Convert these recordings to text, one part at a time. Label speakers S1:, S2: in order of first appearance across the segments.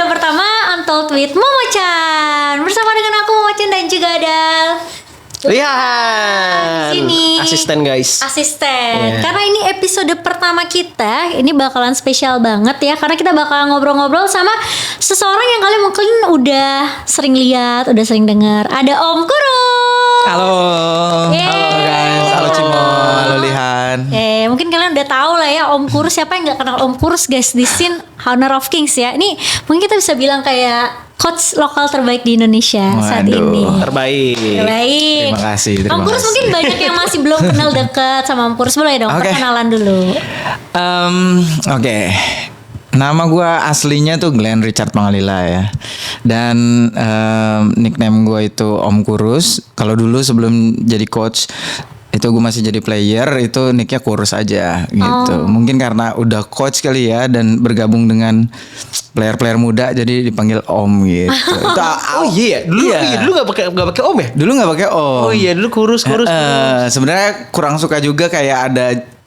S1: pertama Untold with Momo-chan. Bersama dengan aku Momo-chan dan juga ada
S2: Lihat
S1: sini
S2: asisten guys.
S1: Asisten. Karena ini episode pertama kita, ini bakalan spesial banget ya. Karena kita bakalan ngobrol-ngobrol sama seseorang yang kalian mungkin udah sering lihat, udah sering dengar. Ada Om Kurus.
S3: Halo.
S1: Yeay.
S3: Halo guys. Halo Cimo. Halo Lihan.
S1: Mungkin kalian udah tahu lah ya Om Kurus. Siapa yang nggak kenal Om Kurus guys di scene Honor of Kings ya. Ini mungkin kita bisa bilang kayak coach lokal terbaik di Indonesia saat ini.
S2: Terbaik.
S1: Terbaik.
S3: Terima kasih.
S1: Om Kurus mungkin banyak yang masih belum kenal dekat sama Om Kurus. Boleh dong perkenalan dulu.
S3: Oke. Nama gue aslinya tuh Glenn Richard Pangalila ya. Dan nickname gue itu Om Kurus. Kalau dulu sebelum jadi coach itu gue masih jadi player, itu nicknya Kurus aja gitu. Mungkin karena udah coach kali ya dan bergabung dengan player-player muda jadi dipanggil Om gitu.
S2: Dulu nggak pakai Om ya?
S3: Dulu nggak pakai Om.
S2: Oh iya, dulu kurus.
S3: Sebenarnya kurang suka juga kayak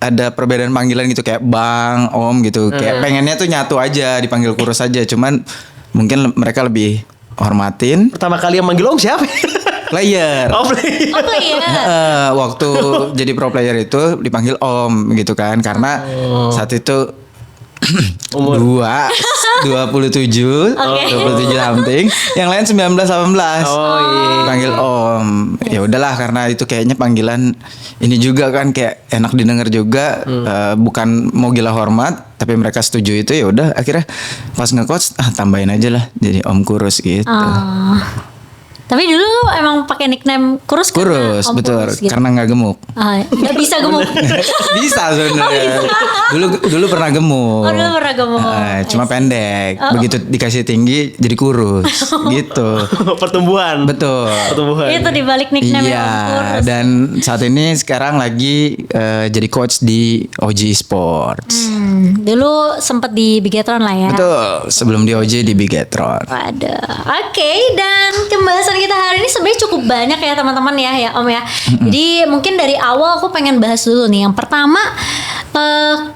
S3: ada perbedaan panggilan gitu kayak Bang, Om gitu. Kayak pengennya tuh nyatu aja, dipanggil Kurus aja. Cuman mungkin mereka lebih hormatin.
S2: Pertama kali yang manggil Om siapa?
S3: Player.
S2: Oh, player.
S1: Apa ya?
S3: Waktu jadi pro player itu dipanggil Om gitu kan, karena saat itu
S2: Umur
S3: 27 something, yang lain 19 18.
S2: Oh iya.
S3: Dipanggil Om. Ya udahlah, karena itu kayaknya panggilan ini juga kan kayak enak didengar juga, bukan mau gila hormat, tapi mereka setuju itu, ya udah akhirnya pas nge-coach tambahin aja lah jadi Om Kurus gitu.
S1: Tapi dulu emang pakai nickname Kurus
S3: Kurus,
S1: Om
S3: betul,
S1: Kurus, gitu.
S3: karena nggak gemuk.
S1: Nggak bisa gemuk.
S3: Bisa sebenarnya. Dulu pernah gemuk.
S1: Dulu pernah gemuk.
S3: Cuma pendek. Begitu dikasih tinggi jadi kurus gitu.
S2: Pertumbuhan.
S3: Betul.
S2: Pertumbuhan.
S1: Itu dibalik nickname Om Kurus.
S3: Dan saat ini sekarang lagi jadi coach di OG Esports.
S1: Dulu sempat di Bigetron lah ya.
S3: Betul, sebelum di OG di Bigetron.
S1: Waduh. Oke, dan pembahasan kita hari ini sebenarnya cukup banyak ya teman-teman ya Om ya. Jadi mungkin dari awal aku pengen bahas dulu nih. Yang pertama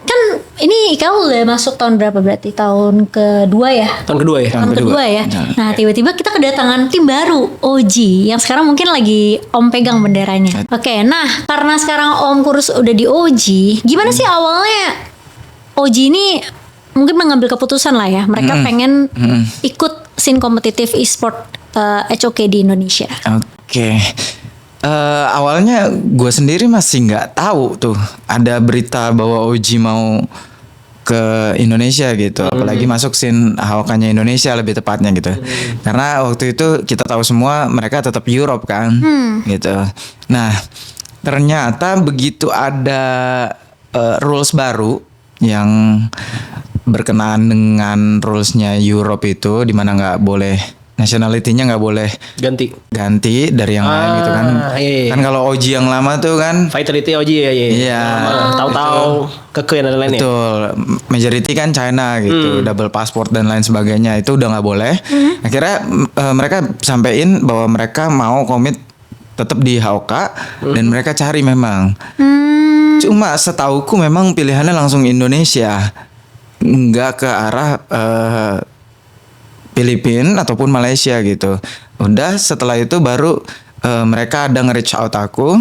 S1: kan ini Ika udah masuk tahun berapa berarti? Tahun kedua ya?
S2: Tahun kedua ya?
S1: Tahun kedua ya. Nah tiba-tiba kita kedatangan tim baru OG yang sekarang mungkin lagi Om pegang benderanya. Oke, nah karena sekarang Om Kurus udah di OG, gimana sih awalnya OG ini mungkin mengambil keputusan lah ya. Mereka pengen ikut scene kompetitif e-sport HOK di Indonesia.
S3: Oke. Awalnya gue sendiri masih nggak tahu tuh ada berita bahwa OG mau ke Indonesia gitu, apalagi masuk scene HOK-nya Indonesia lebih tepatnya gitu. Karena waktu itu kita tahu semua mereka tetap Europe kan, gitu. Nah ternyata begitu ada rules baru yang berkenaan dengan rulesnya Europe itu, di mana nggak boleh nationality-nya nggak boleh ganti dari yang lain gitu kan.
S2: Iya.
S3: Kan kalau OG yang lama tuh kan
S2: Vitality OG ya.
S3: Iya.
S2: Tahu-tahu Keke dan lain-lain ya.
S3: Betul. Majority kan China gitu, double passport dan lain sebagainya itu udah nggak boleh. Akhirnya mereka sampein bahwa mereka mau komit tetap di HOK dan mereka cari memang. Cuma setauku memang pilihannya langsung Indonesia, nggak ke arah Filipina ataupun Malaysia gitu. Udah setelah itu baru mereka ada nge-reach out aku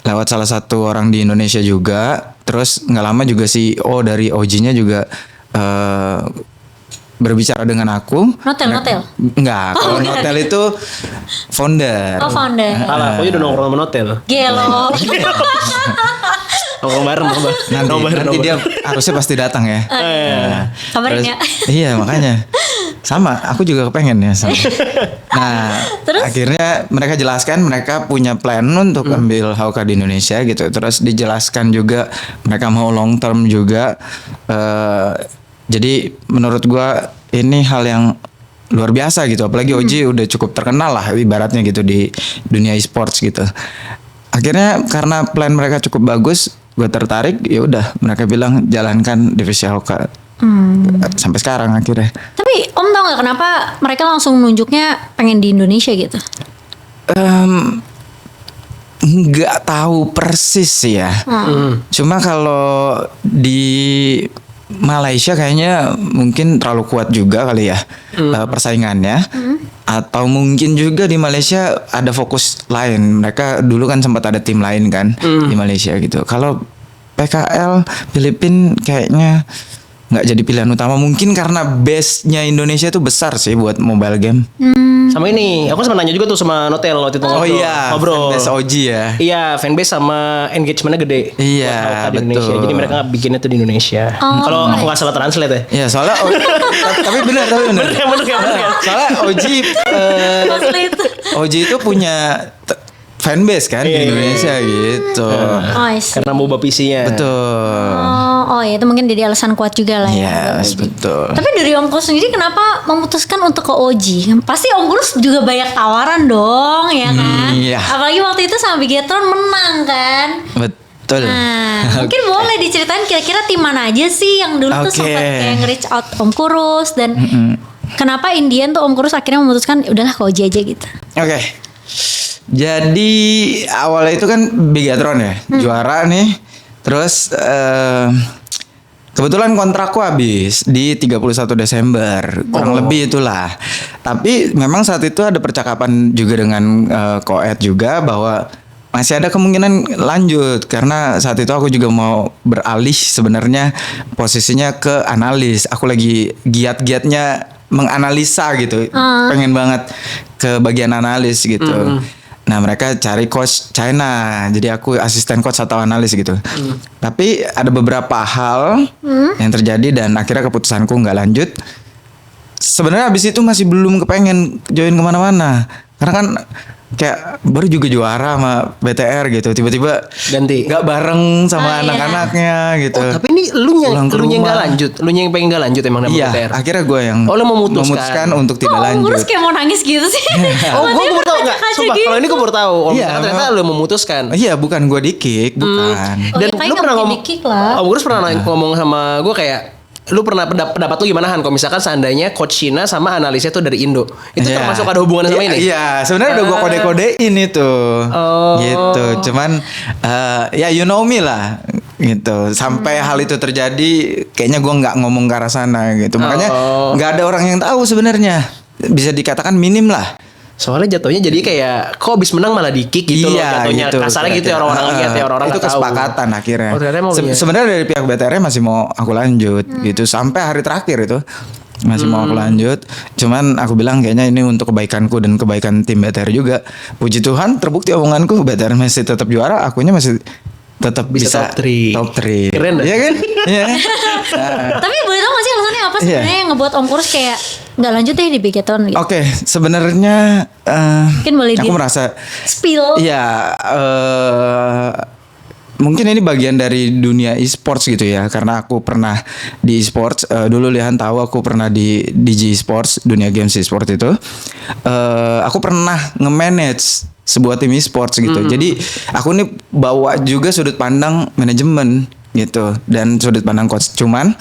S3: lewat salah satu orang di Indonesia juga. Terus nggak lama juga CEO dari OG-nya juga berbicara dengan aku.
S1: Notel?
S3: Enggak, kalau Notel itu founder.
S1: Oh founder.
S2: Alah, aku udah nongkrong sama Notel.
S1: Gelo.
S2: Nongkrong bareng.
S3: Nanti dia harusnya pasti datang ya.
S1: Kabarin ya.
S3: Iya makanya. Sama, aku juga kepengen ya sama. Nah,
S1: Terus?
S3: akhirnya mereka jelaskan mereka punya plan untuk ambil HOK di Indonesia gitu. Terus dijelaskan juga mereka mau long term juga. Jadi menurut gua ini hal yang luar biasa gitu. Apalagi OG udah cukup terkenal lah ibaratnya gitu di dunia e-sports gitu. Akhirnya karena plan mereka cukup bagus, gue tertarik. Ya udah, mereka bilang jalankan divisi HOK. Sampai sekarang akhirnya.
S1: Tapi Om tau gak kenapa mereka langsung nunjuknya pengen di Indonesia gitu?
S3: Nggak tahu persis ya. Cuma kalau di Malaysia kayaknya mungkin terlalu kuat juga kali ya persaingannya. Atau mungkin juga di Malaysia ada fokus lain. Mereka dulu kan sempat ada tim lain kan di Malaysia gitu. Kalau PKL Filipina kayaknya nggak jadi pilihan utama. Mungkin karena base-nya Indonesia tuh besar sih buat mobile game.
S2: Sama ini, aku sempat nanya juga tuh sama Notel waktu itu ngobrol.
S3: Fanbase OG ya.
S2: Iya, fanbase sama engagementnya gede.
S3: Iya,
S2: di Indonesia.
S3: betul.
S2: Jadi mereka bikinnya tuh di Indonesia. Kalau aku nggak salah translate ya.
S3: Iya, soalnya tapi benar.
S2: Bener ya.
S3: Soalnya OG itu punya fanbase kan di Indonesia gitu.
S1: Oh, I see.
S2: Karena MOBA PC-nya.
S3: Betul.
S1: Oh ya itu mungkin jadi alasan kuat juga lah ya.
S3: Yes, betul.
S1: Tapi dari Om Kurus sendiri kenapa memutuskan untuk ke OG? Pasti Om Kurus juga banyak tawaran dong ya kan?
S3: Iya.
S1: Apalagi waktu itu sama Bigetron menang kan?
S3: Betul.
S1: Nah, mungkin boleh diceritain kira-kira tim mana aja sih yang dulu tuh
S3: Oke.
S1: sempat kayak nge-reach out Om Kurus dan kenapa Indian tuh Om Kurus akhirnya memutuskan udahlah ke OG aja gitu.
S3: Oke. Jadi awalnya itu kan Bigetron ya, juara nih. Terus kebetulan kontrakku habis di 31 Desember, kurang lebih itulah. Tapi memang saat itu ada percakapan juga dengan Koet juga bahwa masih ada kemungkinan lanjut karena saat itu aku juga mau beralih sebenarnya posisinya ke analis. Aku lagi giat-giatnya menganalisa gitu, pengen banget ke bagian analis gitu. Nah mereka cari coach China, jadi aku asisten coach atau analis gitu. Tapi ada beberapa hal yang terjadi dan akhirnya keputusanku nggak lanjut. Sebenarnya abis itu masih belum kepengen join kemana-mana, karena kan kayak baru juga juara sama BTR gitu, tiba-tiba
S2: Ganti.
S3: nggak bareng sama
S1: Iya.
S3: anak-anaknya gitu.
S2: Oh, tapi ini lu yang
S3: Pulang ke
S2: nggak
S3: rumah.
S2: lanjut, lu yang pengen nggak lanjut emang
S3: Iya,
S2: BTR.
S3: akhirnya gue yang
S2: Oh, lo memutuskan.
S3: untuk
S1: Kok
S3: tidak
S1: Om Kurus
S3: lanjut.
S1: kayak mau nangis gitu sih?
S2: Oh, gue baru tahu nggak?
S1: Kaca
S2: Sumpah,
S1: gitu.
S2: kalau ini gue baru tahu. Oh,
S3: Iya,
S2: ternyata lu memutuskan.
S3: Iya, bukan gue di kick, bukan.
S1: Oh,
S2: Dan
S1: ya, kayak
S2: lu pernah
S1: nggak
S2: ngomong,
S1: mungkin di-kick lah.
S2: Om Gurus pernah ngomong sama gue kayak, lu pernah pendapat lu gimana Han? Kalau misalkan seandainya coach Cina sama analisnya tuh dari Indo, itu
S3: Iya.
S2: termasuk ada hubungan sama ini?
S3: Iya, sebenarnya udah gue kode-kodein itu.
S2: Oh.
S3: Gitu. Cuman ya you know me lah gitu. Sampai hal itu terjadi kayaknya gue nggak ngomong ke arah sana gitu. Makanya nggak ada orang yang tahu sebenarnya. Bisa dikatakan minim lah.
S2: Soalnya jatuhnya jadi kayak kok abis menang malah di kick gitu loh jatuhnya. Kasarnya gitu ya orang-orang lihat ya orang-orang
S3: itu
S2: nggak tahu.
S3: kesepakatan akhirnya.
S2: Oh, ternyata emang iya.
S3: Sebenarnya dari pihak BTR masih mau aku lanjut gitu sampai hari terakhir itu masih mau aku lanjut. Cuman aku bilang kayaknya ini untuk kebaikanku dan kebaikan tim BTR juga. Puji Tuhan terbukti omonganku, BTR masih tetap juara, akunya masih tetap bisa
S2: top 3. Keren dah.
S3: Iya kan? Iya.
S1: Tapi boleh tau gak sih alasannya apa sebenarnya yang ngebuat Om Kurus kayak nggak lanjut deh di Bigetron gitu?
S3: Oke, sebenarnya
S1: Mungkin boleh
S3: aku merasa
S1: spill.
S3: iya mungkin ini bagian dari dunia e-sports gitu ya, karena aku pernah di e-sports dulu. Lihan tahu aku pernah di DG Sports, dunia games e-sports itu. Aku pernah nge-manage sebuah tim e-sports gitu. Jadi aku nih bawa juga sudut pandang manajemen gitu dan sudut pandang coach. Cuman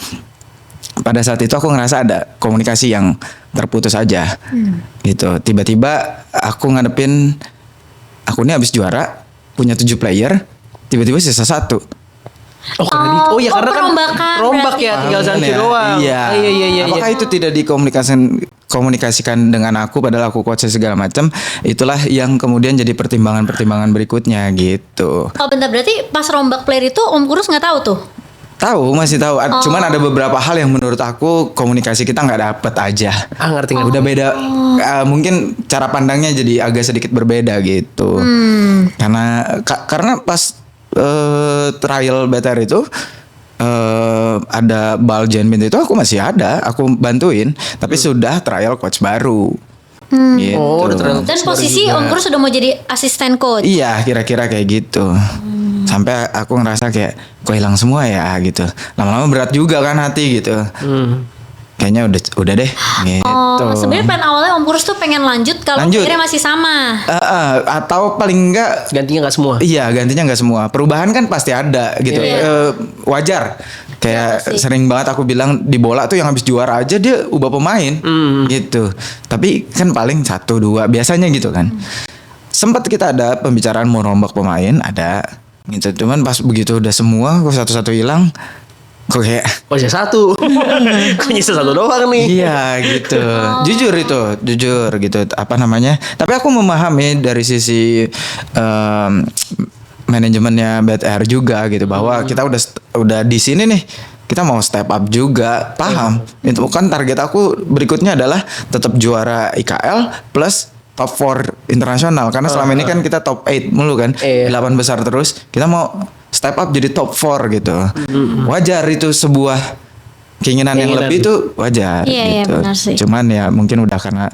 S3: pada saat itu aku ngerasa ada komunikasi yang terputus aja gitu. Tiba-tiba aku ngadepin aku ini habis juara punya 7 player, tiba-tiba sisa 1.
S2: Oh ya karena kan
S1: perombakan
S2: rombak
S1: berarti.
S2: ya tinggal Zanki doang.
S3: Iya.
S2: Iya.
S3: Apakah itu tidak dikomunikasikan dengan aku padahal aku coach segala macam? Itulah yang kemudian jadi pertimbangan-pertimbangan berikutnya gitu.
S1: Oh bentar, berarti pas rombak player itu Om Kurus nggak tahu tuh?
S3: Tahu, masih tahu. Cuman ada beberapa hal yang menurut aku komunikasi kita nggak dapet aja.
S2: Ngerti.
S3: Udah beda. Mungkin cara pandangnya jadi agak sedikit berbeda gitu. Karena pas trial BTR itu ada Bal Jenbin itu aku masih ada, aku bantuin. Tapi sudah trial coach baru. Gitu.
S2: Oh, udah trial.
S1: Dan posisi Om Kurus sudah mau jadi asisten coach.
S3: Iya, kira-kira kayak gitu. Sampai aku ngerasa kayak kok hilang semua ya gitu. Lama-lama berat juga kan hati gitu. Kayaknya udah deh gitu.
S1: Oh, sebenarnya plan awalnya Om Kurus tuh pengen lanjut kalau
S3: Lanjut.
S1: akhirnya masih sama.
S3: Atau paling enggak
S2: Gantinya nggak semua.
S3: iya, gantinya nggak semua. Perubahan kan pasti ada gitu.
S1: Iya.
S3: Wajar. Kayak
S1: Iya sih.
S3: sering banget aku bilang di bola tuh yang habis juara aja dia ubah pemain gitu. Tapi kan paling 1-2 biasanya gitu kan. Sempat kita ada pembicaraan mau rombak pemain, ada gitu. Cuman pas begitu udah semua kok satu-satu hilang, kok kayak
S2: Oh sisa satu. Kok nyisa satu doang nih.
S3: iya gitu. Jujur gitu. Apa namanya? Tapi aku memahami dari sisi manajemennya BTR juga gitu bahwa kita udah di sini nih. Kita mau step up juga, paham? Itu kan target aku berikutnya adalah tetap juara IKL plus top 4 internasional karena selama ini kan kita top 8 mulu kan. 8 besar terus. Kita mau step up jadi top 4 gitu. Wajar itu sebuah keinginan yang lebih itu wajar
S1: Iya,
S3: gitu.
S1: benar sih.
S3: Cuman ya mungkin udah karena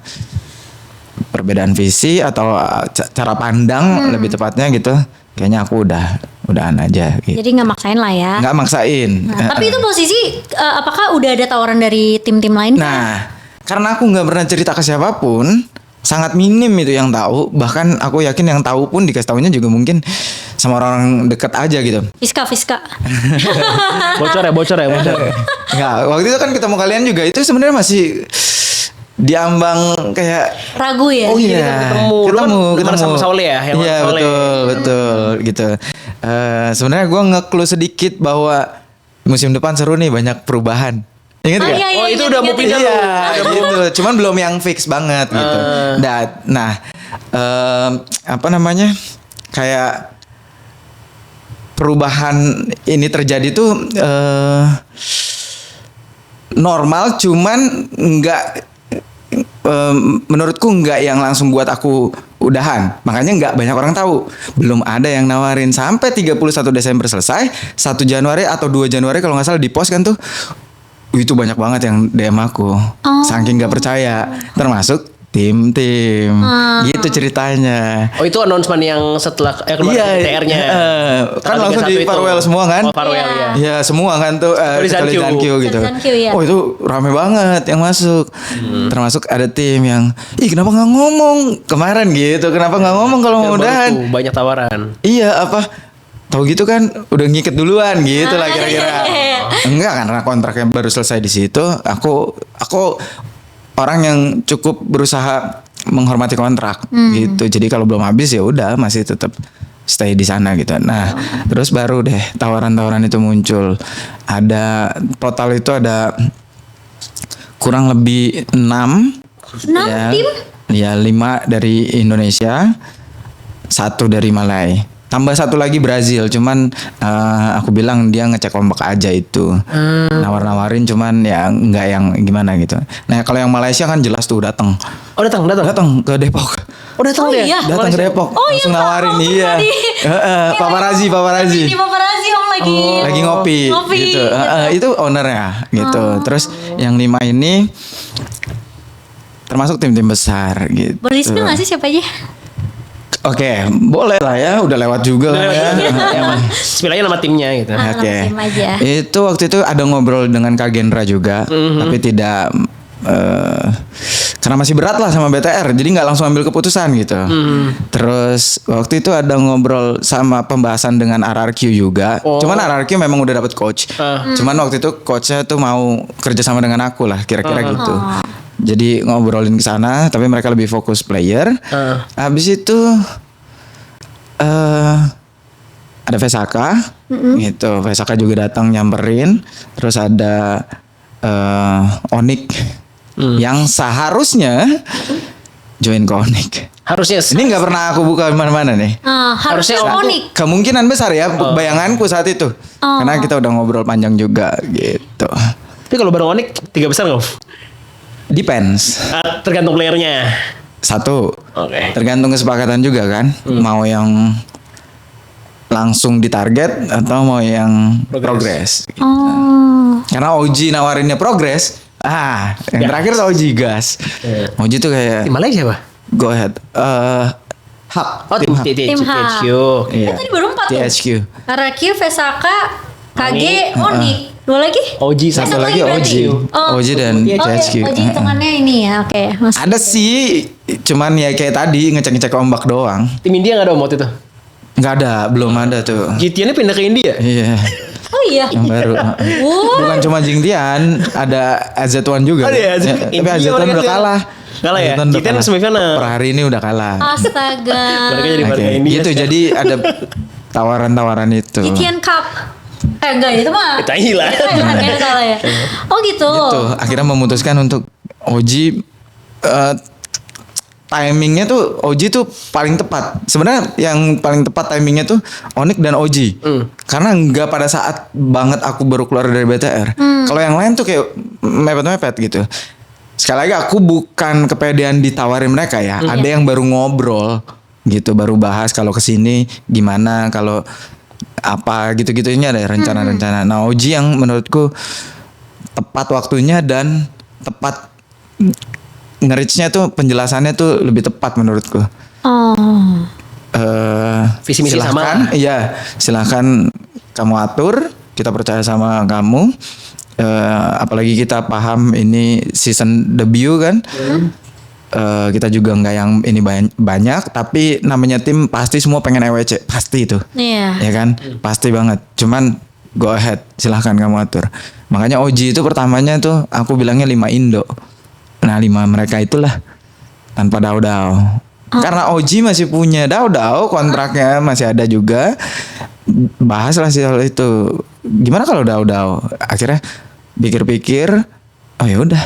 S3: perbedaan visi atau cara pandang lebih tepatnya gitu. Kayaknya aku udahan aja gitu.
S1: Jadi nggak maksain lah ya.
S3: Nggak maksain.
S1: Nah, tapi itu posisi apakah udah ada tawaran dari tim-tim lain?
S3: Nah, karena aku nggak pernah cerita ke siapapun, sangat minim itu yang tahu. Bahkan aku yakin yang tahu pun dikasih tahunya juga mungkin sama orang dekat aja gitu.
S1: Fiska.
S2: Bocor ya.
S3: Nggak, waktu itu kan ketemu kalian juga itu sebenarnya masih diambang kayak
S1: Ragu ya?
S3: oh iya
S2: Ketemu sama Saule ya, yang
S3: iya
S2: Saule.
S3: betul gitu. Sebenarnya gue nge-clue sedikit bahwa musim depan seru nih, banyak perubahan. Ingat
S1: Oh,
S3: gak?
S1: iya,
S2: Oh itu udah mau pindah
S3: Iya
S2: lu.
S3: gitu. Cuman belum yang fix banget gitu. Nah, apa namanya? Kayak perubahan ini terjadi tuh normal, cuman menurutku nggak yang langsung buat aku udahan. Makanya nggak banyak orang tahu. Belum ada yang nawarin sampai 31 Desember selesai, 1 Januari atau 2 Januari kalau nggak salah di post kan tuh. Itu banyak banget yang DM aku. Saking nggak percaya. Termasuk tim gitu ceritanya.
S2: Oh itu announcement yang setelah keluar TR-nya.
S3: Kan langsung di farewell semua kan.
S2: Oh farewell ya.
S3: Ya semua kan tuh
S2: Kecuali
S3: Zankyu gitu.
S1: Zankyu, ya.
S3: Oh itu rame banget yang masuk. Termasuk ada tim yang kenapa nggak ngomong kemarin gitu. Kenapa nggak ngomong kalau mau udahan.
S2: Banyak tawaran.
S3: Iya apa. Tahu gitu kan udah ngiket duluan gitu lah kira-kira. Enggak karena kontraknya baru selesai di situ. Aku orang yang cukup berusaha menghormati kontrak gitu. Jadi kalau belum habis ya udah masih tetap stay di sana gitu. Nah, terus baru deh tawaran-tawaran itu muncul. Ada total itu ada kurang lebih 6 ya,
S1: tim?
S3: Ya 5 dari Indonesia, 1 dari Malai. Tambah 1 lagi Brazil, cuman aku bilang dia ngecek ombak aja itu, nawar-nawarin, cuman ya nggak yang gimana gitu. Nah kalau yang Malaysia kan jelas tuh datang ke Depok.
S2: Oh datang
S1: Oh,
S2: dia.
S1: iya.
S3: Datang ke Depok,
S1: Oh, iya,
S3: langsung nawarin
S1: Pak.
S3: iya. Paparazi.
S1: Di paparazzi om
S3: Lagi ngopi gitu. Itu ownernya gitu. Terus yang 5 ini termasuk tim-tim besar gitu.
S1: Boleh spill nggak sih siapa aja?
S3: Oke, boleh lah ya, udah lewat juga kan ya.
S2: Bismillahnya nama timnya gitu.
S1: Ah,
S3: Oke.
S1: nama tim aja.
S3: Itu waktu itu ada ngobrol dengan Kak Gendra juga, tapi tidak karena masih berat lah sama BTR, jadi nggak langsung ambil keputusan gitu. Terus waktu itu ada ngobrol sama pembahasan dengan RRQ juga. Cuman RRQ memang udah dapet coach. Cuman waktu itu coachnya tuh mau kerja sama dengan aku lah, kira-kira gitu. Jadi ngobrolin ke sana, tapi mereka lebih fokus player. Habis itu ada Vesaka, gitu. Vesaka juga datang nyamperin. Terus ada Onik yang seharusnya join ke Onik.
S2: Harusnya
S3: Ini nggak pernah aku buka mana-mana nih.
S1: Harusnya
S2: Harusnya
S1: unik.
S3: Kemungkinan besar ya bayanganku saat itu, karena kita udah ngobrol panjang juga gitu.
S2: Tapi kalau bareng Onik 3 besar nggak?
S3: Depends.
S2: Tergantung playernya.
S3: 1.
S2: Oke.
S3: Tergantung kesepakatan juga kan. Mau yang langsung ditarget atau mau yang progress.
S1: Oh.
S3: Karena OG nawarinnya progress. Yang terakhir OG gas. OG tuh kayak
S2: Di Malaysia apa?
S3: go ahead. Hak.
S2: Oh tim
S1: Tim H.
S2: THQ.
S3: Iya.
S1: Tadi baru 4 tuh.
S3: THQ.
S1: RQ, Vesaka, KG,
S2: Onik.
S1: Onik. 2 lagi?
S2: OG
S3: Satu lagi
S1: berarti?
S3: OG.
S1: Oh.
S3: OG dan THQ.
S1: OG hitungannya ini ya, oke. Masuk.
S3: Ada sih, cuman ya kayak tadi ngecek-ngecek ombak doang.
S2: Tim India nggak ada waktu itu.
S3: Nggak ada, belum ada tuh.
S2: GTN-nya pindah ke India.
S3: Iya,
S1: Oh iya.
S3: yang baru. Bukan cuma Jingtian, ada AZ1 juga.
S2: Oh, iya, AZ1.
S3: Tapi
S2: India
S3: AZ1
S2: mereka
S3: udah
S2: tuh.
S3: kalah.
S2: Kalah ya?
S3: AZ1 udah
S2: GTN
S3: kalah.
S2: semifinal.
S3: Per hari ini udah kalah.
S1: Astaga.
S2: Mereka jadi
S3: Oke,
S2: warga India.
S3: gitu. Jadi ada tawaran-tawaran itu.
S1: GTN Cup. Enggak, itu mah.
S2: Thailand.
S1: Harganya salah ya. Oh gitu.
S3: Gitu. Akhirnya memutuskan untuk Oji. Timingnya tuh Oji tuh paling tepat. Sebenarnya yang paling tepat timingnya tuh Onyx dan Oji. Karena nggak pada saat banget aku baru keluar dari BTR. Kalau yang lain tuh kayak mepet-mepet gitu. Sekali lagi aku bukan kepedean ditawarin mereka ya. Ada yang baru ngobrol gitu, baru bahas kalau kesini gimana, kalau apa gitu-gitunya ada rencana-rencana. Nah Oji yang menurutku tepat waktunya dan tepat nge-reach-nya tuh, penjelasannya tuh lebih tepat menurutku.
S1: Oh.
S2: Visi misi
S3: Silahkan,
S2: sama.
S3: iya, silahkan kamu atur. Kita percaya sama kamu. Apalagi kita paham ini season debut kan. Kita juga nggak yang ini banyak, tapi namanya tim pasti semua pengen EWC, pasti itu.
S1: Iya.
S3: Ya kan, pasti banget. Cuman go ahead, silahkan kamu atur. Makanya Oji itu pertamanya tuh aku bilangnya 5 Indo. Nah 5 mereka itulah tanpa Dao-Dao. Karena Oji masih punya Dao-Dao, kontraknya masih ada juga. Bahaslah soal itu. Gimana kalau Dao-Dao? Akhirnya pikir-pikir, oh ya udah.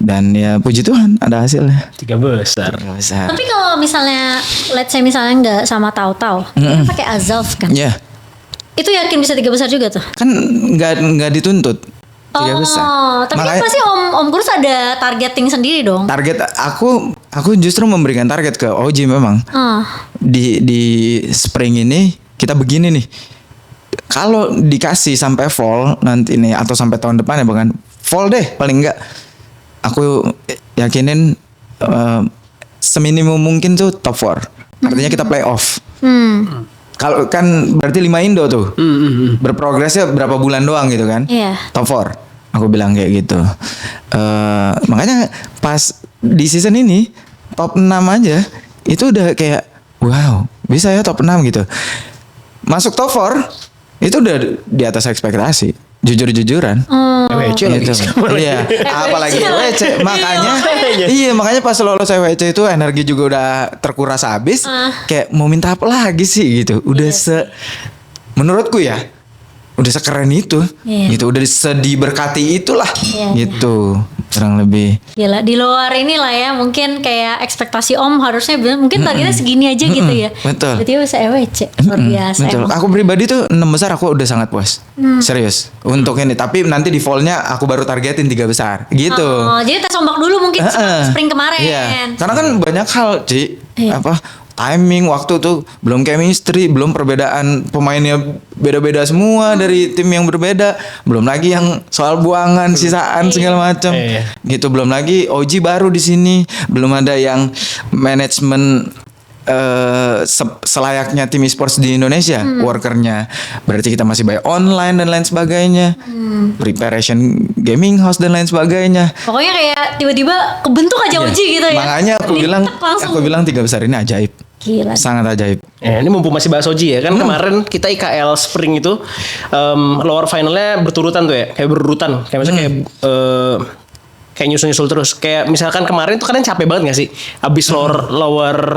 S3: Dan ya puji Tuhan ada hasilnya.
S2: 3 besar.
S3: Besar.
S1: Tapi kalau misalnya, let's say misalnya nggak sama Tao-Tao, kita pakai Azalf kan?
S3: Ya,
S1: Itu yakin bisa 3 besar juga tuh?
S3: kan nggak dituntut 3 besar.
S1: Tapi kan
S3: Makanya-
S1: pasti Om Kurus ada targeting sendiri dong.
S3: Target aku justru memberikan target ke Oji memang. Di spring ini kita begini nih. Kalau dikasih sampai fall nanti nih atau sampai tahun depan ya bahkan fall deh paling enggak. Aku yakinin seminimum mungkin tuh top 4. Artinya kita playoff. Kalau kan berarti 5 Indo tuh. Berprogresnya berapa bulan doang gitu kan.
S1: Iya.
S3: Top 4. Aku bilang kayak gitu. Makanya pas di season ini top 6 aja itu udah kayak wow, bisa ya top 6 gitu. Masuk top 4 itu udah di atas ekspektasi. Jujur-jujuran.
S2: EWC lagi.
S3: Gitu. Iya, apalagi WC. Makanya pas lolos WC itu energi juga udah terkuras habis. Kayak mau minta apa lagi sih gitu. Udah menurutku ya, udah sekeren itu.
S1: Iya.
S3: Gitu, udah diberkati itulah.
S1: Iya.
S3: Gitu. Kurang lebih.
S1: Gila, di luar inilah ya, mungkin kayak ekspektasi Om harusnya mungkin targetnya segini aja gitu ya.
S3: Betul.
S1: Berarti bisa EWC, luar biasa.
S3: Betul.
S1: emang.
S3: Aku pribadi tuh 6 besar aku udah sangat puas. Serius. Untuk ini. Tapi nanti di fallnya aku baru targetin 3 besar. Gitu.
S1: Oh, jadi tes ombak dulu mungkin spring kemarin.
S3: Iya. Karena kan banyak hal, Ci.
S1: Iya.
S3: Timing waktu tuh belum chemistry, belum perbedaan pemainnya beda-beda semua dari tim yang berbeda, belum lagi yang soal buangan, sisaan segala macam.
S2: Iya.
S3: Gitu, belum lagi Oji baru di sini, belum ada yang manajemen selayaknya tim esports di Indonesia, workernya. Berarti kita masih bayar online dan lain sebagainya, preparation gaming house dan lain sebagainya.
S1: Pokoknya kayak tiba-tiba kebentuk aja
S3: Iya.
S1: Uji gitu ya.
S3: Makanya
S1: Ditek
S3: aku bilang 3 besar ini ajaib.
S1: Gila.
S3: Sangat ajaib.
S2: Ini mumpung masih bahas Oji ya kan kemarin kita IKL Spring itu lower finalnya berturutan tuh ya, kayak berurutan, kayak misalnya kayak nyusul-nyusul terus. Kayak misalkan kemarin tuh kalian capek banget gak sih? Abis lower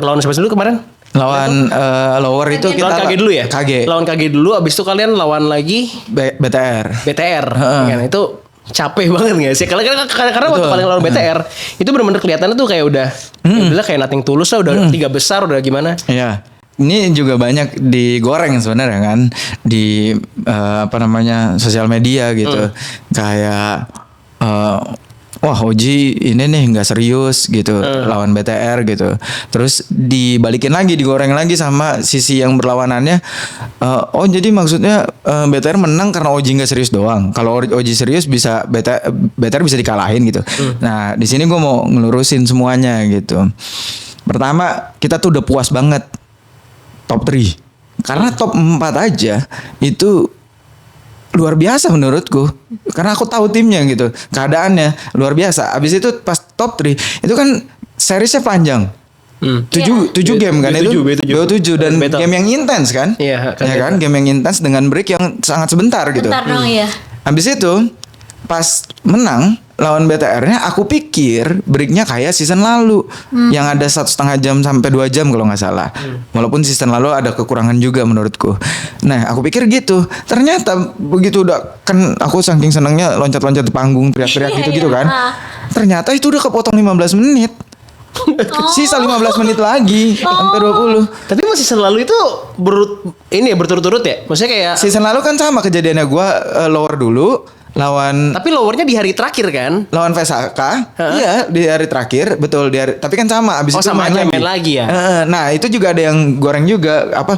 S2: lawan siapa dulu kemarin?
S3: Lawan lower itu kita
S2: Lawan KG dulu ya?
S3: KG.
S2: Lawan KG dulu, abis itu kalian lawan lagi
S3: BTR.
S2: BTR. Kan itu capek banget gak sih? Karena waktu
S3: Betul.
S2: paling lawan BTR itu benar-benar kelihatannya tuh kayak udah kayak nothing tulus lah, udah 3 besar udah gimana?
S3: Iya. Ini juga banyak digoreng sebenarnya kan di sosial media gitu. Kayak wah Oji ini nih nggak serius gitu lawan BTR gitu. Terus dibalikin lagi, digoreng lagi sama sisi yang berlawanannya. Oh jadi maksudnya BTR menang karena Oji nggak serius doang. Kalau Oji serius bisa BTR bisa dikalahin gitu. Nah di sini gue mau ngelurusin semuanya gitu. Pertama kita tuh udah puas banget top 3 karena top 4 aja itu luar biasa menurutku karena aku tahu timnya gitu, keadaannya luar biasa. Abis itu pas top 3 itu kan seriesnya panjang, 7 game kan itu B7 dan
S2: Battle.
S3: game yang intens kan.
S2: Iya,
S3: Ya kan, game yang intens dengan break yang sangat sebentar gitu.
S1: Bentar dong ya.
S3: Habis itu pas menang lawan BTR-nya aku pikir breaknya kayak season lalu yang ada 1,5 jam sampai 2 jam kalau nggak salah. Walaupun season lalu ada kekurangan juga menurutku. Nah aku pikir gitu. Ternyata begitu udah kan aku saking senangnya loncat-loncat di panggung teriak-teriak gitu-gitu kan. Ternyata itu udah kepotong 15 menit. Sisa 15 menit lagi sampai 20.
S2: Tapi masih season lalu itu berturut-turut ya? Maksudnya kayak
S3: Season lalu kan sama kejadiannya gue lower dulu lawan
S2: tapi lowernya di hari terakhir kan?
S3: lawan VSAK. Iya di hari terakhir betul di hari, tapi kan sama abis itu
S2: sama aja main lagi ya.
S3: Nah itu juga ada yang goreng juga apa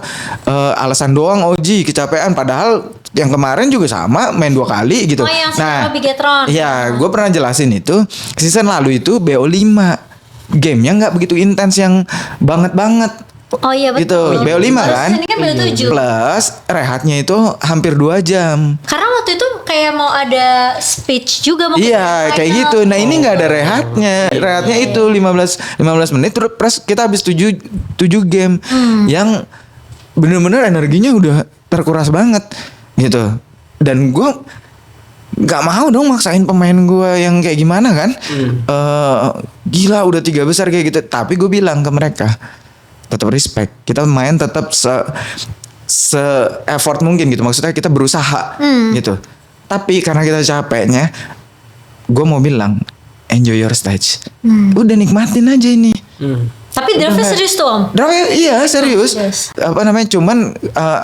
S3: alasan doang Oji kecapean padahal yang kemarin juga sama main 2 kali gitu.
S1: Yang sama Bigetron.
S3: Iya gue pernah jelasin itu season lalu itu BO5 gamenya nggak begitu intens yang banget.
S1: Oh iya betul.
S3: Gitu, BO5 kan?
S1: Ini kan BO7.
S3: Plus rehatnya itu hampir 2 jam.
S1: Karena waktu itu kayak mau ada speech juga mungkin.
S3: Iya, kayak gitu. Nah, ini nggak ada rehatnya. Rehatnya itu 15 menit terus kita habis 7 game yang bener-bener energinya udah terkuras banget gitu. Dan gue nggak mau dong maksain pemain gue yang kayak gimana kan. Gila udah 3 besar kayak gitu. Tapi gue bilang ke mereka tetap respect, kita main tetap se effort mungkin gitu, maksudnya kita berusaha gitu. Tapi karena kita capeknya, gue mau bilang enjoy your stage, udah nikmatin aja ini.
S1: Tapi draftnya serius tuh Om?
S3: Draftnya iya serius. Apa namanya? Cuman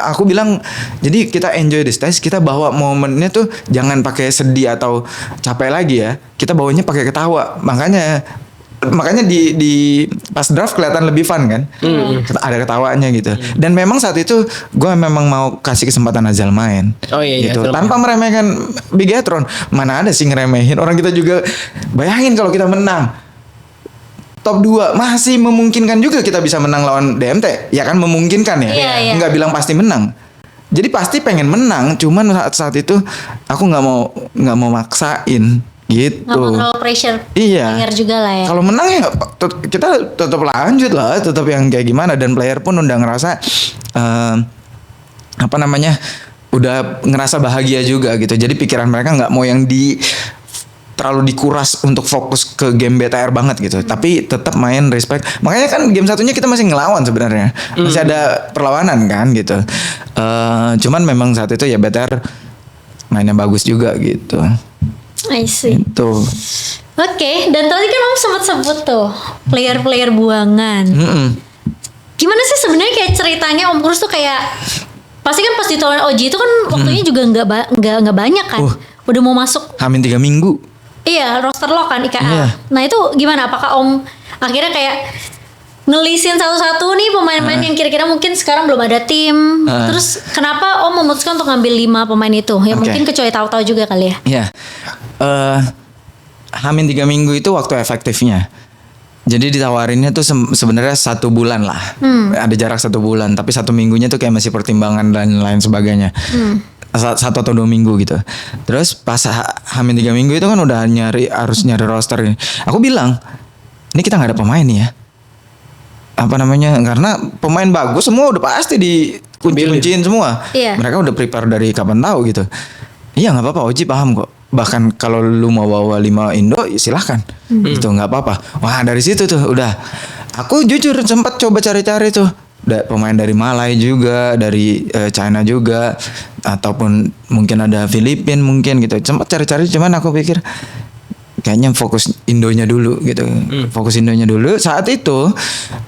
S3: aku bilang jadi kita enjoy the stage, kita bawa momennya tuh jangan pakai sedih atau capek lagi ya. Kita bawanya pakai ketawa. Makanya di pas draft kelihatan lebih fun kan, ada ketawanya gitu. Dan memang saat itu gue memang mau kasih kesempatan Azal main, gitu. Tanpa meremehkan Bigetron. Mana ada sih ngeremehin orang, kita juga bayangin kalau kita menang top 2 masih memungkinkan juga kita bisa menang lawan DMT, ya kan memungkinkan ya, nggak bilang pasti menang. Jadi pasti pengen menang, cuman saat itu aku nggak mau maksain. Gitu.
S1: Nggak mau terlalu pressure player juga lah ya.
S3: Kalau menang ya kita tetap lanjut lah, tetap yang kayak gimana, dan player pun udah ngerasa udah ngerasa bahagia juga gitu. Jadi pikiran mereka nggak mau yang terlalu dikuras untuk fokus ke game BTR banget gitu. Tapi tetap main respect. Makanya kan game satunya kita masih ngelawan sebenarnya. Masih ada perlawanan kan gitu. Cuman memang saat itu ya BTR mainnya bagus juga gitu.
S1: I see.
S3: Itu.
S1: Oke, dan tadi kan Om sempat sebut tuh player-player buangan. Gimana sih sebenarnya kayak ceritanya Om Kurus tuh kayak pasti kan pas ditolak OG itu kan waktunya juga nggak banyak kan. Udah mau masuk
S3: Hamin 3 minggu.
S1: Iya, roster lo kan IKA.
S3: Iya.
S1: Nah itu gimana? Apakah Om akhirnya kayak ngelisin satu-satu nih pemain-pemain yang kira-kira mungkin sekarang belum ada tim. Terus kenapa Om memutuskan untuk ngambil 5 pemain itu? Ya mungkin kecuali tahu-tahu juga kali ya.
S3: Iya. Hamin 3 minggu itu waktu efektifnya. Jadi ditawarinnya tuh sebenarnya 1 bulan lah. Ada jarak 1 bulan, tapi 1 minggunya tuh kayak masih pertimbangan dan lain sebagainya. 1 atau 2 minggu gitu. Terus pas Hamin 3 minggu itu kan udah harus nyari roster ini. Aku bilang, ini kita nggak ada pemain nih ya. Karena pemain bagus semua udah pasti dikunci-kunciin semua. Mereka udah prepare dari kapan tahu gitu. Iya nggak apa-apa, Oji paham kok. Bahkan kalau lu mau bawa 5 Indo ya silahkan. Gitu nggak apa-apa. Wah dari situ tuh udah. Aku jujur sempat coba cari-cari tuh. Pemain dari Malai juga, dari China juga, ataupun mungkin ada Filipina mungkin gitu. Sempat cari-cari, cuman aku pikir kayaknya fokus Indonya dulu gitu. Fokus Indonya dulu. Saat itu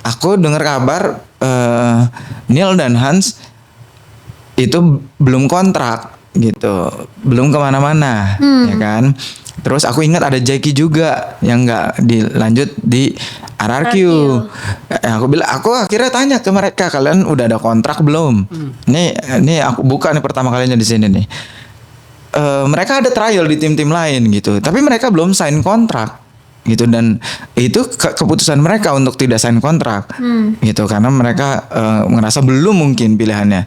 S3: aku dengar kabar Neil dan Hans itu belum kontrak gitu, belum kemana-mana, ya kan. Terus aku ingat ada Jackie juga yang nggak dilanjut di RRQ. Aku akhirnya tanya ke mereka, kalian udah ada kontrak belum? Nih aku buka nih pertama kalinya di sini nih. Mereka ada trial di tim-tim lain gitu, tapi mereka belum sign kontrak gitu, dan itu keputusan mereka untuk tidak sign kontrak gitu, karena mereka ngerasa belum mungkin pilihannya.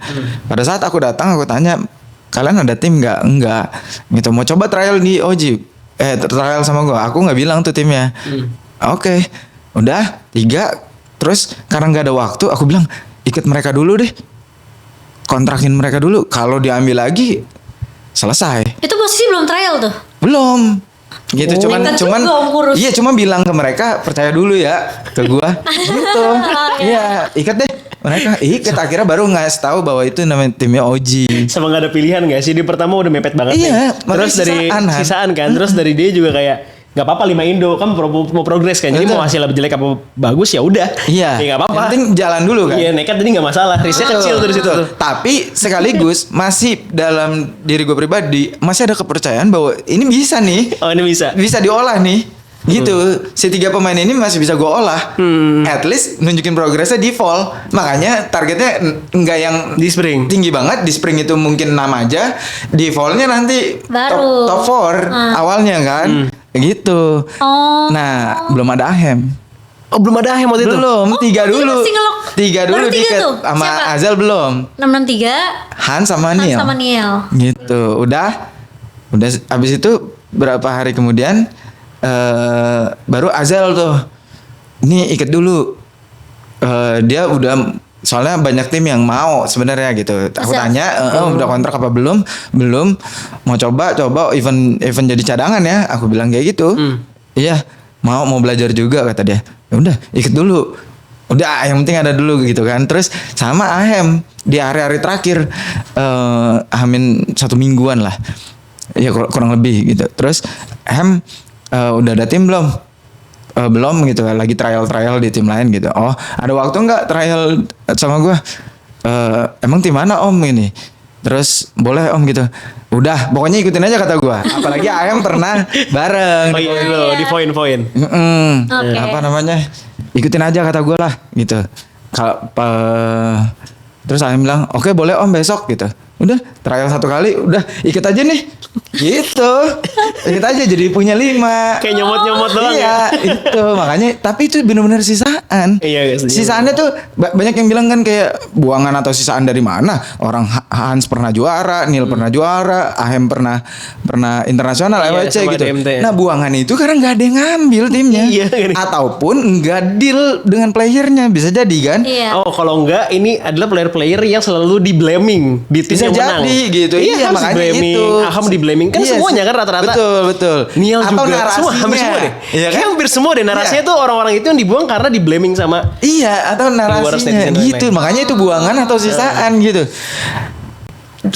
S3: Pada saat aku datang aku tanya, kalian ada tim nggak? Enggak gitu, mau coba trial di OG, trial sama gue. Aku nggak bilang tuh timnya. Oke, udah 3. Terus karena nggak ada waktu, aku bilang ikut mereka dulu deh, kontrakin mereka dulu. Kalau diambil lagi selesai.
S1: Itu posisi belum trial tuh?
S3: Belum. Gitu
S1: Nekat
S3: cuman
S1: juga Om Kurus.
S3: iya cuma bilang ke mereka percaya dulu ya ke gua gitu. Iya, ikat deh. Mereka ikat akhirnya baru ngasih tahu bahwa itu namanya timnya OG.
S2: Sama gak ada pilihan gak sih? Di pertama udah mepet banget
S3: Iya,
S2: nih. Terus dari
S3: sisaan, Han.
S2: sisaan kan. Terus dari dia juga kayak gak apa-apa 5 Indo kan mau progres kan. Jadi
S3: Betul.
S2: mau hasilnya jelek apa bagus ya udah.
S3: Iya.
S2: Ya gak apa-apa.
S3: Yang penting jalan dulu kan.
S2: Iya nekat jadi gak masalah. Risknya kecil tuh di situ.
S3: Betul. Tapi sekaligus masih dalam diri gue pribadi masih ada kepercayaan bahwa ini bisa nih.
S2: Oh ini bisa.
S3: Bisa diolah nih. Gitu. Si 3 pemain ini masih bisa gue olah. At least nunjukin progresnya di fall. Makanya targetnya nggak yang
S2: Di spring.
S3: tinggi banget. Di spring itu mungkin 6 aja. Di fallnya nanti
S1: Baru.
S3: top 4 awalnya kan. Gitu.
S1: Oh.
S3: Nah, belum ada Ahem.
S2: Oh belum ada yang waktu itu.
S3: Belum, 3
S1: dia
S3: dulu.
S1: masih ngelok.
S3: 3 dulu
S1: Baru 3
S3: diket
S1: tuh.
S3: sama
S1: Siapa?
S3: Azal belum.
S1: 663
S3: Han sama
S1: Hans
S3: Niel.
S1: sama Niel.
S3: Gitu. Udah abis itu berapa hari kemudian baru Azal tuh. Ini ikat dulu. Dia udah soalnya banyak tim yang mau sebenarnya gitu. Aku
S1: Azal.
S3: tanya, udah kontrak apa belum? Belum. Mau coba event jadi cadangan ya. Aku bilang kayak gitu. Iya, mau belajar juga kata dia. Ya udah, ikut dulu. Udah, yang penting ada dulu gitu kan. Terus sama Ahem di hari-hari terakhir Amin 1 mingguan lah. Ya kurang lebih gitu. Terus Ahem udah ada tim belum? Belum gitu, lagi trial di tim lain gitu. Oh, ada waktu nggak trial sama gue? Emang tim mana om ini? Terus boleh om gitu. Udah, pokoknya ikutin aja kata gue. Apalagi Ayam pernah bareng.
S2: Oh iya lo di poin-poin.
S1: Oke.
S3: Apa namanya? Ikutin aja kata gue lah gitu. Kalau terus Ayam bilang, oke boleh om besok gitu. Udah trial 1 kali, udah ikut aja nih. Gitu. Ikut aja jadi punya 5.
S2: Kayak nyomot-nyomot doang
S3: Iya, itu makanya. Tapi itu benar-benar sisaan.
S2: Iya, guys.
S3: Sisaannya tuh banyak yang bilang kan kayak buangan atau sisaan dari mana? Orang Hans pernah juara, Neil pernah juara, Ahem pernah internasional
S2: Iya,
S3: LWC
S2: sama
S3: gitu.
S2: DMT.
S3: Nah buangan itu karena nggak ada yang ngambil timnya,
S2: Iya, kan.
S3: ataupun nggak deal dengan playernya, bisa jadi kan?
S1: Iya.
S2: Oh kalau enggak ini adalah player-player yang selalu di blaming di tim
S3: Bisa
S2: yang menang.
S3: jadi gitu. Iya,
S2: Hans
S3: makanya
S2: di-blaming,
S3: itu.
S2: Aham di blaming kan
S3: Iya,
S2: semuanya kan rata-rata.
S3: Betul.
S2: Niel
S3: Atau
S2: juga
S3: narasinya.
S2: semua hampir semua deh.
S3: Iya kan?
S2: Kayak hampir semua deh narasinya
S3: Iya.
S2: tuh orang-orang itu yang dibuang karena di blaming sama
S3: Iya, atau
S2: luar
S3: narasinya
S2: netizen
S3: gitu.
S2: lain-lain.
S3: Makanya itu buangan atau sisaan gitu.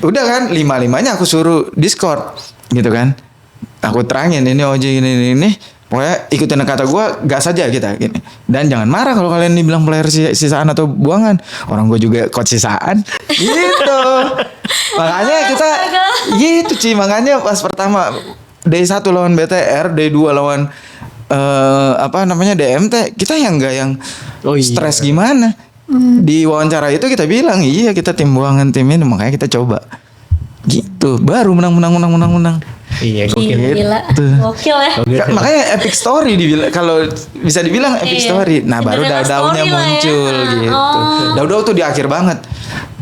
S3: Udah kan 5-5-nya aku suruh Discord gitu kan. Aku terangin ini OJ ini. Pokoknya ikutin kata gue, gas aja kita gini. Dan jangan marah kalau kalian dibilang player sisaan atau buangan. Orang gue juga coach sisaan. Gitu. Makanya kita gitu Ci. Makanya pas pertama day 1 lawan BTR, day 2 lawan DMT, kita yang enggak yang
S2: Oh iya.
S3: stres gimana. Di wawancara itu kita bilang, iya kita tim buangan tim ini, makanya kita coba. Gitu. Baru menang.
S2: Iya gokil.
S1: Gila.
S3: Gitu.
S1: Gokil ya.
S3: Makanya epic story dibilang, kalau bisa dibilang epic
S1: Iya.
S3: story. Nah, baru
S1: Cinderella
S3: Daudaunya
S1: story lah ya.
S3: muncul gitu.
S1: Oh.
S3: Daudau tuh di akhir banget.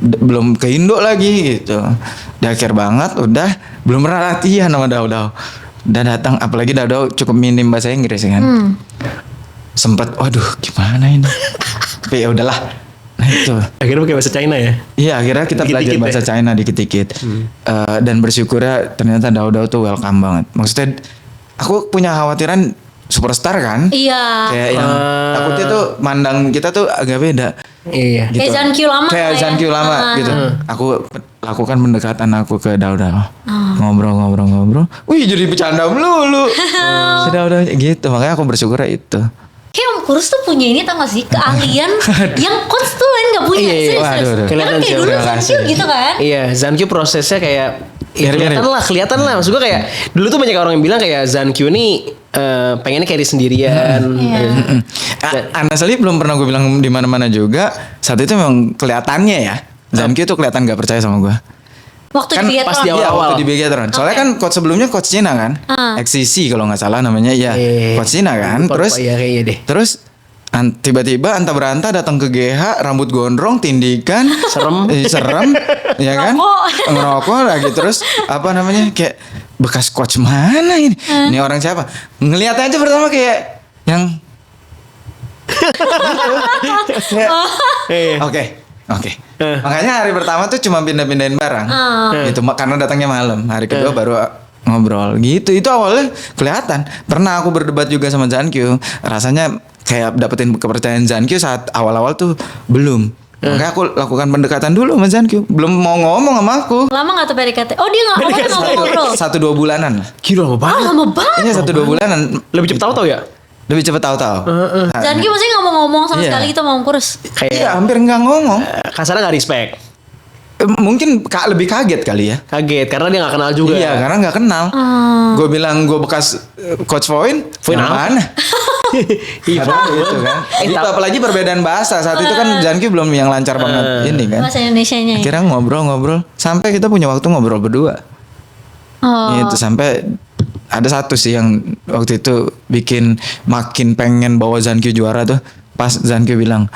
S3: Belum ke Indo lagi gitu. Di akhir banget udah belum pernah latihan sama Daudau. Udah datang, apalagi Daudau cukup minim bahasa Inggris kan. Sempet waduh gimana ini. Tapi ya udahlah. Nah itu.
S2: Akhirnya pakai bahasa China ya.
S3: Iya akhirnya kita belajar
S2: Dikit-dikit
S3: bahasa
S2: ya?
S3: China dikit-dikit. Dan bersyukurnya ternyata Daudau tuh welcome banget. Maksudnya aku punya khawatiran superstar kan.
S1: Iya.
S3: Kayak yang takutnya tuh mandang kita tuh agak beda.
S2: Iya.
S3: Gitu.
S1: Kayak Zankyu lama
S3: Kayak
S1: lah ya.
S3: Zankyu lama gitu. Aku lakukan pendekatan aku ke Daudau. Ngobrol. Wih jadi bercanda melulu. Sudah udah gitu. Makanya aku bersyukur itu.
S1: Kayak Om Kurus tuh punya ini tau gak sih keahlian yang coach tuh lain gak punya.
S2: Iya, iya.
S1: Serius,
S3: Waduh,
S1: serius.
S3: waduh.
S1: Kan
S2: Kelihatan
S1: kayak
S2: sih,
S1: dulu
S3: terima
S1: Zankyu
S3: kasih.
S1: gitu kan.
S2: Iya, Zankyu prosesnya kayak ya,
S3: Mirip-mirip.
S2: kelihatan lah. Maksud gue kayak dulu tuh banyak orang yang bilang kayak Zankyu ini pengennya carry sendirian.
S3: Honestly belum pernah gue bilang di mana-mana juga. Saat itu memang kelihatannya ya. Zankyu tuh kelihatan gak percaya sama gue.
S1: Waktu
S3: Kan
S1: di
S2: pas
S1: Biathlon.
S2: di
S3: Iya
S2: awal-awal.
S3: waktu di Biathlon. Soalnya kan coach sebelumnya coach Cina kan. XCC kalau nggak salah namanya ya. Coach Cina kan. Terus
S2: iya kayaknya deh.
S3: Terus tiba-tiba anta beranta datang ke GH rambut gondrong tindikan serem ya kan ngerokok lagi terus apa namanya kayak bekas coach mana ini orang siapa ngelihat aja pertama kayak yang
S2: Iya.
S3: Oke. Makanya hari pertama tuh cuma pindah-pindahin barang. Gitu karena datangnya malam. Hari kedua baru ngobrol gitu. Itu awalnya kelihatan. Pernah aku berdebat juga sama Zankyu, rasanya kayak dapetin kepercayaan Zankyu saat awal-awal tuh belum. Makanya aku lakukan pendekatan dulu sama Zankyu. Belum mau ngomong sama aku.
S1: Lama gak tuh PDKT? Oh dia gak ngobrol.
S3: 1-2 bulanan lah.
S2: Gila lama banget.
S1: Lama banget.
S3: Iya 1-2 bulanan.
S2: Lebih cepet tahu ya?
S3: Lebih cepet tahu-tahu.
S1: Zanki maksudnya gak mau ngomong sama
S3: Iya.
S1: sekali gitu sama Om Kurus.
S3: Iya
S2: Kayak
S3: hampir nggak ngomong.
S2: kasarnya nggak respect.
S3: Mungkin lebih kaget kali ya.
S2: Kaget karena dia nggak kenal juga.
S3: Iya karena nggak kenal. Gue bilang gue bekas coach Foin.
S2: Foin
S3: yang
S2: apa?
S3: mana?
S2: Iya.
S3: Karena itu kan. Itu apalagi perbedaan bahasa saat itu kan Zanki belum yang lancar banget ini kan.
S1: Bahasa Indonesianya ya.
S3: Akhirnya ngobrol-ngobrol sampai kita punya waktu ngobrol berdua.
S1: Oh.
S3: Itu sampai ada satu sih yang waktu itu bikin makin pengen bawa Zankyu juara tuh. Pas Zankyu bilang,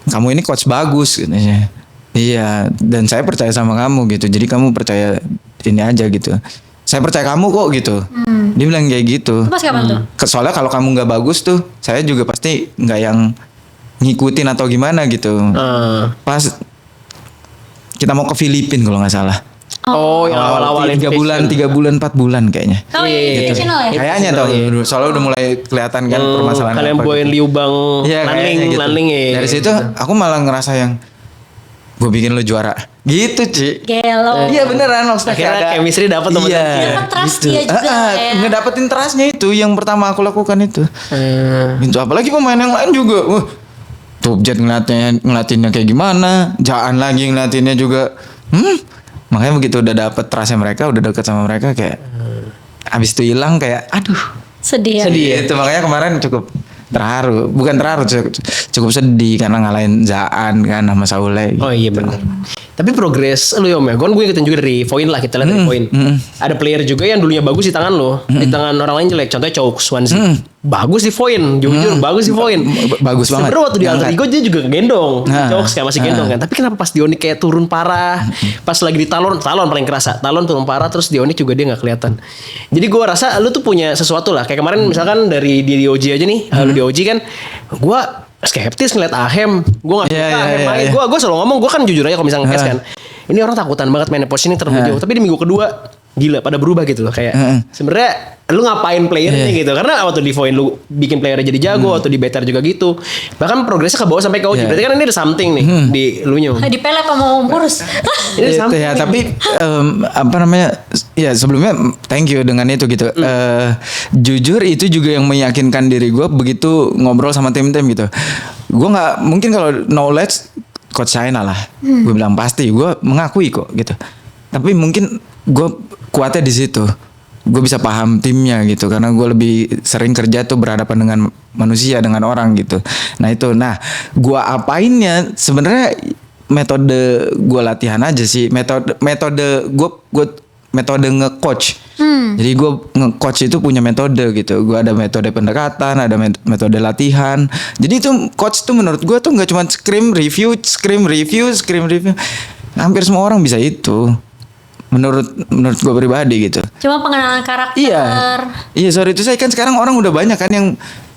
S3: kamu ini coach bagus katanya. Iya, dan saya percaya sama kamu gitu. Jadi kamu percaya ini aja gitu. Saya percaya kamu kok gitu. Dia bilang kayak gitu.
S1: Itu pas kapan tuh?
S3: Soalnya kalau kamu nggak bagus tuh, saya juga pasti nggak yang ngikutin atau gimana gitu. Pas kita mau ke Filipina kalau nggak salah.
S2: Oh, yang awal-awal
S3: 3 bulan, 4 bulan kayaknya.
S1: Oh iya, channel ya?
S3: Kayaknya tau, soalnya udah mulai kelihatan kan permasalahan
S2: kalian
S3: apa
S2: boin
S3: gitu.
S2: Liu Bang
S3: Iya,
S2: Lanling,
S3: kayaknya gitu.
S2: Lanling ya.
S3: Dari situ aku malah ngerasa yang gue bikin lo juara. Gitu, Ci.
S1: Gelo.
S3: Iya beneran maksudnya
S2: Akhirnya
S3: kayak ada-
S2: chemistry dapet sama
S3: Iya.
S2: Zankyu.
S1: Dapet trust dia juga ya.
S3: ngedapetin trustnya itu yang pertama aku lakukan itu. Gitu apalagi pemain yang lain juga. Tubjet ngeliatinnya kayak gimana, Jaan lagi ngeliatinnya juga. Makanya begitu udah dapet trustnya mereka, udah deket sama mereka kayak abis itu hilang kayak aduh.
S1: Sedih ya.
S3: Sedih itu makanya kemarin cukup terharu, bukan terharu cukup sedih karena ngalahin Zaan kan sama Saule.
S2: Oh iya benar. Tapi progres lu ya Om ya. Gue ngikutin juga dari Foin lah, kita lihat dari Foin. Ada player juga yang dulunya bagus di tangan lo, di tangan orang lain jelek. Contohnya Chow Swansea. Bagus di Foin, jujur bagus di Foin.
S3: Bagus banget.
S2: Sebenernya waktu di Alter Ego dia juga gendong.
S3: Nah.
S2: Chow kayak masih gendong kan. Tapi kenapa pas Dionik kayak turun parah? Pas lagi di talon paling kerasa. Talon turun parah terus Dionik juga dia nggak kelihatan. Jadi gue rasa lu tuh punya sesuatu lah. Kayak kemarin misalkan dari di OG aja nih, lu di OG kan, gue skeptis ngeliat Ahem. Gue gak suka Ahem main. Gue selalu ngomong, gue kan jujur aja kalau misalnya nge-cast kan, ini orang takutan banget main positioning terlalu jauh. Tapi di minggu kedua gila pada berubah gitu loh. Kayak sebenarnya lu ngapain playernya gitu. Karena waktu di Void lu bikin playernya jadi jago, waktu di Better juga gitu. Bahkan progresnya ke bawah sampai ke OG. Berarti kan ini ada something nih di lu nya.
S1: Di pelet sama Om Kurus.
S2: Ini
S3: Itu
S2: something.
S3: ya, tapi apa namanya? Ya sebelumnya thank you dengan itu gitu. Jujur itu juga yang meyakinkan diri gue begitu ngobrol sama tim-tim gitu. Gue nggak mungkin kalau knowledge coach China lah. Gue bilang pasti. Gue mengakui kok gitu. Tapi mungkin gue kuatnya di situ. Gue bisa paham timnya gitu karena gue lebih sering kerja tuh berhadapan dengan manusia, dengan orang gitu. Nah itu, gue apainnya sebenarnya metode gue latihan aja sih, metode gue metode nge-coach. Jadi gue nge-coach itu punya metode gitu. Gue ada metode pendekatan, ada metode latihan. Jadi itu coach tuh menurut gue tuh nggak cuma scrim review. Hampir semua orang bisa itu. Menurut gue pribadi gitu.
S1: Cuma pengenalan karakter.
S3: Iya sorry itu saya kan sekarang orang udah banyak kan yang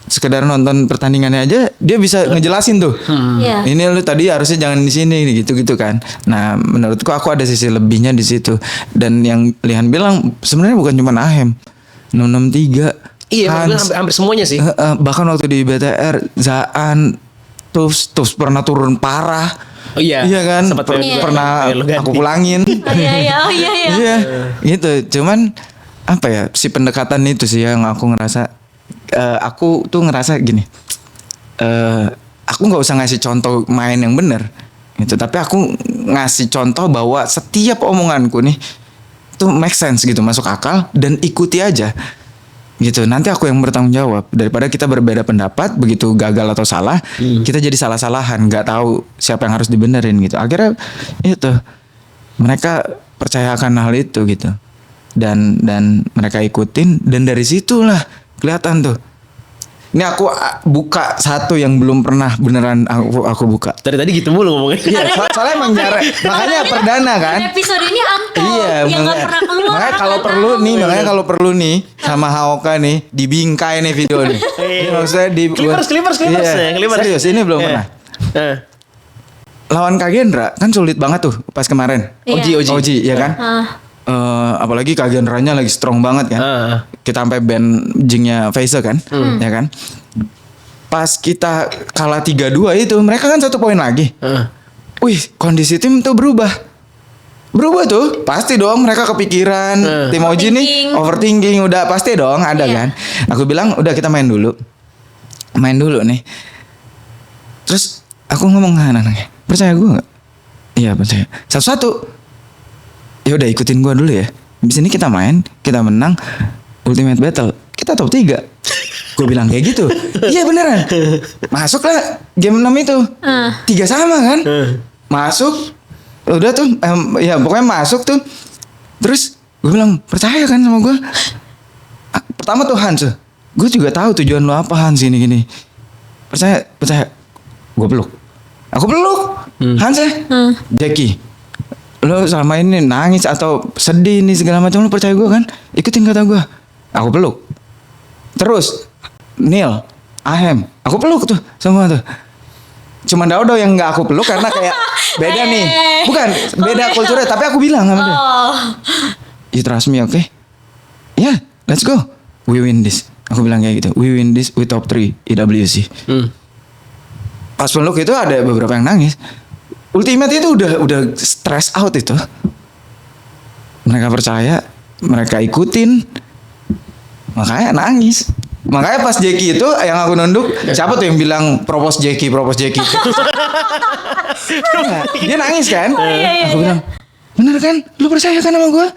S3: sekedar nonton pertandingannya aja dia bisa ngejelasin tuh.
S1: Iya.
S3: Ini lu tadi harusnya jangan di sini gitu kan. Nah menurutku aku ada sisi lebihnya di situ. Dan yang Lihan bilang sebenarnya bukan cuma Ahem, 663.
S2: Iya, hampir semuanya sih.
S3: Bahkan waktu di BTR Zaan terus pernah turun parah.
S2: Oh iya.
S3: Iya kan?
S2: Sempat
S3: Pernah
S2: lu ganti.
S3: aku pulangin.
S1: Oh iya.
S3: Iya, gitu. Cuman apa ya si pendekatan itu sih yang aku ngerasa, aku tuh ngerasa gini, aku nggak usah ngasih contoh main yang bener, gitu. Tapi aku ngasih contoh bahwa setiap omonganku nih tuh make sense gitu, masuk akal dan ikuti aja. Gitu nanti aku yang bertanggung jawab daripada kita berbeda pendapat begitu gagal atau salah kita jadi salah-salahan nggak tahu siapa yang harus dibenerin gitu akhirnya itu mereka percayakan hal itu gitu dan mereka ikutin dan dari situlah kelihatan tuh ini aku buka satu yang belum pernah beneran aku buka
S2: Dari tadi gitu mulu ngomongnya.
S3: iya soalnya emang jarang makanya perdana kan
S1: Episode ini angkel.
S3: Iya,
S1: yang nggak pernah keluar.
S3: makanya kalau
S1: nggak
S3: perlu
S1: tahu.
S3: nih, makanya kalau perlu nih sama Haoka nih dibingkai nih video nih. Ini maksudnya di
S2: Clippers
S3: Iya,
S2: ya, Clippers.
S3: Serius ini belum pernah. Lawan Kagendra kan sulit banget tuh pas kemarin.
S1: Iya.
S2: OG.
S3: Oji ya kan? apalagi Kagenranya lagi strong banget kan. Kita sampai ban Jingnya Faze kan, ya kan. Pas kita kalah 3-2 itu, mereka kan 1 poin lagi. Wih, kondisi tim tuh berubah tuh, pasti dong mereka kepikiran. Tim OG nih overthinking udah pasti dong ada kan. Aku bilang udah kita main dulu nih. Terus aku ngomong ke anak-anaknya, percaya gue nggak? Iya percaya. Satu-satu. Ya udah ikutin gue dulu ya. Abis ini kita main, kita menang Ultimate Battle, kita top 3. Gue bilang kayak gitu. Iya beneran. Masuklah game 6 itu. 3 sama kan? Masuk. Udah tuh ya pokoknya masuk tuh. Terus gue bilang percaya kan sama gue. Pertama tuh Hans, gue juga tahu tujuan lo apa Hans gini. Percaya. Gue peluk. Aku peluk. Hans ya. Jackie, lo selama ini nangis atau sedih nih segala macam, lo percaya gue kan? Ikutin kata gue. Aku peluk. Terus Neil, Ahem, aku peluk tuh semua tuh. Cuma Daudo yang nggak aku peluk karena kayak beda nih. Bukan beda kulturnya, tapi aku bilang sama dia. You trust me, okay? Yeah, let's go. We win this. Aku bilang kayak gitu. We win this, we top 3 IWC. Pas peluk itu ada beberapa yang nangis. Ultimate itu udah stress out itu. Mereka percaya, mereka ikutin, makanya nangis. Makanya pas Jackie itu yang aku nunduk, siapa tuh yang bilang propose Jackie? Nah, dia nangis kan? Aku bilang, bener kan? Lu percaya kan sama gue?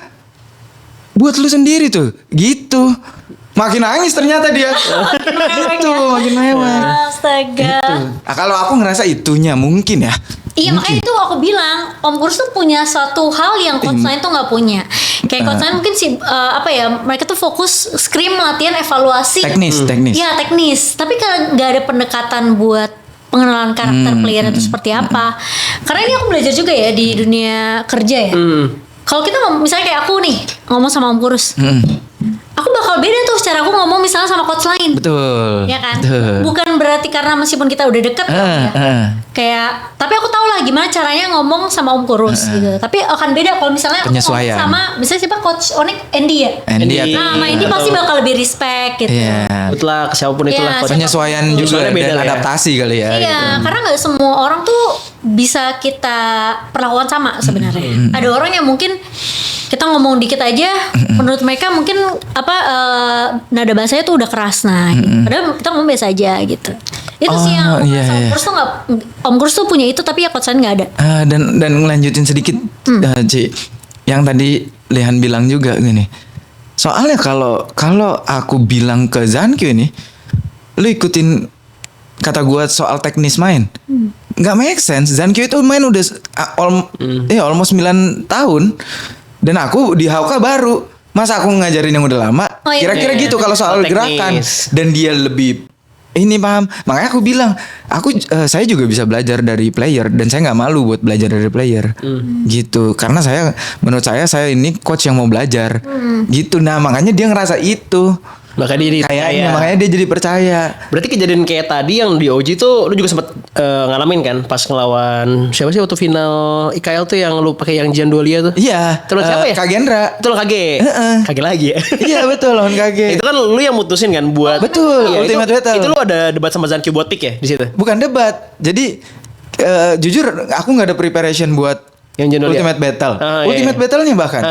S3: Buat lu sendiri tuh, gitu. Makin nangis ternyata dia. Gitu, makin mewah.
S1: Astaga.
S3: Gitu. Nah, kalau aku ngerasa itunya mungkin ya.
S1: Iya makanya itu aku bilang Om Kurus tuh punya suatu hal yang coach lain tuh nggak punya. Kayak coach lain mungkin mereka tuh fokus scrim, latihan, evaluasi.
S3: Teknis.
S1: Iya teknis. Tapi kan nggak ada pendekatan buat pengenalan karakter player itu seperti apa. Karena ini aku belajar juga ya di dunia kerja ya. Kalau kita misalnya kayak aku nih ngomong sama Om Kurus, aku bakal beda tuh cara aku ngomong misalnya sama coach lain.
S3: Betul.
S1: Ya kan?
S3: Betul.
S1: Bukan berarti karena meskipun kita udah deket kayak tapi aku tahu lah gimana caranya ngomong sama Om Kurus gitu. Tapi akan beda kalau misalnya aku ngomong sama misalnya siapa coach Onik Andy ya. Nah, sama Andy pasti bakal lebih respect gitu.
S3: Iya.
S2: Betul, siapapun itulah.
S3: Penyesuaian juga dan adaptasi kali ya.
S1: Iya, karena nggak semua orang tuh bisa kita perlakukan sama sebenarnya. Ada orang yang mungkin kita ngomong dikit aja, menurut mereka mungkin nada bahasanya tuh udah keras padahal kita ngomong biasa aja gitu. Itu sih yang Om Kurus tuh Om Kurus tuh punya itu tapi ya coach nggak ada.
S3: Dan ngelanjutin sedikit, Ci, yang tadi Lehan bilang juga gini. Soalnya kalau aku bilang ke Zankyu ini, lu ikutin kata gue soal teknis main, nggak make sense. Zankyu itu main udah almost 9 tahun. Dan aku di Hauka baru. Masa aku ngajarin yang udah lama? Kira-kira gitu kalau soal gerakan. Dan dia lebih ini paham. Makanya aku bilang, saya juga bisa belajar dari player dan saya nggak malu buat belajar dari player. Gitu. Karena menurut saya ini coach yang mau belajar. Gitu. Nah, makanya dia ngerasa itu. Makanya dia jadi percaya.
S2: Berarti kejadian kayak tadi yang di OG tuh lu juga sempet ngalamin kan pas ngelawan siapa sih waktu final IKL tuh yang lu pakai yang Jian Duolia tuh?
S3: Iya.
S2: Itu siapa ya?
S3: Kagendra.
S2: Itu lo Kage. Kage lagi ya.
S3: Iya betul lawan Kage.
S2: Itu kan lu yang mutusin kan buat
S3: betul Ultimate Battle.
S2: Itu lu ada debat sama Zankyu buat pick ya di situ?
S3: Bukan debat. Jadi jujur aku nggak ada preparation buat
S2: yang
S3: Ultimate Battle. Ultimate Battle-nya bahkan.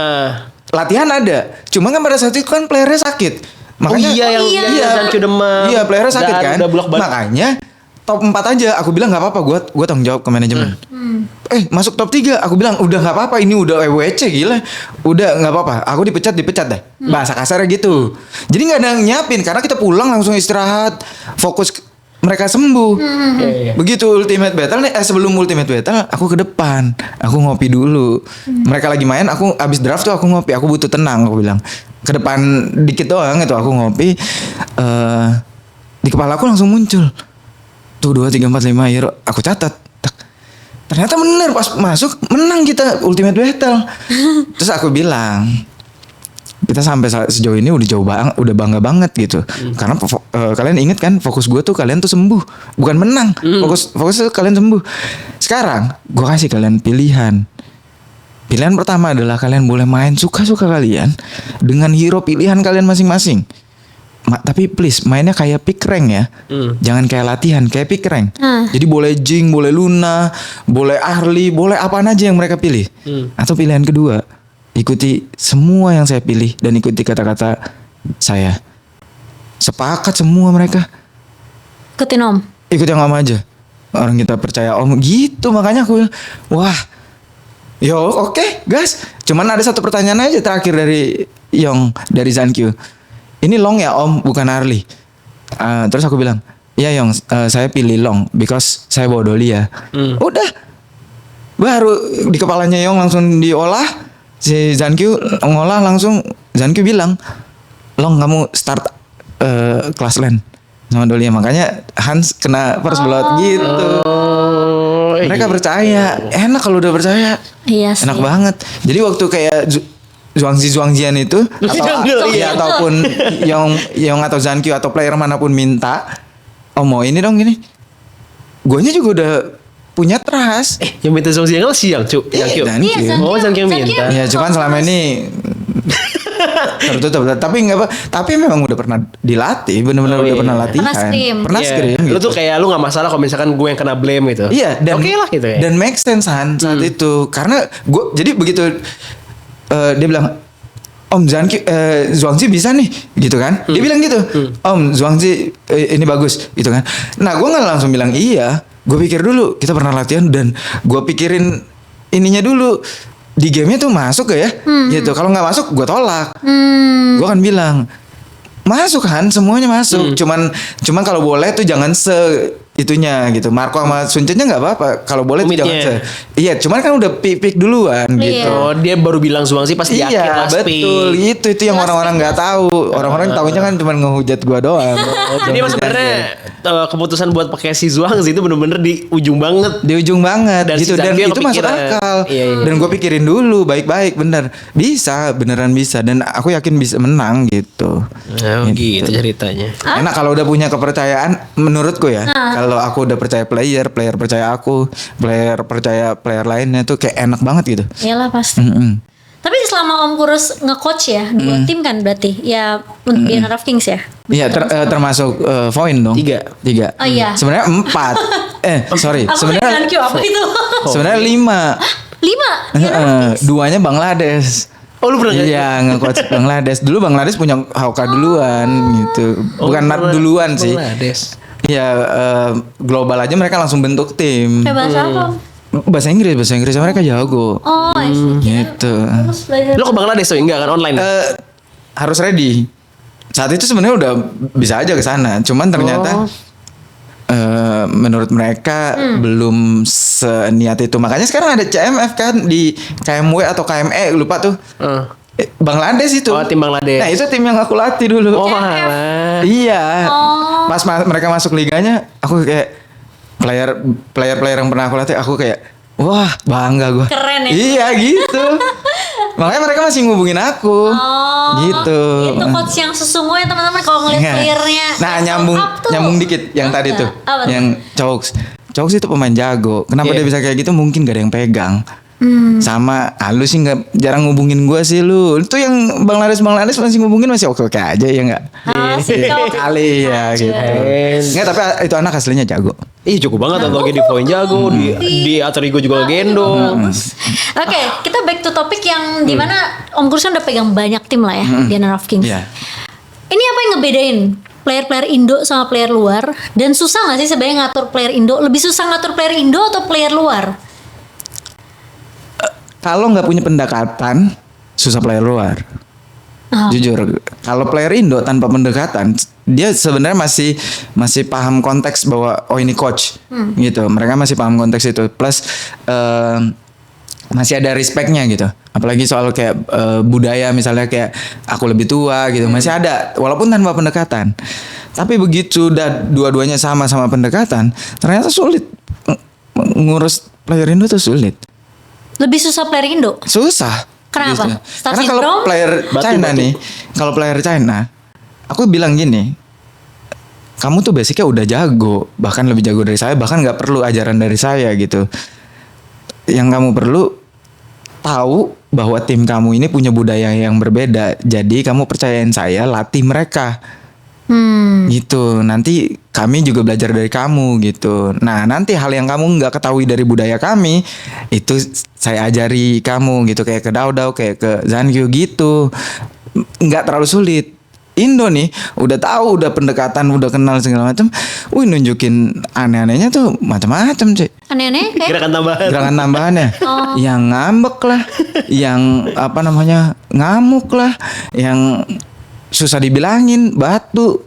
S3: Latihan ada. Cuma kan pada saat itu kan playernya sakit. Makanya
S2: yang Zankyu demam.
S3: Iya, playernya sakit kan.
S2: Udah
S3: Makanya top 4 aja. Aku bilang enggak apa-apa, gua tanggung jawab ke manajemen. Masuk top 3. Aku bilang udah enggak apa-apa, ini udah WC gila. Udah enggak apa-apa. Aku dipecat deh. Bahasa kasarnya gitu. Jadi enggak ada yang nyiapin karena kita pulang langsung istirahat, fokus mereka sembuh. Begitu Ultimate Battle nih, sebelum Ultimate Battle aku ke depan. Aku ngopi dulu. Mereka lagi main, aku abis draft tuh aku ngopi. Aku butuh tenang, aku bilang. Ke depan dikit doang itu aku ngopi, di kepala aku langsung muncul tuh 2, 3, 4, 5 hero. Aku catat. Ternyata bener pas masuk menang kita Ultimate Battle. Terus aku bilang kita sampai sejauh ini udah bangga banget gitu. Karena kalian inget kan fokus gue tuh kalian tuh sembuh, bukan menang. Fokus tuh kalian sembuh. Sekarang gue kasih kalian pilihan Pilihan pertama adalah kalian boleh main suka-suka kalian dengan hero pilihan kalian masing-masing. Tapi please mainnya kayak pick rank ya. Jangan kayak latihan, kayak pick rank. Jadi boleh Jing, boleh Luna, boleh Arlie, boleh apaan aja yang mereka pilih. Atau pilihan kedua, ikuti semua yang saya pilih dan ikuti kata-kata saya. Sepakat semua mereka.
S1: Ikutin Om.
S3: Ikut yang Om aja. Orang kita percaya Om gitu, makanya aku bilang, wah. Yo oke, gas. Cuman ada satu pertanyaan aja terakhir dari Yong, dari Zankyu. Ini long ya Om, bukan Arlie. Terus aku bilang, iya Yong, saya pilih long because saya bawa Dahlia. Udah, baru di kepalanya Yong langsung diolah. Si Zankyu ngolah langsung. Zankyu bilang, long kamu start kelas lane sama Dahlia. Makanya Hans kena first blood gitu. Mereka percaya, enak kalau udah percaya.
S1: Iya sih.
S3: Enak banget. Jadi waktu kayak Zhuangzian itu ataupun Yong atau Zankyu atau player manapun minta, oh mau ini dong gini, guanya juga udah punya trust.
S2: Yang minta Zhuangzian kan siang cu, Zankyu.
S3: Zankyu.
S2: Oh Zankyu minta.
S3: Ya cuman selama ini tertutup. Tapi nggak apa. Tapi memang udah pernah dilatih, benar-benar udah pernah latihan. Pernah scrim.
S2: Lu
S3: Gitu.
S2: tuh kayak lu nggak masalah kalau misalkan gue yang kena blame gitu.
S3: Iya. Dan
S2: oke lah gitu ya.
S3: Dan make sense Han saat itu karena gue jadi begitu dia bilang Om Zhuangzi bisa nih gitu kan. Dia bilang gitu. Om Zhuangzi ini bagus gitu kan. Nah gue nggak langsung bilang iya. Gue pikir dulu kita pernah latihan dan gue pikirin ininya dulu di gamenya tuh masuk gak ya gitu. Kalau nggak masuk gue tolak. Gue akan bilang masuk kan, semuanya masuk. Cuman kalau boleh tuh jangan itunya gitu. Marco sama Suncennya nggak apa-apa. Kalau boleh tuh jangan iya, cuman kan udah pick duluan gitu.
S2: Oh, dia baru bilang Zhuangzi pas di akhir last pick.
S3: Betul, itu yang orang-orang nggak tahu. Orang-orang tahunya kan cuma ngehujat gua doang.
S2: Jadi mas sebenarnya keputusan buat pakai si Zhuangzi itu bener-bener di ujung banget.
S3: Di ujung banget
S2: Dan
S3: gitu
S2: si
S3: dan
S2: Zankyu
S3: itu masuk
S2: kepikiran.
S3: akal.
S2: Iya.
S3: Dan gue pikirin dulu baik-baik, bener bisa, beneran bisa dan aku yakin bisa menang gitu.
S2: Gitu ceritanya.
S3: Enak kalau udah punya kepercayaan menurutku ya. Kalau aku udah percaya player percaya aku, player percaya player lainnya tuh kayak enak banget gitu.
S1: Iyalah pasti. Tapi selama Om Kurus nge-coach ya, 2 tim kan berarti ya untuk di Honor of Kings ya.
S3: Iya termasuk Voin dong. 3.
S1: Oh iya.
S3: Sebenarnya 4. Sorry.
S1: Apa
S3: Sebenarnya
S1: Zankyu apa itu?
S3: sebenarnya 5.
S1: 5.
S3: Duanya Bangladesh.
S2: Oh lu pernah
S3: Iya nge-coach Bangladesh. Dulu Bangladesh punya Hauka duluan gitu. Bukan Nat duluan sih.
S2: Bangladesh.
S3: Iya global aja mereka langsung bentuk tim.
S1: Kayak bahasa apa?
S3: Bahasa Inggris mereka jago.
S1: Oh,
S3: Gitu.
S1: Terus belajar.
S2: Lu ke Bangladesh tuh enggak kan online?
S3: Harus ready. Saat itu sebenarnya udah bisa aja ke sana. Cuman ternyata menurut mereka belum seniat itu. Makanya sekarang ada CMF kan di KMW atau KME lupa tuh. Bangladesh itu.
S2: Oh tim Bangladesh.
S3: Nah itu tim yang aku latih dulu.
S2: Oh malah.
S3: Iya. Pas mereka masuk liganya, aku kayak player yang pernah aku latih, aku kayak wah bangga gue.
S1: Keren ya.
S3: Iya gitu. Makanya mereka masih ngubungin aku. Gitu.
S1: Itu coach yang sesungguhnya teman-teman kalau ngeliat playernya.
S3: Nah nyambung dikit yang tadi tuh.
S1: Apa tuh?
S3: Yang Chokes itu pemain jago. Kenapa dia bisa kayak gitu? Mungkin gak ada yang pegang. Sama lu sih nggak jarang ngubungin gue sih lu. Itu yang Bangladesh masih ngubungin masih oke aja ya nggak? Kali ya gitu. Nggak tapi itu anak aslinya jago.
S2: Ih cukup banget atau lagi di poin jago di Atorigo juga gendong.
S1: Oke, kita back to topik yang dimana Om Kurus kan udah pegang banyak tim lah ya di Honor of Kings.
S3: Iya.
S1: Ini apa yang ngebedain player-player Indo sama player luar? Dan susah nggak sih sebenarnya ngatur player Indo? Lebih susah ngatur player Indo atau player luar?
S3: Kalau nggak punya pendekatan susah player luar. Jujur, kalau player Indo tanpa pendekatan dia sebenarnya masih paham konteks bahwa oh ini coach gitu. Mereka masih paham konteks itu. Plus masih ada respectnya gitu. Apalagi soal kayak budaya misalnya kayak aku lebih tua gitu masih ada walaupun tanpa pendekatan. Tapi begitu dua-duanya sama-sama pendekatan ternyata sulit ngurus player Indo tuh sulit.
S1: Lebih susah player Indo?
S3: Susah.
S1: Kenapa?
S3: Gitu. Karena kalau player China nih, kalau player China, aku bilang gini, kamu tuh basicnya udah jago, bahkan lebih jago dari saya, bahkan nggak perlu ajaran dari saya gitu. Yang kamu perlu tahu bahwa tim kamu ini punya budaya yang berbeda. Jadi kamu percayain saya latih mereka. Gitu. Nanti kami juga belajar dari kamu gitu. Nah, nanti hal yang kamu nggak ketahui dari budaya kami itu saya ajari kamu gitu, kayak ke Daudau, kayak ke Zankyo gitu. Nggak terlalu sulit. Indo nih udah tahu, udah pendekatan, udah kenal segala macam. Nunjukin aneh-anehnya tuh macam-macam, cuy.
S1: Aneh-aneh kayak
S2: Gerakan
S3: Tambahannya. Yang ngambek lah, yang apa namanya? Ngamuk lah, yang susah dibilangin, batu.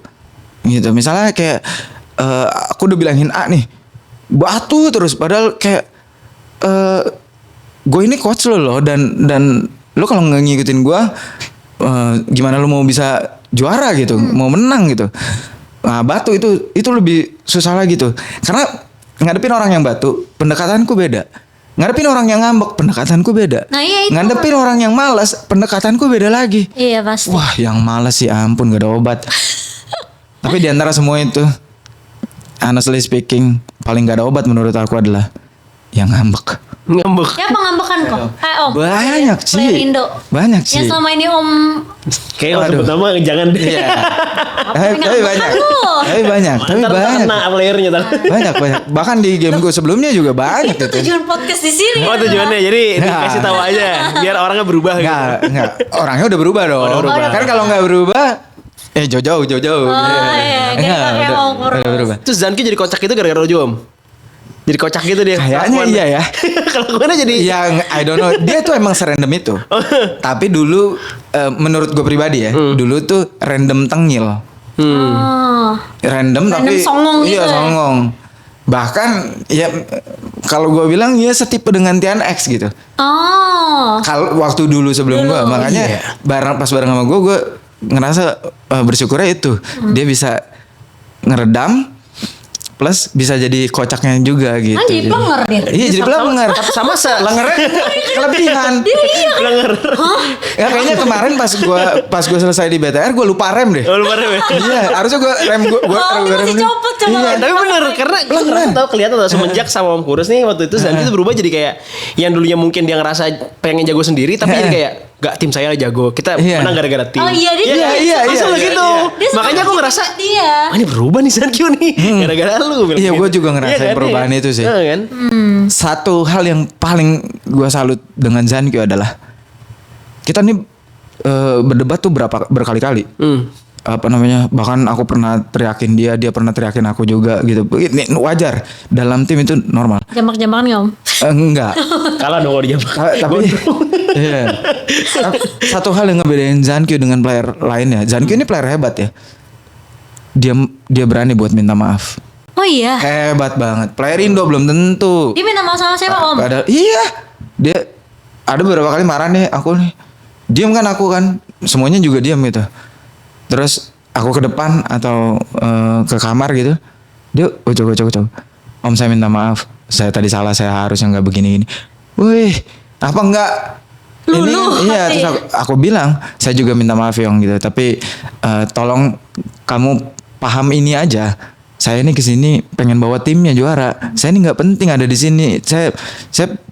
S3: Gitu. Misalnya kayak aku udah bilangin A nih, batu terus, padahal kayak gue ini coach lo loh, dan lo kalau nggak ngikutin gue, gimana lo mau bisa juara gitu, mau menang gitu. Nah, batu itu lebih susah lagi tuh, karena ngadepin orang yang batu, pendekatanku beda. Ngadepin orang yang ngambek, pendekatanku beda.
S1: Nah, iya itu.
S3: Ngadepin orang yang malas, pendekatanku beda lagi.
S1: Iya pasti.
S3: Wah, yang malas sih ampun, gak ada obat. Tapi di antara semua itu, honestly speaking, paling gak ada obat menurut aku adalah yang ngambek.
S1: Ya pengambekan kok. Om.
S3: Banyak sih.
S1: Player Indo.
S3: Banyak sih.
S1: Yang selama ini Om
S2: Kayak kalau sebut nama jangan deh.
S3: Iya. Tapi banyak. Tapi banyak.
S2: Ntar kena playernya ntar.
S3: Banyak. Bahkan di game gue sebelumnya juga banyak
S1: itu
S3: gitu.
S1: tujuan podcast di sini.
S2: Oh tujuannya jadi dikasih tahu aja biar orangnya berubah gitu.
S3: Enggak. Orangnya udah berubah dong.
S2: Udah berubah.
S3: Kan kalau nggak berubah, jauh-jauh.
S1: Oh iya, gara-gara
S3: Udah
S1: Om kurus.
S3: berubah.
S2: Terus Zanki jadi kocak itu gara-gara Rojo Om. Jadi kocak gitu dia.
S3: Kayaknya iya ya.
S2: Kelakuannya jadi.
S3: Yang I don't know. Dia tuh emang serandom itu. Tapi dulu menurut gue pribadi ya, dulu tuh random tengil.
S1: Oh.
S3: Random tapi
S1: songong gitu
S3: iya
S1: ya?
S3: songong. Bahkan ya kalau gue bilang ya setipe dengan Tian X gitu.
S1: Oh.
S3: Kalau waktu dulu sebelum gue, makanya pas bareng sama gue ngerasa bersyukurnya itu dia bisa ngeredam plus bisa jadi kocaknya juga gitu.
S1: Jadi plenger dia.
S3: Iya jadi plenger.
S2: Sama
S3: Lengernya kelebihan.
S2: Blenger.
S3: Ya kayaknya kemarin pas gue selesai di BTR gue lupa rem deh.
S2: Oh lupa rem ya?
S3: Iya, harusnya gue rem
S1: masih
S3: nih.
S1: copot coba.
S3: Iya.
S2: Tapi bener karena gue tau kelihatan tuh semenjak sama Om Kurus nih waktu itu Zanki itu berubah jadi kayak yang dulunya mungkin dia ngerasa pengen jago sendiri tapi jadi kayak gak tim saya jago, kita
S3: Iya.
S2: menang gara-gara tim.
S1: Oh iya dia
S3: Iya.
S2: Langsung gitu.
S1: Dia
S2: Makanya aku ngerasa
S1: dia.
S2: ini berubah nih Zanki nih gara-gara lu.
S3: Iya, gue juga ngerasain
S2: Iya kan,
S3: perubahan
S2: iya.
S3: itu sih.
S2: Iya kan?
S3: Satu hal yang paling gue salut dengan Zankyo adalah kita nih berdebat tuh berkali-kali. Apa namanya, bahkan aku pernah teriakin dia pernah teriakin aku juga gitu. Ini wajar dalam tim itu normal.
S1: Jambak-jambakan nggak Om?
S3: Enggak.
S2: Kalah dong kalau dia.
S3: Tapi iya. Satu hal yang ngebedain Zankyo dengan player lainnya, Zankyo ini player hebat ya. Dia berani buat minta maaf.
S1: Oh iya.
S3: Hebat banget. Player Indo belum tentu.
S1: Dia minta maaf sama siapa Om?
S3: Iya. Dia ada beberapa kali marah nih aku nih. Diam kan aku kan. Semuanya juga diam gitu. Terus aku ke depan atau ke kamar gitu. Dia ucap. Om saya minta maaf. Saya tadi salah, saya harusnya nggak begini-gini. Wih, apa enggak? Iya, terus aku bilang, saya juga minta maaf Yong gitu. Tapi tolong kamu paham ini aja. Saya ini kesini pengen bawa timnya juara. Saya ini nggak penting ada di sini. Saya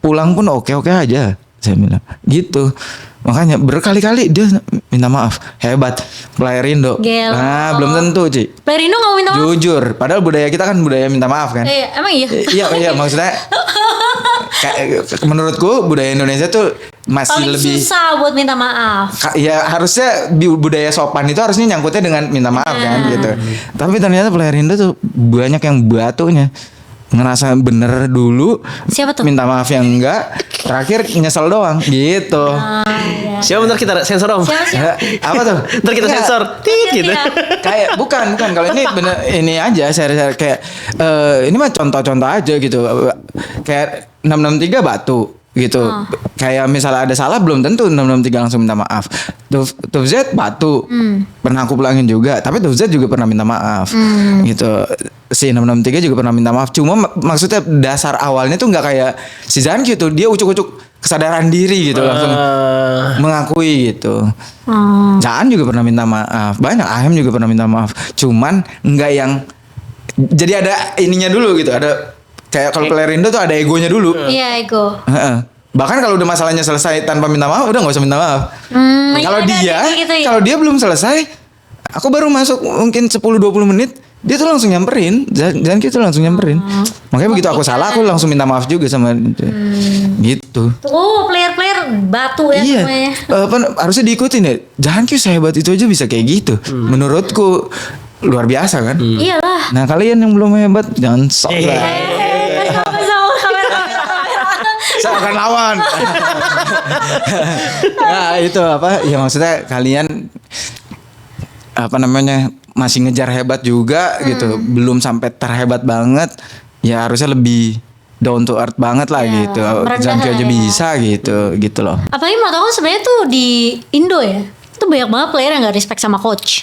S3: pulang pun oke aja. Saya bilang gitu. Makanya berkali-kali dia minta maaf. Hebat player Indo.
S1: Gelo.
S3: Nah, belum tentu, Ci.
S1: Player Indo nggak minta maaf?
S3: Jujur, padahal budaya kita kan budaya minta maaf kan.
S1: Emang iya?
S3: Iya maksudnya kayak menurutku budaya Indonesia tuh masih
S1: Paling
S3: lebih
S1: susah buat minta maaf.
S3: ya harusnya budaya sopan itu harusnya nyangkutnya dengan minta maaf kan gitu. Tapi ternyata player Indo tuh banyak yang batunya. Ngerasa bener dulu,
S1: Siapa tuh?
S3: minta maaf yang enggak, terakhir nyesel doang gitu.
S1: Iya.
S2: Siapa bentar kita sensor Om?
S1: Siapa?
S3: Apa tuh?
S2: Ntar kita
S3: Enggak.
S2: sensor. Tit gitu.
S1: Iya.
S3: Kayak bukan kalau ini bener ini aja share kayak ini mah contoh-contoh aja gitu. Kayak 663 batu gitu. Kayak misalnya ada salah belum tentu 663 langsung minta maaf. Tufz batu. Pernah aku pulangin juga, tapi Tufz juga pernah minta maaf. Gitu. Si 663 juga pernah minta maaf. Cuma maksudnya dasar awalnya tuh nggak kayak si Zankyo tuh, dia ucuk-ucuk kesadaran diri gitu langsung mengakui gitu. Jaan juga pernah minta maaf. Banyak Ahem juga pernah minta maaf. Cuman nggak yang jadi ada ininya dulu gitu. Ada kayak kalau player Indo tuh ada egonya dulu.
S1: Iya ego.
S3: Heeh. Bahkan kalau udah masalahnya selesai tanpa minta maaf, udah nggak usah minta maaf. Kalau
S1: Iya,
S3: dia,
S1: kayak gitu ya.
S3: kalau dia belum selesai, aku baru masuk mungkin 10-20 menit, dia tuh langsung nyamperin, jangan gitu langsung nyamperin. Makanya begitu aku salah, aku langsung minta maaf juga sama dia. Gitu.
S1: Tuh player-player batu ya
S3: Iya,
S1: semuanya.
S3: harusnya diikutin ya. Jangan Q sehebat itu aja bisa kayak gitu. Menurutku luar biasa kan.
S1: Iyalah.
S3: Nah kalian yang belum hebat jangan sok lah.
S1: Sama kamera.
S3: Saya akan lawan. Nah itu apa? Ya maksudnya kalian apa namanya masih ngejar hebat juga gitu. Belum sampai terhebat banget. Ya harusnya lebih down to earth banget lah
S1: Ya,
S3: gitu.
S1: merendah
S3: Jangan
S1: lah
S3: aja
S1: ya.
S3: bisa gitu loh.
S1: Apalagi menurut aku sebenarnya tuh di Indo ya, itu banyak banget player yang gak respect sama coach.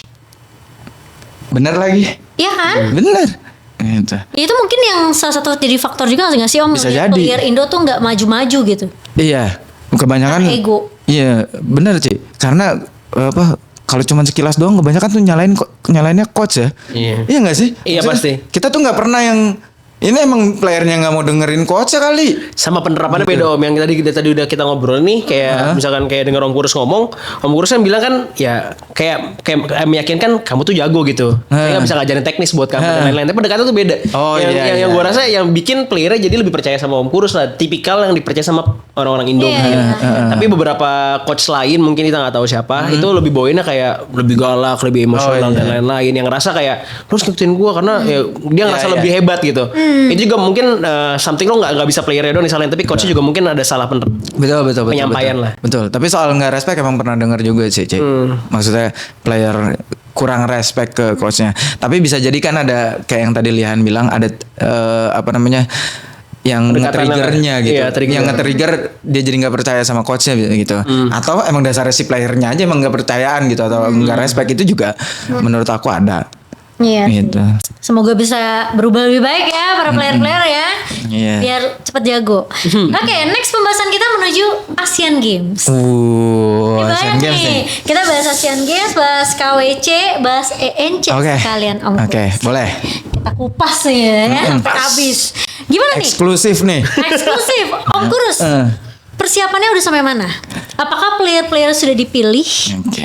S3: Bener lagi.
S1: Iya kan?
S3: Bener. Gitu.
S1: Itu mungkin yang salah satu jadi faktor juga nggak sih Om?
S3: Bisa
S1: Ngeliat
S3: jadi.
S1: player Indo tuh nggak maju-maju gitu.
S3: Iya, kebanyakan
S1: Karena ego.
S3: Iya, bener sih. Karena apa? Kalau cuma sekilas doang, kebanyakan tuh nyalainnya coach ya.
S2: Iya.
S3: Iya nggak sih?
S2: Iya, pasti.
S3: Kita tuh nggak pernah yang ini emang playernya nggak mau dengerin coach kali.
S2: Sama penerapannya beda Om. Yang tadi udah kita ngobrol nih, kayak misalkan kayak denger Om Kurus ngomong, Om Kurus kan bilang kan ya kayak meyakinkan kamu tuh jago gitu. Saya nggak bisa ngajarin teknis buat kamu dan lain-lain. Tapi pendekatan tuh beda.
S3: Oh,
S2: yang
S3: iya,
S2: yang
S3: iya.
S2: gue rasa yang bikin playernya jadi lebih percaya sama Om Kurus lah. Tipikal yang dipercaya sama orang-orang Indo
S1: Iya,
S2: mungkin.
S1: iya.
S2: Tapi beberapa coach lain mungkin kita nggak tahu siapa, itu lebih bawainnya kayak lebih galak, lebih emosional
S3: iya.
S2: dan lain-lain. Yang ngerasa kayak lu harus ngikutin gue karena ya, dia ngerasa
S3: Iya,
S2: lebih
S3: iya.
S2: hebat gitu. Itu juga mungkin something lo nggak bisa playernya doang misalnya, tapi coachnya juga mungkin ada salah
S3: Betul.
S2: penyampaian lah.
S3: Betul. Tapi soal nggak respect emang pernah dengar juga sih, Cik. Maksudnya player kurang respect ke coachnya. Tapi bisa jadi kan ada kayak yang tadi Lihan bilang ada apa namanya yang
S2: Pendekatannya
S3: nge-triggernya
S2: lah.
S3: gitu.
S2: Iya, trigger.
S3: Yang nge-trigger dia jadi nggak percaya sama coachnya gitu. Atau emang dasarnya si playernya aja emang nggak percayaan gitu atau nggak respect itu juga menurut aku ada.
S1: Iya.
S3: Gitu.
S1: Semoga bisa berubah lebih baik ya para player-player ya.
S3: Iya.
S1: Biar cepat jago. Oke, next pembahasan kita menuju Asian Games. Ini
S3: Asian
S1: banyak
S3: Games
S1: nih.
S3: nih.
S1: Kita bahas Asian Games, bahas KWC, bahas ENC
S3: Oke.
S1: sekalian Om.
S3: Oke,
S1: Kurus.
S3: boleh.
S1: Kita kupas nih ya, sampai habis. Gimana nih?
S3: Eksklusif nih.
S1: Eksklusif, Om Kurus. Persiapannya udah sampai mana? Apakah player-player sudah dipilih?
S3: Oke.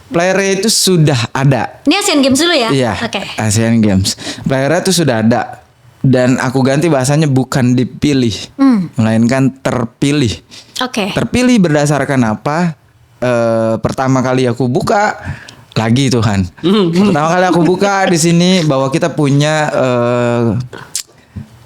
S3: Playernya itu sudah ada.
S1: Ini Asian Games dulu ya?
S3: Iya.
S1: Oke.
S3: Asian Games. Playernya tuh sudah ada. Dan aku ganti bahasanya bukan dipilih, melainkan terpilih.
S1: Oke.
S3: Terpilih berdasarkan apa? Pertama kali aku buka lagi Tuhan. Pertama kali aku buka di sini bahwa kita punya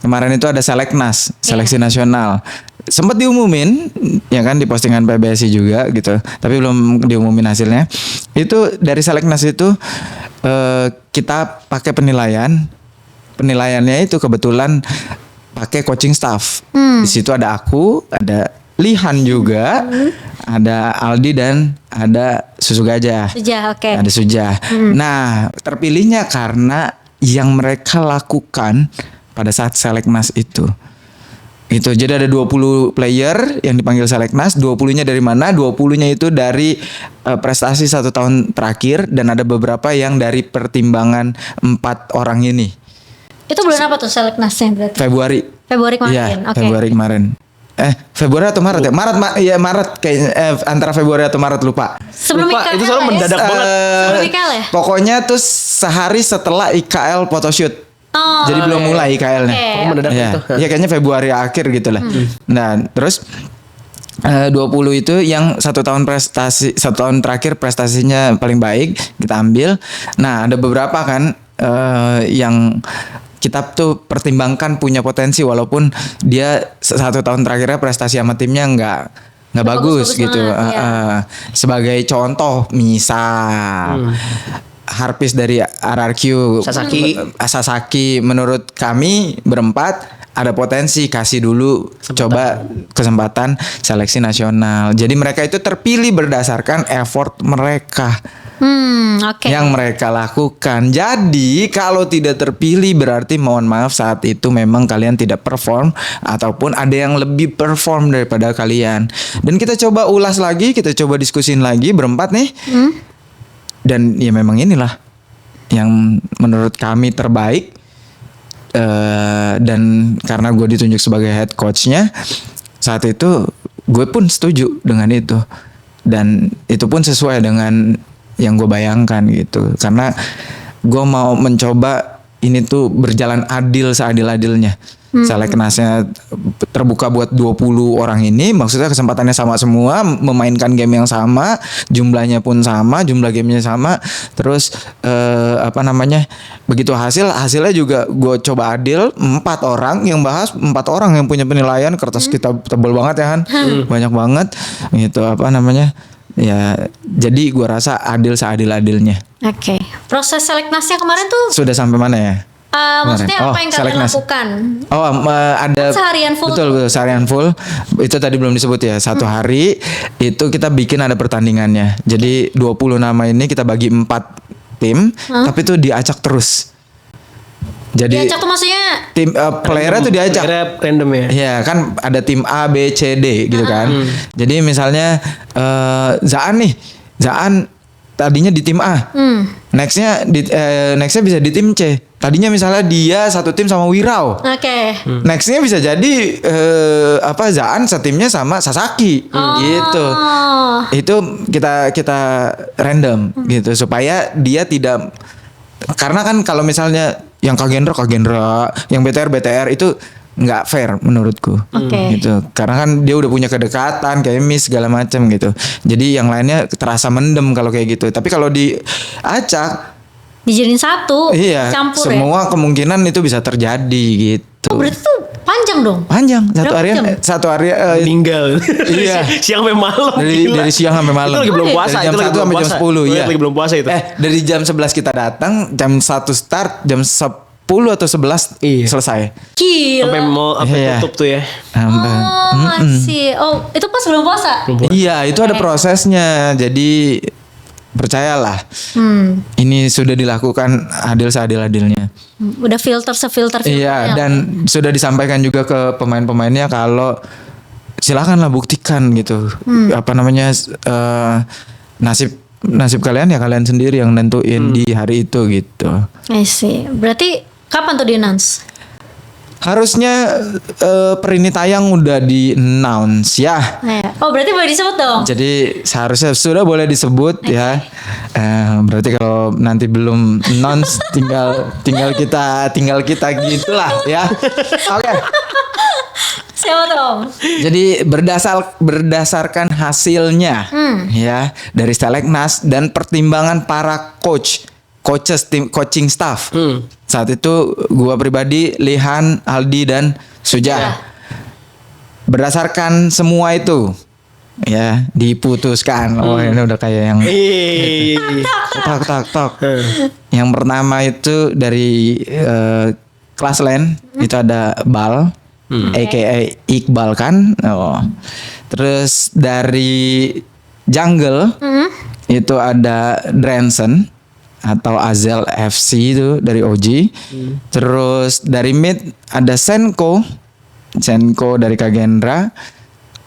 S3: kemarin itu ada seleknas, seleksi nasional. Sempat diumumin ya kan di postingan PBSI juga gitu, tapi belum diumumin hasilnya. Itu dari seleknas itu kita pakai penilaian. Penilaiannya itu kebetulan pakai coaching staff. Di situ ada aku, ada Lihan juga, ada Aldi dan ada Susu Gajah.
S1: Sudah, oke.
S3: Ada Sujah. Nah, terpilihnya karena yang mereka lakukan pada saat seleknas itu. Itu jadi ada 20 player yang dipanggil seleknas. 20-nya dari mana? 20-nya itu dari prestasi 1 tahun terakhir dan ada beberapa yang dari pertimbangan 4 orang ini.
S1: Itu bulan apa tuh seleknasnya berarti?
S3: Februari.
S1: Februari kemarin.
S3: Iya,
S1: Oke.
S3: Februari kemarin. Februari atau Maret ya? Maret kayak antara Februari atau Maret lupa.
S1: Sebelum
S2: Lupa,
S1: IKL
S2: itu soalnya
S1: ya?
S2: mendadak banget.
S1: Sebelum IKL ya?
S3: Pokoknya tuh sehari setelah IKL photoshoot.
S1: Oh.
S3: Jadi belum mulai IKL-nya.
S1: Oke.
S2: Oh, mendadak
S3: Ya,
S2: itu.
S3: ya kayaknya Februari akhir gitu lah. Nah, terus 20 itu yang 1 tahun prestasi, 1 tahun terakhir prestasinya paling baik kita ambil. Nah, ada beberapa kan yang kita tuh pertimbangkan punya potensi walaupun dia 1 tahun terakhirnya prestasi sama timnya nggak bagus
S1: bagus
S3: gitu.
S1: banget, iya.
S3: Sebagai contoh misal Harpis dari RRQ Sasaki menurut kami berempat ada potensi, kasih dulu coba kesempatan seleksi nasional. Jadi mereka itu terpilih berdasarkan effort mereka
S1: Oke.
S3: yang mereka lakukan. Jadi kalau tidak terpilih berarti mohon maaf saat itu memang kalian tidak perform ataupun ada yang lebih perform daripada kalian. Dan kita coba ulas lagi, kita coba diskusin lagi berempat nih. Dan ya memang inilah yang menurut kami terbaik. Dan karena gue ditunjuk sebagai head coachnya, saat itu gue pun setuju dengan itu, dan itu pun sesuai dengan yang gue bayangkan gitu, karena gue mau mencoba ini tuh berjalan adil seadil-adilnya. Seleknasnya terbuka buat 20 orang ini, maksudnya kesempatannya sama semua, memainkan game yang sama, jumlahnya pun sama, jumlah gamenya sama. Terus begitu hasilnya juga gue coba adil, 4 orang yang bahas, 4 orang yang punya penilaian, kertas kita tebel banget ya kan, banyak banget gitu ya, jadi gue rasa adil seadil-adilnya.
S1: Oke. Proses seleknasnya kemarin tuh
S3: Sudah sampai mana ya?
S1: maksudnya apa yang kalian
S3: seleknas.
S1: lakukan?
S3: Ada
S1: Seharian full.
S3: Betul, seharian full. Itu tadi belum disebut ya. Satu hari itu kita bikin ada pertandingannya. Jadi 20 nama ini kita bagi 4 tim, tapi itu diacak terus. Jadi
S1: Diacak tuh maksudnya
S3: tim playernya tuh diacak.
S2: Playernya random ya.
S3: Iya kan, ada tim A, B, C, D gitu kan. Jadi misalnya Zaan tadinya di tim A. Nextnya bisa di tim C. Tadinya misalnya dia satu tim sama Wirau.
S1: Oke.
S3: Nextnya bisa jadi Zaan setimnya sama Sasaki gitu. Itu kita random gitu supaya dia tidak, karena kan kalau misalnya yang Kagendra, yang BTR itu nggak fair menurutku. Gitu. Karena kan dia udah punya kedekatan, kemis segala macam gitu. Jadi yang lainnya terasa mendem kalau kayak gitu. Tapi kalau diacak,
S1: Dijadiin satu,
S3: iya,
S1: campur
S3: semua kemungkinan itu bisa terjadi gitu.
S1: Oh, berarti tuh panjang dong.
S3: Panjang
S1: Berapa
S3: satu hari
S2: Meninggal.
S3: Iya.
S2: Siang sampai malam.
S3: dari siang sampai malam.
S2: Itu lagi belum puasa.
S3: Dari jam 1 sampai jam 10 ya.
S2: Lagi belum puasa itu.
S3: Dari jam 11 kita datang, jam 1 start, jam 10 atau 11 selesai.
S1: Gila.
S2: Sampai
S3: Iya.
S2: tutup tuh ya.
S1: Oh, itu pas belum puasa.
S3: Iya, itu ada prosesnya. Jadi percayalah, ini sudah dilakukan adil seadil-adilnya.
S1: Udah filter.
S3: Iya, dan sudah disampaikan juga ke pemain-pemainnya kalau silakanlah buktikan gitu. Nasib kalian ya kalian sendiri yang nentuin di hari itu gitu.
S1: I see. Berarti kapan tuh di-announce?
S3: Harusnya per ini tayang udah di-announce ya.
S1: Oh, berarti boleh disebut dong.
S3: Jadi seharusnya sudah boleh disebut ya. Berarti kalau nanti belum announce tinggal kita gitulah ya. Oke.
S1: Siapa dong?
S3: Jadi berdasarkan hasilnya ya dari Seleknas dan pertimbangan para coaches tim coaching staff. Saat itu gua pribadi, Lihan, Aldi dan Suja. Berdasarkan semua itu ya diputuskan. Oh, ini udah kayak yang tok. Yang pertama itu dari Classland itu ada Bal, aka Iqbal kan. Terus dari Jungle itu ada Dranson atau Azel FC itu dari OG. Terus dari mid ada Senko dari Kagendra.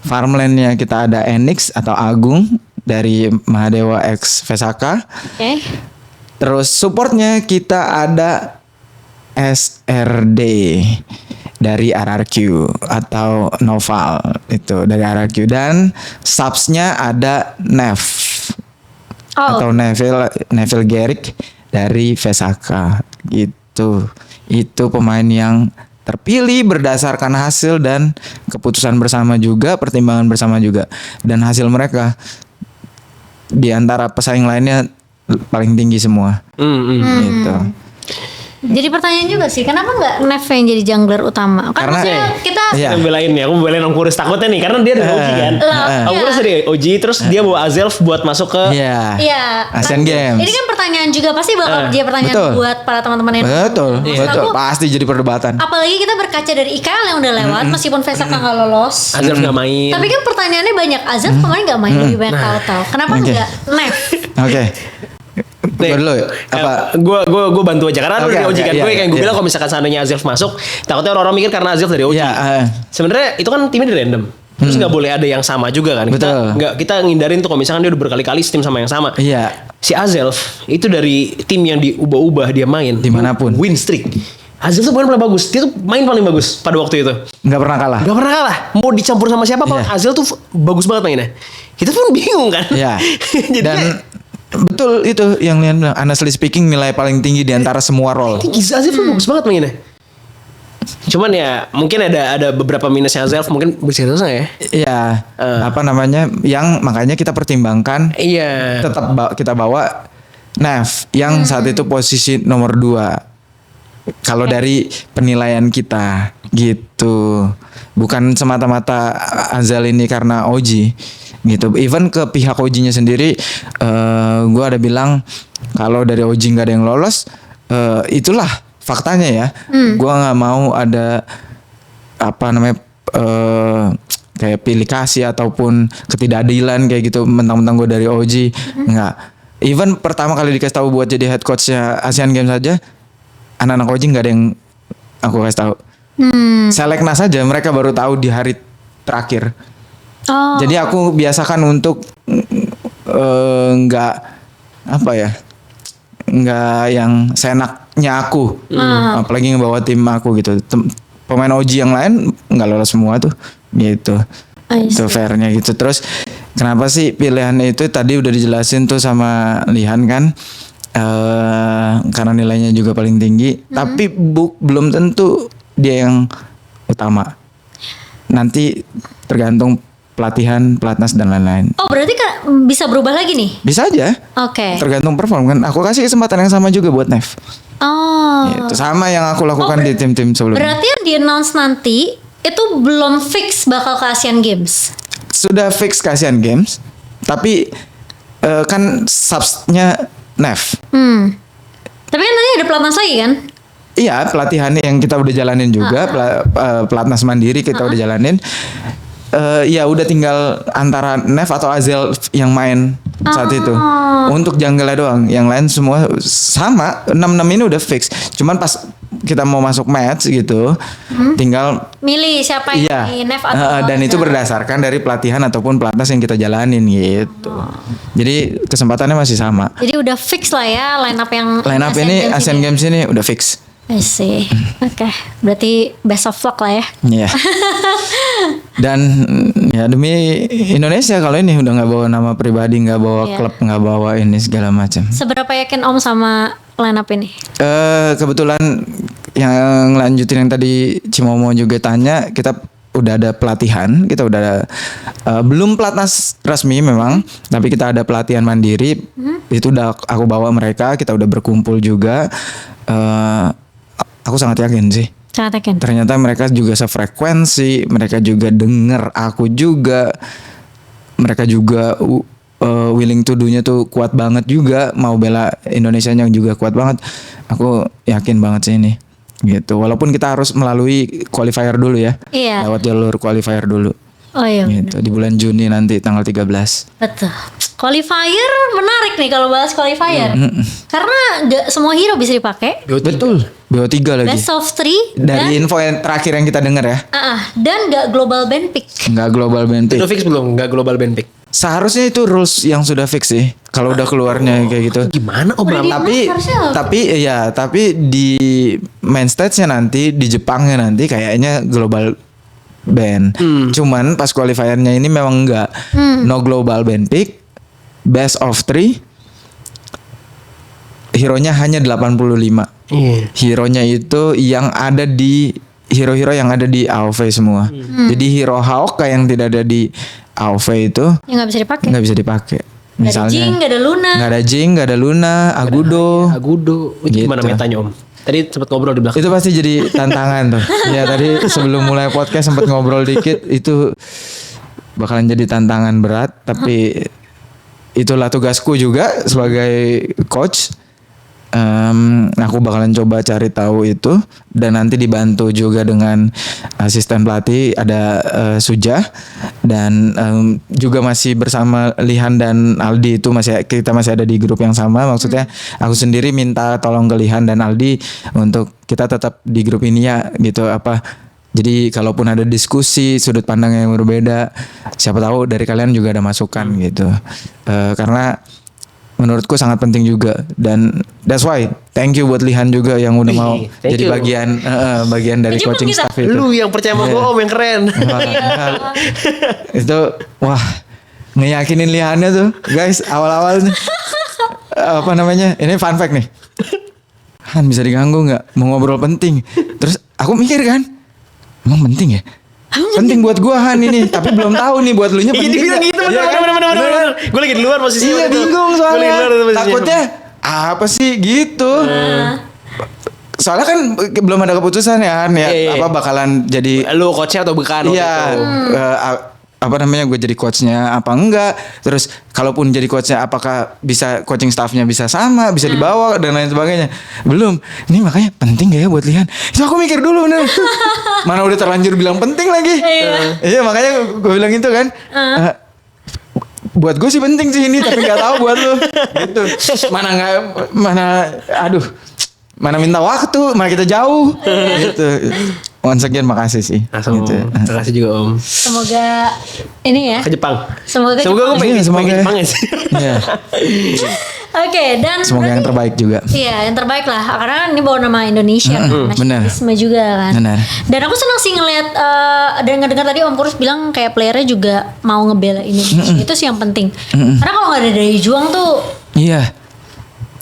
S3: Farmlandnya kita ada Enix atau Agung dari Mahadewa X Vesaka. Terus supportnya kita ada SRD dari RRQ atau Noval itu dari RRQ, dan subsnya ada Nev atau Neville Garrick dari Vesaka gitu. Itu pemain yang terpilih berdasarkan hasil dan keputusan bersama juga, pertimbangan bersama juga, dan hasil mereka di antara pesaing lainnya paling tinggi semua. Gitu.
S1: Jadi pertanyaan juga sih, kenapa nggak Nev yang jadi jungler utama?
S3: Karena
S1: kita
S2: Aku belain Om Kuris takutnya nih, karena dia dari OG kan. Om Kuris dari OG, terus dia bawa Azelf buat masuk ke
S3: Asian Games.
S1: Ini kan pertanyaan juga pasti bakal jadi pertanyaan buat para teman-teman yang
S3: betul. Pasti jadi perdebatan.
S1: Apalagi kita berkaca dari IKL yang udah lewat, meskipun Vesaka nggak lolos,
S2: Azelf nggak main.
S1: tapi kan pertanyaannya banyak. Azelf kemarin nggak main, lebih banyak tahu-tahu. Kenapa nggak Nev?
S3: Oke. Gue dulu
S2: Gue bantu aja karena dari OG kan. Gue bilang kalau misalkan seandainya Azelf masuk, takutnya orang-orang mikir karena Azelf dari OG. Sebenarnya itu kan timnya dari random. Terus nggak boleh ada yang sama juga kan. Kita ngindarin tuh kalau misalkan dia udah berkali-kali tim sama yang sama. Si Azelf itu dari tim yang diubah-ubah dia main
S3: dimanapun,
S2: win streak. Azil tuh bukan paling bagus, dia tuh main paling bagus pada waktu itu.
S3: Nggak pernah kalah.
S2: Gak pernah kalah. Mau dicampur sama siapa Pak,
S3: Iya.
S2: Azil tuh bagus banget mainnya. Kita pun bingung kan.
S3: Ya.
S2: Jadi
S3: Dan betul itu yang Lian bilang, honestly speaking nilai paling tinggi di antara semua role.
S2: Azil tuh bagus banget mainnya. Cuman ya mungkin ada beberapa minusnya Azil, mungkin bisa terus ya.
S3: Iya. Apa namanya? Yang makanya kita pertimbangkan
S2: Iya.
S3: tetap kita bawa Nev yang saat itu posisi nomor 2. Kalau dari penilaian kita gitu, bukan semata-mata Azal ini karena OG gitu. Even ke pihak OG-nya sendiri, gue ada bilang kalau dari OG nggak ada yang lolos, itulah faktanya ya. Gue nggak mau ada apa namanya kayak pilih kasih ataupun ketidakadilan kayak gitu. Mentang-mentang gue dari OG, nggak. Even pertama kali dikasih tahu buat jadi head coachnya Asian Games saja, anak-anak OG nggak ada yang aku kasih tahu. Seleknas saja mereka baru tahu di hari terakhir.
S1: Oh.
S3: Jadi aku biasakan untuk nggak apa ya, nggak yang seenaknya aku, apalagi ngebawa tim aku gitu. Pemain OG yang lain nggak lolos semua tuh, gitu.
S1: I see.
S3: Itu fairnya gitu. Terus kenapa sih pilihannya itu tadi udah dijelasin tuh sama Lihan kan? Karena nilainya juga paling tinggi, tapi belum tentu dia yang utama. Nanti tergantung pelatihan, pelatnas dan lain-lain.
S1: Oh, berarti kan bisa berubah lagi nih?
S3: Bisa aja.
S1: Oke.
S3: Tergantung perform kan. Aku kasih kesempatan yang sama juga buat Nev.
S1: Oh.
S3: Itu sama yang aku lakukan di tim-tim sebelumnya.
S1: Berarti yang di-announce nanti itu belum fix bakal ke Asian Games.
S3: Sudah fix ke Asian Games, tapi kan subsnya Nev.
S1: Tapi kan nanti ada pelatnas lagi kan?
S3: Iya, pelatihannya yang kita udah jalanin juga, pelatnas mandiri kita udah jalanin. Ya udah tinggal antara Nev atau Azel yang main saat itu. Untuk jungle doang, yang lain semua sama. 6-6 ini udah fix. Cuman pas kita mau masuk match gitu, tinggal
S1: Milih siapa yang
S3: iya.
S1: main, Nev atau
S3: Dan itu berdasarkan dari pelatihan ataupun pelatnas yang kita jalanin gitu. Jadi kesempatannya masih sama.
S1: Jadi udah fix lah ya line up yang
S3: Line up ini Asian Games ini udah fix.
S1: I see. Oke, berarti best of luck lah ya.
S3: Iya. Dan ya demi Indonesia kalau ini udah nggak bawa nama pribadi, nggak bawa
S1: Iya.
S3: klub, nggak bawa ini segala macam.
S1: Seberapa yakin Om sama line up ini?
S3: Kebetulan yang lanjutin yang tadi Cimomo juga tanya, kita udah ada pelatihan, kita udah ada, belum pelatnas resmi memang, tapi kita ada pelatihan mandiri. Itu udah aku bawa mereka, kita udah berkumpul juga. Aku sangat yakin sih.
S1: Sangat yakin.
S3: Ternyata mereka juga sefrekuensi, mereka juga denger aku juga, mereka juga willing to do-nya tuh kuat banget juga, mau bela Indonesianya juga kuat banget. Aku yakin banget sih ini, gitu. Walaupun kita harus melalui qualifier dulu ya,
S1: Iya.
S3: lewat jalur qualifier dulu,
S1: Oh iya.
S3: gitu. Di bulan Juni nanti tanggal 13.
S1: Betul. Qualifier menarik nih kalau bahas qualifier. Karena gak semua hero bisa dipakai.
S3: Betul. BO3 lagi.
S1: Best of 3
S3: Dari info yang terakhir yang kita dengar ya,
S1: dan gak global band pick.
S3: nggak global band pick.
S2: Udah fix belum? Nggak global band pick.
S3: Seharusnya itu rules yang sudah fix sih. Kalau udah keluarnya kayak gitu.
S2: Gimana Om
S1: Udah
S2: Ram?
S1: di-
S3: Tapi
S1: harusnya apa?
S3: tapi di main stage-nya nanti di Jepangnya nanti kayaknya global band. Cuman pas qualifiernya ini memang enggak no global band pick, best of 3. Hero-nya hanya 85.
S2: Iya.
S3: Hero-nya itu yang ada di hero-hero yang ada di AoV semua. Jadi hero Hawk yang tidak ada di AoV itu
S1: Yang gak bisa dipakai.
S3: nggak bisa dipakai.
S1: Gak ada
S3: Misalnya
S1: Jing, gak ada Luna.
S3: nggak ada Jing, nggak ada Luna, Agudo.
S2: Agudo. Gimana
S3: Gitu.
S2: metanya Om? Tadi sempat ngobrol di belakang.
S3: Itu pasti jadi tantangan tuh. Ya tadi sebelum mulai podcast sempat ngobrol dikit, itu bakalan jadi tantangan berat. Tapi itulah tugasku juga sebagai coach. Aku bakalan coba cari tahu itu, dan nanti dibantu juga dengan asisten pelatih ada Sujah, dan juga masih bersama Lihan dan Aldi. Itu kita masih ada di grup yang sama. Maksudnya aku sendiri minta tolong ke Lihan dan Aldi untuk kita tetap di grup ini ya gitu, apa jadi kalaupun ada diskusi sudut pandang yang berbeda, siapa tahu dari kalian juga ada masukan gitu. Karena menurutku sangat penting juga, dan that's why thank you buat Lihan juga yang udah mau
S2: thank
S3: jadi
S2: you.
S3: bagian dari
S1: Kejebak
S3: coaching
S1: kita.
S3: staff itu.
S2: Lu yang percaya sama gue Om yang keren.
S3: Itu wah, ngeyakinin Lihannya tuh guys awal-awal nih. Apa namanya, ini fun fact nih, Han bisa diganggu nggak, mau ngobrol penting. Terus aku mikir kan, emang penting ya, penting buat gua Han ini, tapi belum tahu nih buat lu nya
S2: Iya
S3: penting
S2: dibilang
S3: nggak?
S2: gitu
S3: Iya kan?
S2: bener. Gue lagi di luar posisinya.
S3: Iya
S2: waktu itu.
S3: bingung
S2: Gua lagi di
S3: soalnya,
S2: luar posisinya.
S3: takutnya apa sih gitu. Soalnya kan belum ada keputusan ya Han ya,
S2: Iya.
S3: apa bakalan jadi
S2: Lu coachnya atau bukan? waktu
S3: iya,
S2: itu?
S3: apa namanya, gue jadi coachnya apa enggak, terus kalaupun jadi coachnya apakah bisa coaching staffnya bisa sama, bisa dibawa dan lain sebagainya. Belum, ini makanya penting gak ya buat Lihan, itu aku mikir dulu bener. Mana udah terlanjur bilang penting lagi. Iya makanya gue bilang itu kan, buat gue sih penting sih ini, tapi nggak tahu buat lu gitu. Mana minta waktu, mana kita jauh gitu. Once again makasih sih.
S2: Langsung.
S3: Gitu.
S2: Terima kasih juga Om.
S1: Semoga ini ya.
S2: Ke Jepang.
S1: Semoga ke
S2: Semoga gue
S1: Jepang.
S2: pengen
S3: Iya, semoga
S2: ke
S3: ya.
S2: Jepang ya sih.
S3: Iya.
S1: Oke, dan
S3: Semoga yang terbaik juga.
S1: Iya, yang terbaik lah. Karena ini bawa nama Indonesia, kan,
S3: benar.
S1: nasionalisme juga kan.
S3: Benar.
S1: Dan aku senang sih ngelihat dan ngedengar tadi Om Kurus bilang kayak playernya juga mau ngebela Indonesia. Itu sih yang penting. Karena kalau nggak ada dari juang tuh
S3: Iya,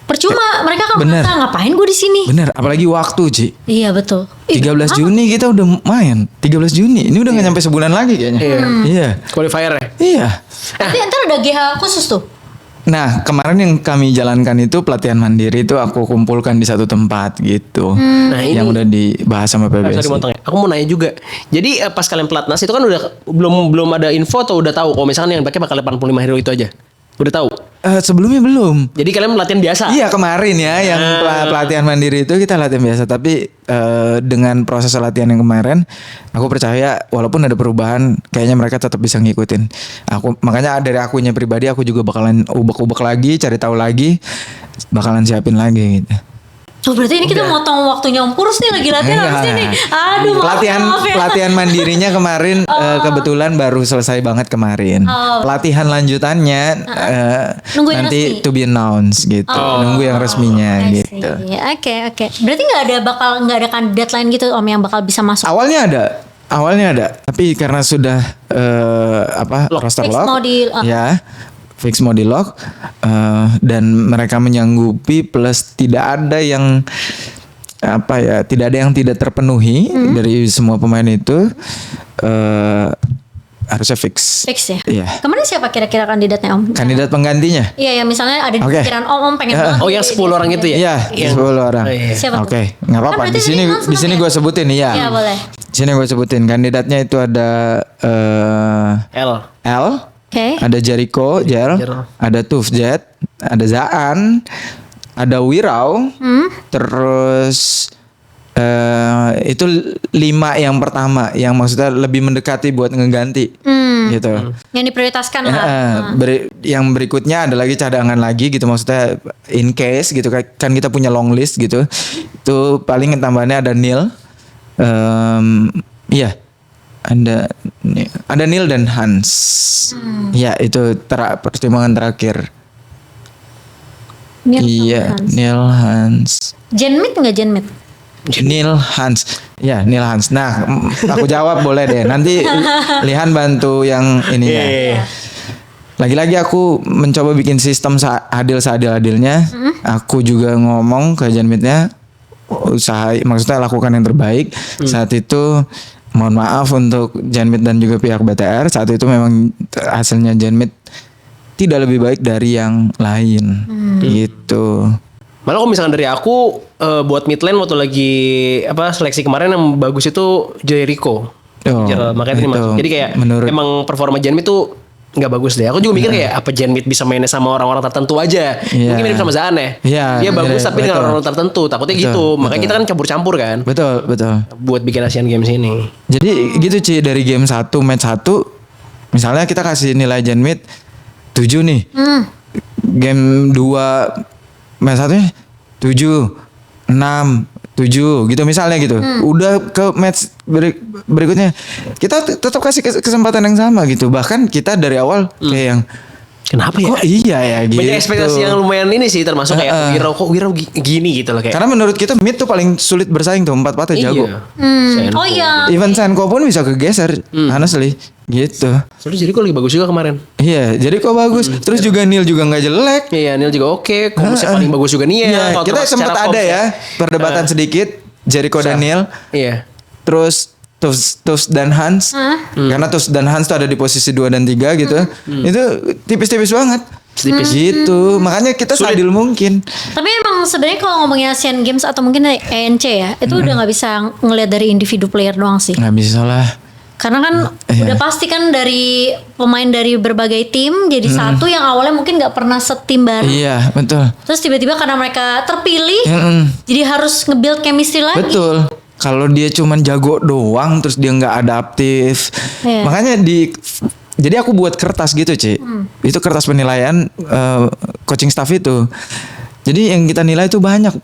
S1: percuma. Mereka kan
S3: Benar.
S1: merasa ngapain gue di sini.
S3: bener. Apalagi waktu, Ci.
S1: Iya betul.
S3: 13 Juni kita udah main. 13 Juni. Ini udah nggak nyampe sebulan lagi kayaknya. Iya.
S2: Qualifier ya.
S3: Iya.
S1: Tapi ntar ada GH khusus tuh.
S3: Nah, kemarin yang kami jalankan itu pelatihan mandiri itu aku kumpulkan di satu tempat gitu.
S2: Nah, ini-
S3: yang udah dibahas sama PBSI.
S2: Sorry motong ya. Aku mau nanya juga. Jadi pas kalian pelatnas itu kan udah belum ada info atau udah tahu kalau misalkan yang pakai bakal 85 hero itu aja. Udah tahu.
S3: Sebelumnya belum.
S2: Jadi kalian latihan biasa.
S3: Iya kemarin ya yang pelatihan mandiri itu kita latihan biasa, tapi dengan proses latihan yang kemarin aku percaya walaupun ada perubahan kayaknya mereka tetap bisa ngikutin. Makanya dari akunya pribadi aku juga bakalan ubek-ubek lagi, cari tahu lagi, bakalan siapin lagi gitu.
S1: Oh berarti ini kita motong waktunya Om Kurus nih lagi latihan habis ini. Aduh maaf ya.
S3: Pelatihan mandirinya kemarin kebetulan baru selesai banget kemarin. Pelatihan lanjutannya
S1: Nunggu yang
S3: nanti
S1: resmi.
S3: to be announced gitu. Nunggu yang resminya
S1: I see.
S3: gitu.
S1: Oke. Berarti nggak ada deadline gitu Om yang bakal bisa masuk.
S3: Awalnya ada, tapi karena sudah roster
S1: Fix
S3: lock,
S1: mau di-
S3: fix mau di lock, dan mereka menyanggupi plus tidak ada yang tidak terpenuhi dari semua pemain itu, harusnya fix.
S1: Fix ya.
S3: Iya.
S1: Kemarin siapa kira-kira kandidatnya Om?
S3: Kandidat penggantinya?
S1: Iya ya misalnya ada di
S3: Oke.
S1: pikiran Om pengen banget.
S2: Oh yang 10 orang itu ya?
S3: Iya, 10 orang.
S2: Oh, iya.
S1: Siapa tuh?
S3: Oke, nggak apa-apa.
S1: Kan berarti
S3: Di sini
S1: tadi langsung
S3: di sini
S1: ya?
S3: gue sebutin iya.
S1: Iya boleh.
S3: Di sini gue sebutin kandidatnya itu ada
S2: L.
S3: L,
S1: Oke.
S3: ada Jericho, ada Tufjet, ada Zaan, ada Wirau, terus itu 5 yang pertama yang maksudnya lebih mendekati buat ngeganti gitu.
S1: Yang diprioritaskan lah.
S3: Yang berikutnya ada lagi cadangan lagi gitu, maksudnya in case gitu kan kita punya long list gitu. Itu paling tambahannya ada Neil. Iya. Ada Neil dan Hans. Ya itu pertimbangan terakhir. Iya, Neil Hans.
S1: Genmit nggak Genmit?
S3: Neil Hans. Ya, Neil Hans. Nah, aku jawab boleh deh. Nanti Lihan bantu yang ininya. Lagi-lagi aku mencoba bikin sistem seadil-adilnya. Aku juga ngomong ke Genmitnya maksudnya lakukan yang terbaik. Saat itu mohon maaf untuk Genmit dan juga pihak BTR. Saat itu memang hasilnya Genmit tidak lebih baik dari yang lain. Gitu.
S2: Malah kalau misalkan dari aku buat mid lane waktu lagi seleksi kemarin yang bagus itu Jericho. Makanya ini masuk. Jadi kayak emang performa Genmit tuh nggak bagus deh. Aku juga mikir kayak apa Genmit bisa mainnya sama orang-orang tertentu aja. Mungkin mirip sama Zaan ya. Dia bagus tapi dengan orang tertentu. Takutnya gitu. Makanya kita kan campur-campur kan.
S3: Betul.
S2: Buat bikin Asian Games ini.
S3: Jadi gitu Ci, dari game 1 match 1 misalnya kita kasih nilai Genmit 7 nih. Game 2 match 1-nya 7, 6, 7 gitu misalnya gitu. Udah ke match berikutnya kita tetap kasih kesempatan yang sama gitu. Bahkan kita dari awal kayak yang
S2: Kenapa ya?
S3: Kok iya ya gitu.
S2: Banyak ekspektasi yang lumayan ini sih, termasuk kayak Wiro gini gitu loh kayak.
S3: Karena menurut kita mid tuh paling sulit bersaing tuh, 4 partai jago.
S2: Senko.
S1: Oh iya.
S3: Even Senko pun bisa kegeser, honestly. Gitu.
S2: Soalnya Jericho lagi bagus juga kemarin.
S3: Iya, jadi kok bagus. Terus juga Neil juga nggak jelek.
S2: Iya, Neil juga oke. Komposnya paling bagus juga Neil.
S3: Iya,
S2: Kalau
S3: kita
S2: terus
S3: sempat
S2: secara
S3: ada
S2: komp
S3: ya perdebatan sedikit Jericho dan Neil.
S2: Iya.
S3: Terus Tufts dan Hans. Karena Tufts dan Hans tuh ada di posisi 2 dan 3 gitu. Itu tipis-tipis banget.
S2: Tipis.
S3: Gitu. Makanya kita seadil mungkin.
S1: Tapi emang sebenarnya kalau ngomongin Asian Games atau mungkin ENC ya, itu udah nggak bisa ngelihat dari individu player doang sih.
S3: Nggak bisa lah.
S1: Karena kan udah pasti kan dari pemain dari berbagai tim jadi satu yang awalnya mungkin nggak pernah setim bareng.
S3: Iya, betul.
S1: Terus tiba-tiba karena mereka terpilih,
S3: Mm-mm.
S1: jadi harus nge-build chemistry lagi.
S3: Betul. Kalau dia cuman jago doang terus dia nggak adaptif.
S1: Iya.
S3: Makanya jadi aku buat kertas gitu, Ci. Itu kertas penilaian coaching staff itu. Jadi yang kita nilai itu banyak,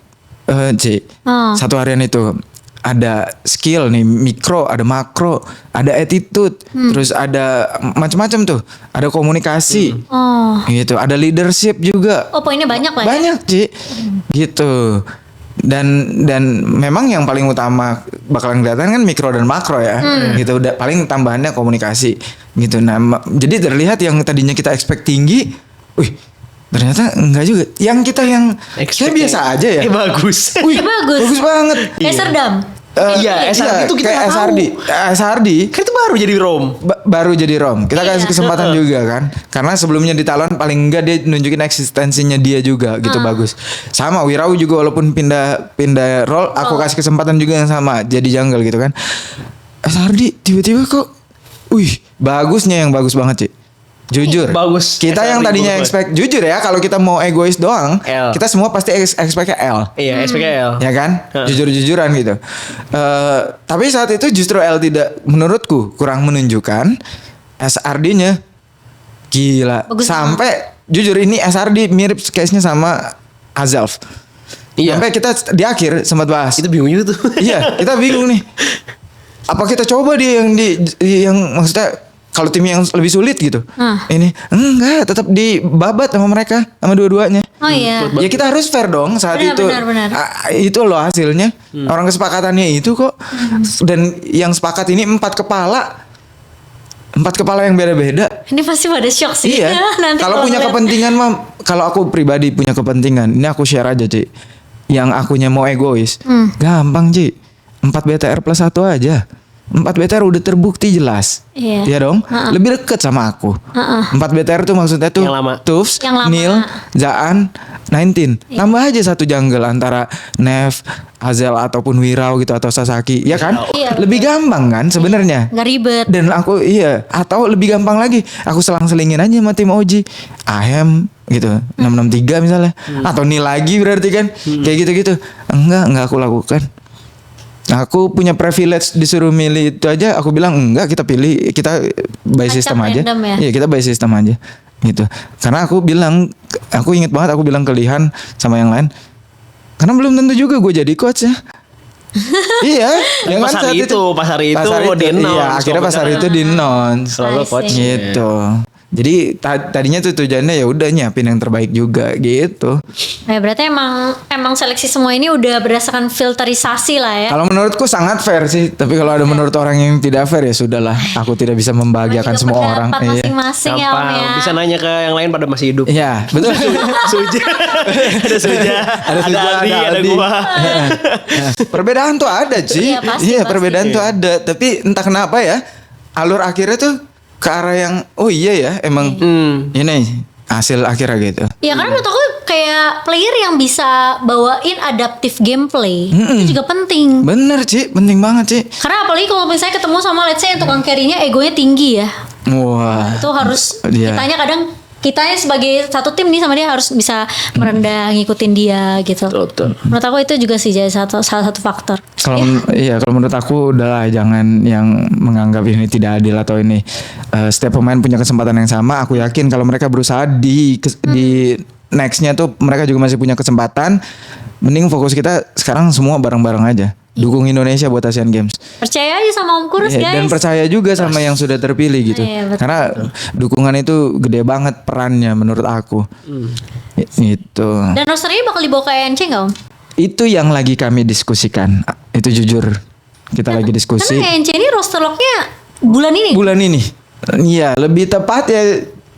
S3: Ci.
S1: Oh.
S3: Satu harian itu ada skill nih, mikro, ada makro, ada attitude, terus ada macam-macam tuh. Ada komunikasi.
S1: Oh.
S3: Gitu, ada leadership juga.
S1: Oh, poinnya banyak lah ya.
S3: Banyak, Ci. Gitu. Dan memang yang paling utama bakalan kelihatan kan mikro dan makro ya. Gitu, udah paling tambahannya komunikasi gitu. Nah, jadi terlihat yang tadinya kita expect tinggi, wih, ternyata enggak juga. Yang kita yang kayak biasa aja ya.
S2: Bagus.
S3: Wih,
S1: Bagus.
S3: bagus banget.
S1: Kayak Serdam.
S2: Iya, SRD itu kita
S3: kayak
S2: nggak tahu.
S3: SRD
S2: Kan itu baru jadi Rom.
S3: baru jadi Rom. Kita
S1: Iya.
S3: kasih kesempatan juga kan. Karena sebelumnya di Talon paling enggak dia nunjukin eksistensinya dia juga gitu bagus. Sama Wirau juga walaupun pindah role aku kasih kesempatan juga yang sama jadi jungle gitu kan. SRD tiba-tiba kok bagusnya yang bagus banget, Ci. Jujur.
S2: Bagus.
S3: Kita yang
S2: SRD
S3: tadinya
S2: bagus.
S3: expect jujur ya kalau kita mau egois doang,
S2: L.
S3: kita semua pasti expect-nya L.
S2: Iya, SPKL.
S3: Ya kan, jujur-jujuran gitu. Tapi saat itu justru L tidak, menurutku kurang menunjukkan. SRD-nya gila.
S1: Bagus
S3: Sampai jujur ini SRD mirip case-nya sama Azalf.
S2: Iya.
S3: Sampai kita di akhir sempat bahas.
S2: Itu bingung juga tuh.
S3: Iya, kita bingung nih. Apa kita coba dia yang maksudnya kalau tim yang lebih sulit gitu. Ini enggak, tetap dibabat sama mereka, sama dua-duanya.
S1: Oh iya.
S3: Ya kita harus fair dong saat
S1: Benar,
S3: itu.
S1: benar.
S3: Itu loh hasilnya. Orang kesepakatannya itu kok. Dan yang sepakat ini 4 kepala. 4 kepala yang beda-beda.
S1: Ini pasti pada shock sih.
S3: Iya.
S1: Nanti
S3: Kalau punya
S1: ngeliat.
S3: kepentingan mah, kalau aku pribadi punya kepentingan, ini aku share aja, Ci. Yang akunya mau egois. Gampang, Ci. 4 BTR plus 1 aja. 4 BTR udah terbukti jelas.
S1: Iya.
S3: Iya dong? Lebih deket sama aku. 4 BTR tuh maksudnya tuh
S2: Yang lama.
S3: Tufts,
S1: Yang lama.
S3: Neil, Zaan, 19. Tambah aja satu jungle antara Nev, Azel ataupun Wirau gitu atau Sasaki, ya kan?
S1: Iya.
S3: Lebih gampang kan sebenarnya.
S1: Nggak ribet.
S3: Dan aku atau lebih gampang lagi, aku selang-selingin aja sama tim OG. Ahem gitu, 663 misalnya. Atau Neil lagi berarti kan. Kayak gitu-gitu. Enggak aku lakukan. Aku punya privilege disuruh milih itu aja, aku bilang enggak, kita pilih, kita by
S1: Acak
S3: system aja.
S1: random ya?
S3: Iya, kita by system aja. Gitu. Karena aku bilang, aku inget banget aku bilang ke Lihan sama yang lain, karena belum tentu juga gue jadi coach ya. Iya, ya
S2: Pas
S3: kan
S2: hari
S3: saat
S2: itu, pas hari itu di announce.
S3: Iya, akhirnya pas hari itu di announce.
S2: Selalu
S1: I see.
S2: coach.
S3: Gitu. Jadi tadinya tuh tujuannya ya udah nyiapin yang terbaik juga gitu.
S1: Ya berarti emang seleksi semua ini udah berdasarkan filterisasi lah ya.
S3: Kalau menurutku sangat fair sih, tapi kalau ada menurut orang yang tidak fair ya sudahlah. Aku tidak bisa membahagiakan
S1: Juga
S3: semua orang.
S1: pendapat masing-masing ya Om
S2: Gampang.
S1: ya.
S2: Bisa nanya ke yang lain pada masih hidup.
S3: Iya, betul.
S2: Suja. Ada Suja.
S3: Ada Suja,
S2: Aldi,
S3: ada
S2: ada
S3: Aldi.
S2: gua.
S3: Perbedaan tuh ada, Ci.
S1: Iya, pasti, pasti.
S3: perbedaan tuh ada, tapi entah kenapa ya, alur akhirnya tuh ke arah yang iya ya, emang ini hasil akhirnya gitu.
S1: Ya karena menurut aku kayak player yang bisa bawain adaptive gameplay itu juga penting.
S3: Bener, Ci, penting banget, Ci.
S1: Karena apalagi kalau misalnya ketemu sama let's say yang tukang carry-nya egonya tinggi ya.
S3: Wah.
S1: Itu harus
S3: Iya.
S1: kitanya sebagai satu tim nih sama dia harus bisa merendah ngikutin dia gitu.
S2: Betul.
S1: Menurut aku itu juga sih jadi salah satu faktor.
S3: Kalau kalau menurut aku udahlah, jangan yang menganggap ini tidak adil atau ini setiap pemain punya kesempatan yang sama. Aku yakin kalau mereka berusaha di nextnya tuh mereka juga masih punya kesempatan. Mending fokus kita sekarang semua bareng-bareng aja. Dukung Indonesia buat Asian Games.
S1: Percaya aja sama Om Kurus
S3: Iya,
S1: guys.
S3: dan percaya juga sama yang sudah terpilih gitu.
S1: Iya, betul.
S3: Karena dukungan itu gede banget perannya menurut aku. Gitu.
S1: Dan rosternya bakal dibawa ke ENC nggak Om?
S3: Itu yang lagi kami diskusikan. Itu jujur. Kita lagi diskusi.
S1: Karena ENC ini roster locknya bulan ini.
S3: Bulan ini. Iya, lebih tepat ya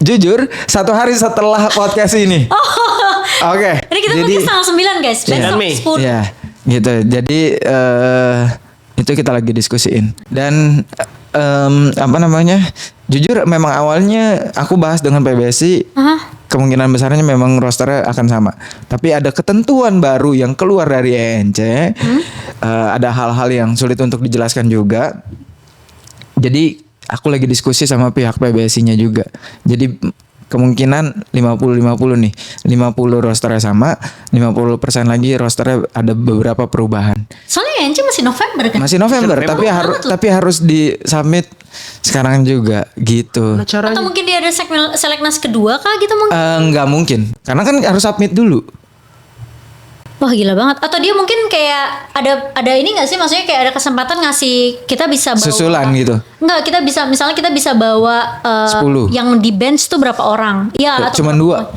S3: jujur 1 hari setelah podcast ini. Oke.
S1: Jadi kita mungkin tanggal 9 guys. Besok
S2: Mei.
S1: 10.
S3: Ya, gitu. Jadi itu kita lagi diskusiin. Dan apa namanya? Jujur memang awalnya aku bahas dengan PBSI. Kemungkinan besarnya memang rosternya akan sama. Tapi ada ketentuan baru yang keluar dari ENC. Ada hal-hal yang sulit untuk dijelaskan juga. Jadi aku lagi diskusi sama pihak PBSI-nya juga. Jadi kemungkinan 50-50 nih. 50 rosternya sama, 50% lagi rosternya ada beberapa perubahan.
S1: Soalnya ENC masih November kan?
S3: Masih November, tapi harus di submit sekarang juga gitu.
S1: Atau mungkin dia ada seleknas kedua kah gitu mungkin?
S3: Nggak mungkin, karena kan harus submit dulu.
S1: Wah gila banget. Atau dia mungkin kayak ada ini nggak sih? Maksudnya kayak ada kesempatan ngasih kita bisa bawa
S3: Susulan gitu.
S1: Enggak, misalnya kita bisa bawa
S3: 10.
S1: yang di bench tuh berapa orang? Iya, atau
S3: Cuman 2.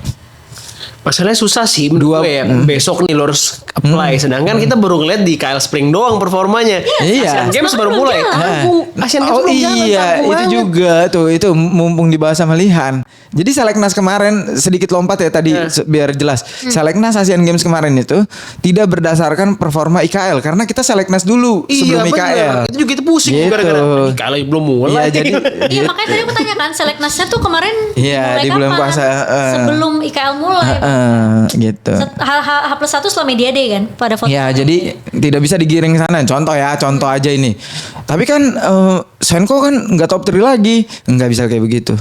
S2: Masalahnya susah sih menurut gue ya. Besok nih lo harus apply. Sedangkan kita baru ngeliat di KL Spring doang performanya.
S3: Iya.
S2: Asian Games baru
S1: Belum
S2: mulai.
S1: jalan.
S2: Asian Games
S3: Oh
S2: belum jalan,
S3: iya,
S2: tangguh
S3: itu
S2: banget.
S3: juga tuh, itu mumpung dibahas sama Lihan. Jadi Seleknas kemarin sedikit lompat ya tadi biar jelas. Seleknas Asian Games kemarin itu tidak berdasarkan performa IKL karena kita Seleknas dulu sebelum
S2: Iya
S3: IKL.
S2: bener. Itu juga itu pusing
S3: Gitu.
S2: gara-gara IKL belum mulai.
S3: Iya, jadi
S1: Iya makanya tadi aku tanya kan seleknasnya tuh kemarin
S3: Iya,
S1: mulai
S3: di bulan
S1: kapan?
S3: puasa,
S1: Sebelum IKL mulai.
S3: gitu.
S1: H+1 setelah media day kan pada foto.
S3: Ya jadi tidak bisa digiring ke sana. Contoh aja ini. Tapi kan Senko kan nggak top 3 lagi, nggak bisa kayak begitu.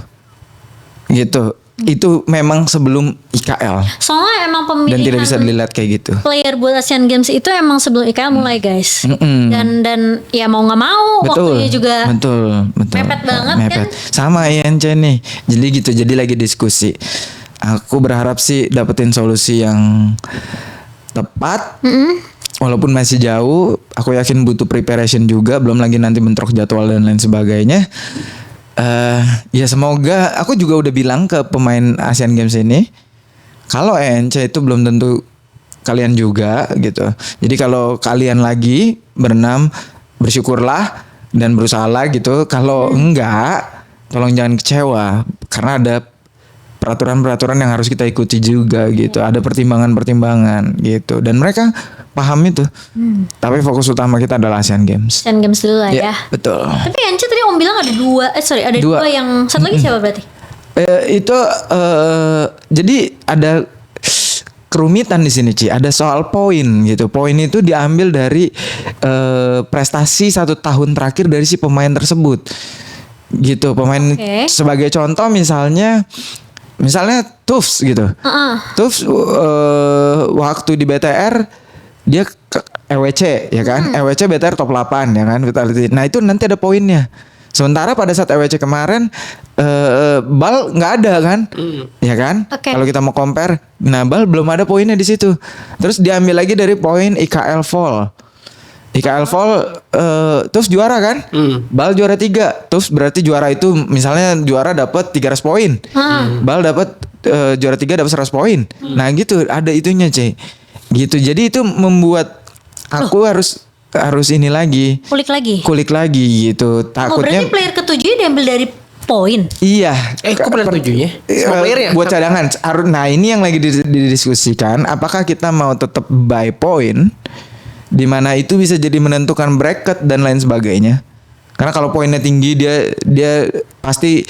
S3: Gitu. Itu memang sebelum IKL
S1: Soalnya emang pemilihan
S3: dan tidak bisa dilihat kayak gitu.
S1: player buat Asian Games itu emang sebelum IKL mulai guys. Dan ya mau nggak mau waktunya juga
S3: betul.
S1: mepet banget kan.
S3: Sama INC nih. Jadi gitu. Jadi lagi diskusi. Aku berharap sih dapetin solusi yang tepat. Walaupun masih jauh, aku yakin butuh preparation juga. Belum lagi nanti bentrok jadwal dan lain sebagainya. Ya semoga. Aku juga udah bilang ke pemain Asian Games ini, kalau ENC itu belum tentu kalian juga gitu. Jadi kalau kalian lagi berenam, bersyukurlah dan berusaha gitu. Kalau enggak, tolong jangan kecewa karena ada peraturan-peraturan yang harus kita ikuti juga gitu. Ada pertimbangan-pertimbangan gitu. Dan mereka paham itu. Tapi fokus utama kita adalah Asian Games.
S1: Asian Games dulu lah ya.
S3: Betul.
S1: Tapi ENC tadi Om bilang ada ada
S3: Dua.
S1: dua yang satu lagi siapa berarti?
S3: Itu jadi ada kerumitan di sini Ci. Ada soal poin gitu. Poin itu diambil dari prestasi 1 tahun terakhir dari si pemain tersebut. Gitu. Pemain sebagai contoh misalnya Tufts gitu. Tufts waktu di BTR dia ke EWC ya kan. EWC BTR top 8 ya kan Vitality. Nah itu nanti ada poinnya. Sementara pada saat EWC kemarin Bal nggak ada kan, ya kan? Kalau kita mau compare, nah Bal belum ada poinnya di situ. Terus diambil lagi dari poin IKL Fall. IKL Fall terus juara kan? Bal juara 3. Terus berarti juara itu misalnya juara dapat 300 poin. Bal dapat juara 3 dapat 100 poin. Nah gitu ada itunya C. Gitu. Jadi itu membuat aku harus ini lagi. Kulik lagi gitu. Takutnya
S1: berarti player ketujuhnya diambil dari poin.
S3: Iya.
S2: Kok player ketujuhnya? Semua player ya?
S3: Buat cadangan. Nah ini yang lagi didiskusikan. Apakah kita mau tetap by point? Di mana itu bisa jadi menentukan bracket dan lain sebagainya. Karena kalau poinnya tinggi dia pasti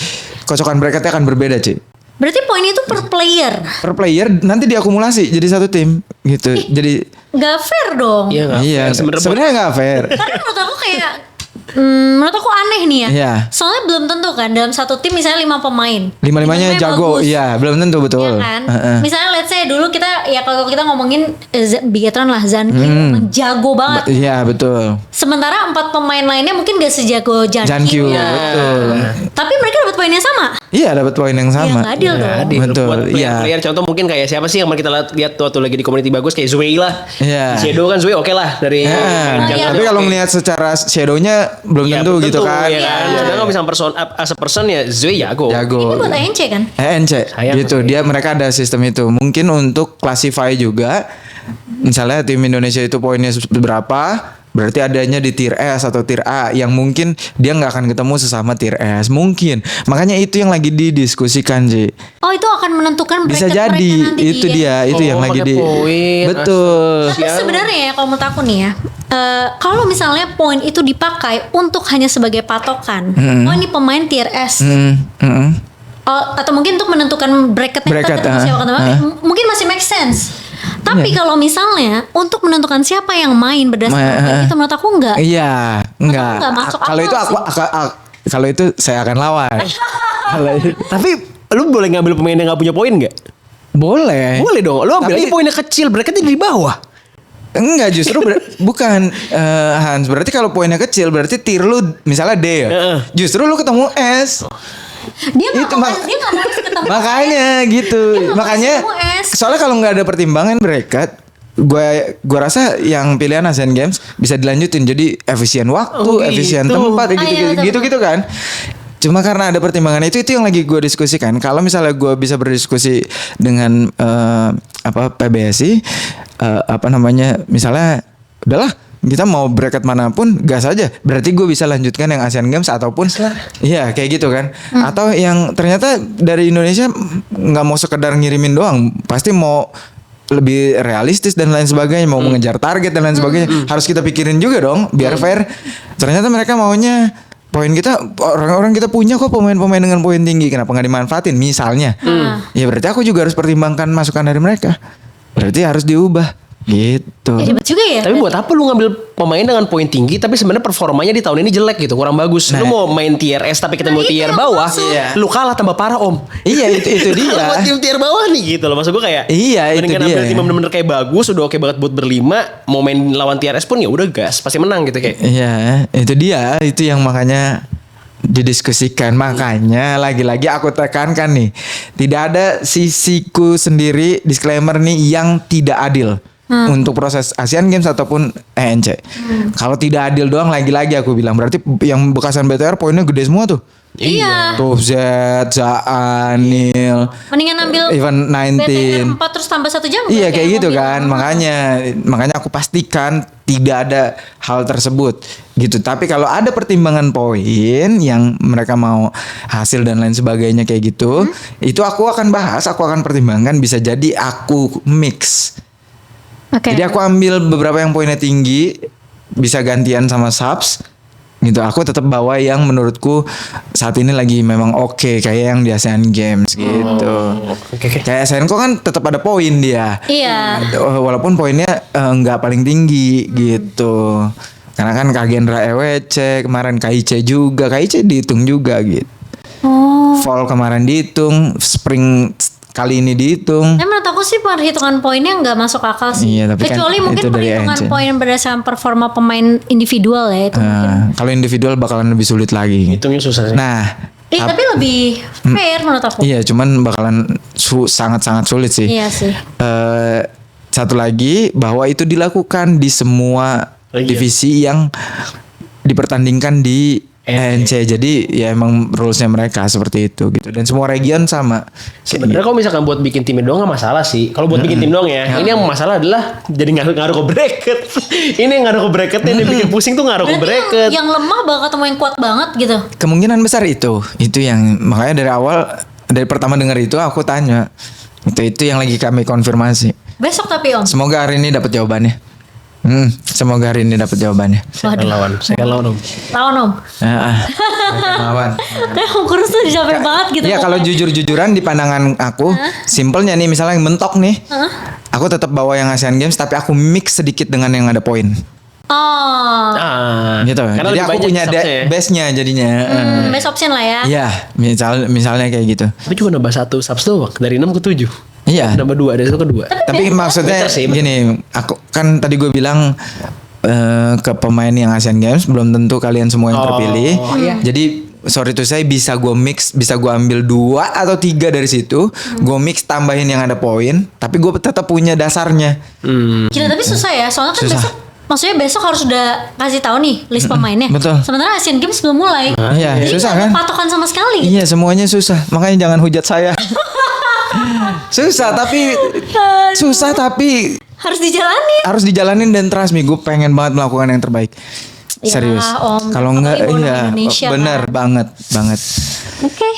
S3: kocokan bracketnya akan berbeda, Ci.
S1: Berarti poin itu per player.
S3: Per player nanti diakumulasi jadi satu tim gitu. Jadi
S1: nggak fair dong.
S2: Iya,
S3: sebenarnya nggak fair.
S1: Karena menurut aku kayak Menurut aku aneh nih ya.
S3: Iya.
S1: Soalnya belum tentu kan dalam satu tim misalnya 5 pemain.
S3: Lima-limanya jago,
S1: bagus.
S3: iya belum tentu betul.
S1: Iya kan? Misalnya let's say dulu kita ya kalau kita ngomongin Bigetron lah Zanki emang jago banget.
S3: Iya betul.
S1: Sementara 4 pemain lainnya mungkin gak sejago
S3: Jankyu,
S1: Iya.
S3: betul.
S1: Tapi mereka dapat poinnya sama.
S3: Iya dapat poin yang
S1: Ya
S3: sama.
S1: nggak adil dong.
S2: Adil.
S3: Betul,
S2: Buat
S3: iya.
S2: player contoh mungkin kayak siapa sih yang kita lihat waktu lagi di community bagus kayak Zui lah.
S3: Iya.
S2: Shadow kan Zui oke lah dari
S1: iya.
S3: Tapi kalau ngelihat secara shadow-nya belum
S2: ya,
S3: tentu gitu kan.
S2: ya kan.
S1: Iya.
S2: Sedangkan misalnya as a person ya Zui jago.
S3: Jago.
S1: Ini buat ANC kan?
S3: ENC
S2: Sayang.
S3: gitu. Dia mereka ada sistem itu. Mungkin untuk classify juga. Misalnya tim Indonesia itu poinnya berapa? Berarti adanya di tier S atau tier A yang mungkin dia nggak akan ketemu sesama tier S. Mungkin. Makanya itu yang lagi didiskusikan sih.
S1: Oh itu akan menentukan
S3: Bisa
S1: bracket
S3: jadi
S1: mereka nanti
S3: itu
S1: di
S3: dia itu
S2: Oh,
S3: yang lagi
S2: pakai
S3: di
S2: poin.
S3: betul.
S1: Tapi sebenarnya ya kalau menurut aku nih ya, kalau misalnya poin itu dipakai untuk hanya sebagai patokan, oh ini pemain tier S, atau mungkin untuk menentukan bracket
S3: Bracket,
S1: siapa kata mungkin masih make sense. Tapi
S3: Iya.
S1: kalau misalnya untuk menentukan siapa yang main berdasarkan bracket itu menurut aku enggak.
S3: Iya, enggak.
S1: nggak masuk
S3: Kalau
S1: akal
S3: itu aku kalau itu saya akan lawan. Kalau itu-
S2: Tapi lu boleh ngambil pemain yang gak punya poin gak?
S3: boleh.
S2: Boleh dong. Lu ambil
S3: Tapi-
S2: aja poinnya kecil, bracketnya di bawah.
S3: Enggak justru bukan Hans, berarti kalau poinnya kecil berarti tier lu misalnya D ya.
S2: Heeh.
S3: Justru lu ketemu S.
S1: Dia nggak
S3: Itu
S1: mau
S3: mak-
S1: dia nggak mau ketemu.
S3: Makanya gitu.
S1: nggak
S3: Makanya
S1: mau ketemu S.
S3: soalnya kalau nggak ada pertimbangan bracket gue rasa yang pilihan Asian Games bisa dilanjutin jadi efisien waktu,
S2: Oh,
S3: efisien
S2: gitu.
S3: tempat
S1: Ah, iya, betul,
S3: gitu kan. Cuma karena ada pertimbangan itu yang lagi gue diskusikan. Kalau misalnya gue bisa berdiskusi dengan PBSI misalnya udahlah kita mau bracket manapun gas aja. Berarti gue bisa lanjutkan yang Asian Games ataupun iya kayak gitu kan. Atau yang ternyata dari Indonesia nggak mau sekedar ngirimin doang, pasti mau lebih realistis dan lain sebagainya, mau mengejar target dan lain sebagainya. Harus kita pikirin juga dong biar fair. Ternyata mereka maunya poin kita, orang-orang kita punya kok pemain-pemain dengan poin tinggi, kenapa nggak dimanfaatin misalnya. Ya berarti aku juga harus pertimbangkan masukan dari mereka. Berarti harus diubah gitu.
S1: Ya, ribet juga ya.
S2: Tapi buat apa lu ngambil pemain dengan poin tinggi tapi sebenarnya performanya di tahun ini jelek gitu, kurang bagus. Lu mau main tier S tapi ketemu
S1: Nah, itu
S2: tier
S1: yang
S2: bawah,
S1: maksud.
S2: lu kalah tambah parah om.
S3: Iya itu dia.
S2: Kalau buat tim tier bawah nih gitu loh, maksud gue kayak
S3: Iya, itu
S2: mendingan
S3: dia.
S2: ambil tim yang bener-bener kayak bagus, udah oke banget buat berlima, mau main lawan tier S pun ya udah gas, pasti menang gitu kayak.
S3: Iya, itu dia, itu yang makanya didiskusikan. Makanya lagi-lagi aku tekankan nih, tidak ada sisiku sendiri disclaimer nih yang tidak adil untuk proses Asian Games ataupun ENC. Kalau tidak adil doang lagi-lagi aku bilang berarti yang bekasan BTR poinnya gede semua tuh.
S1: Iya.
S3: Tuh Z, Zaan, Nil,
S1: Mendingan ambil
S3: Even 19.
S1: 4 terus tambah 1 jam.
S3: Iya kayak gitu kan, makanya aku pastikan tidak ada hal tersebut gitu. Tapi kalau ada pertimbangan poin yang mereka mau hasil dan lain sebagainya kayak gitu, itu aku akan bahas, aku akan pertimbangkan, bisa jadi aku mix.
S1: Oke.
S3: Jadi aku ambil beberapa yang poinnya tinggi, bisa gantian sama subs gitu. Aku tetap bawa yang menurutku saat ini lagi memang oke kayak yang di Asian Games gitu.
S2: Oke.
S3: Kayak Senko kan tetap ada poin dia.
S1: Iya.
S3: Walaupun poinnya nggak paling tinggi gitu. Karena kan Kagendra EWC kemarin, KIC juga, KIC dihitung juga gitu.
S1: Oh.
S3: Fall kemarin dihitung, Spring kali ini dihitung.
S1: Menurut aku sih perhitungan poinnya nggak masuk akal sih.
S3: Iya, tapi kan
S1: Kecuali mungkin
S3: itu dari
S1: perhitungan
S3: ANC.
S1: poin berdasarkan performa pemain individual ya itu.
S3: Kalau individual bakalan lebih sulit lagi.
S2: Hitungnya susah sih.
S3: Nah,
S1: Tapi lebih fair menurut aku.
S3: iya cuman bakalan sangat-sangat sulit sih.
S1: Iya sih.
S3: Satu lagi bahwa itu dilakukan di semua
S2: Iya.
S3: divisi yang dipertandingkan di ENC. Jadi ya emang rulesnya mereka seperti itu gitu. Dan semua region sama.
S2: Sebenarnya kalau misalkan buat bikin timnya doang gak masalah sih. Kalau buat bikin tim doang ya. Ini yang masalah adalah jadi ngaruh ke bracket. Ini yang ngaruh ke bracketnya, yang bikin pusing tuh ngaruh ke
S1: Berarti
S2: bracket.
S1: yang lemah bakal ketemu yang kuat banget gitu.
S3: Kemungkinan besar itu yang makanya dari awal, dari pertama dengar itu aku tanya. Itu yang lagi kami konfirmasi.
S1: Besok tapi Om.
S3: Semoga hari ini dapat jawabannya. Semoga hari ini dapat jawabannya.
S2: Saya akan lawan. Saya akan lawan om.
S1: Lawan Om.
S3: Lawan.
S1: Kayak Om Kurus tuh capek banget gitu.
S3: Iya kalau jujur-jujuran di pandangan aku, simpelnya nih misalnya yang mentok nih, aku tetap bawa yang Asian Games tapi aku mix sedikit dengan yang ada poin.
S1: Oh.
S3: gitu.
S2: Karena
S3: Jadi
S2: lebih
S3: aku
S2: banyak
S3: punya
S2: subsnya ya.
S3: base-nya jadinya.
S1: Best option lah ya.
S3: Iya, misalnya kayak gitu.
S2: Tapi cuma nambah 1 subs doang dari 6 ke 7.
S3: Iya.
S2: Nambah 2 dari 1 ke 2.
S3: Tapi maksudnya
S2: Better sih,
S3: gini, aku kan tadi gue bilang ke pemain yang Asian Games belum tentu kalian semua yang terpilih.
S2: iya.
S3: Jadi sorry tuh saya bisa gue mix, bisa gue ambil 2 atau 3 dari situ, gue mix tambahin yang ada poin, tapi gue tetap punya dasarnya.
S1: Gila tapi susah ya. Soalnya kan
S3: Susah.
S1: besok, maksudnya besok harus udah kasih tahu nih list pemainnya.
S3: betul.
S1: Sementara Asian Games belum mulai.
S3: Iya,
S1: Jadi
S3: susah
S1: nggak ada
S3: kan?
S1: patokan sama sekali.
S3: Iya, semuanya susah. Makanya jangan hujat saya. Susah tapi
S1: Harus dijalani.
S3: harus dijalanin dan trust me, gue pengen banget melakukan yang terbaik.
S1: Ya,
S3: Serius.
S1: Om.
S3: Kalau enggak,
S1: Apalagi mau
S3: iya,
S1: Indonesia,
S3: bener
S1: kan?
S3: banget.
S1: Oke.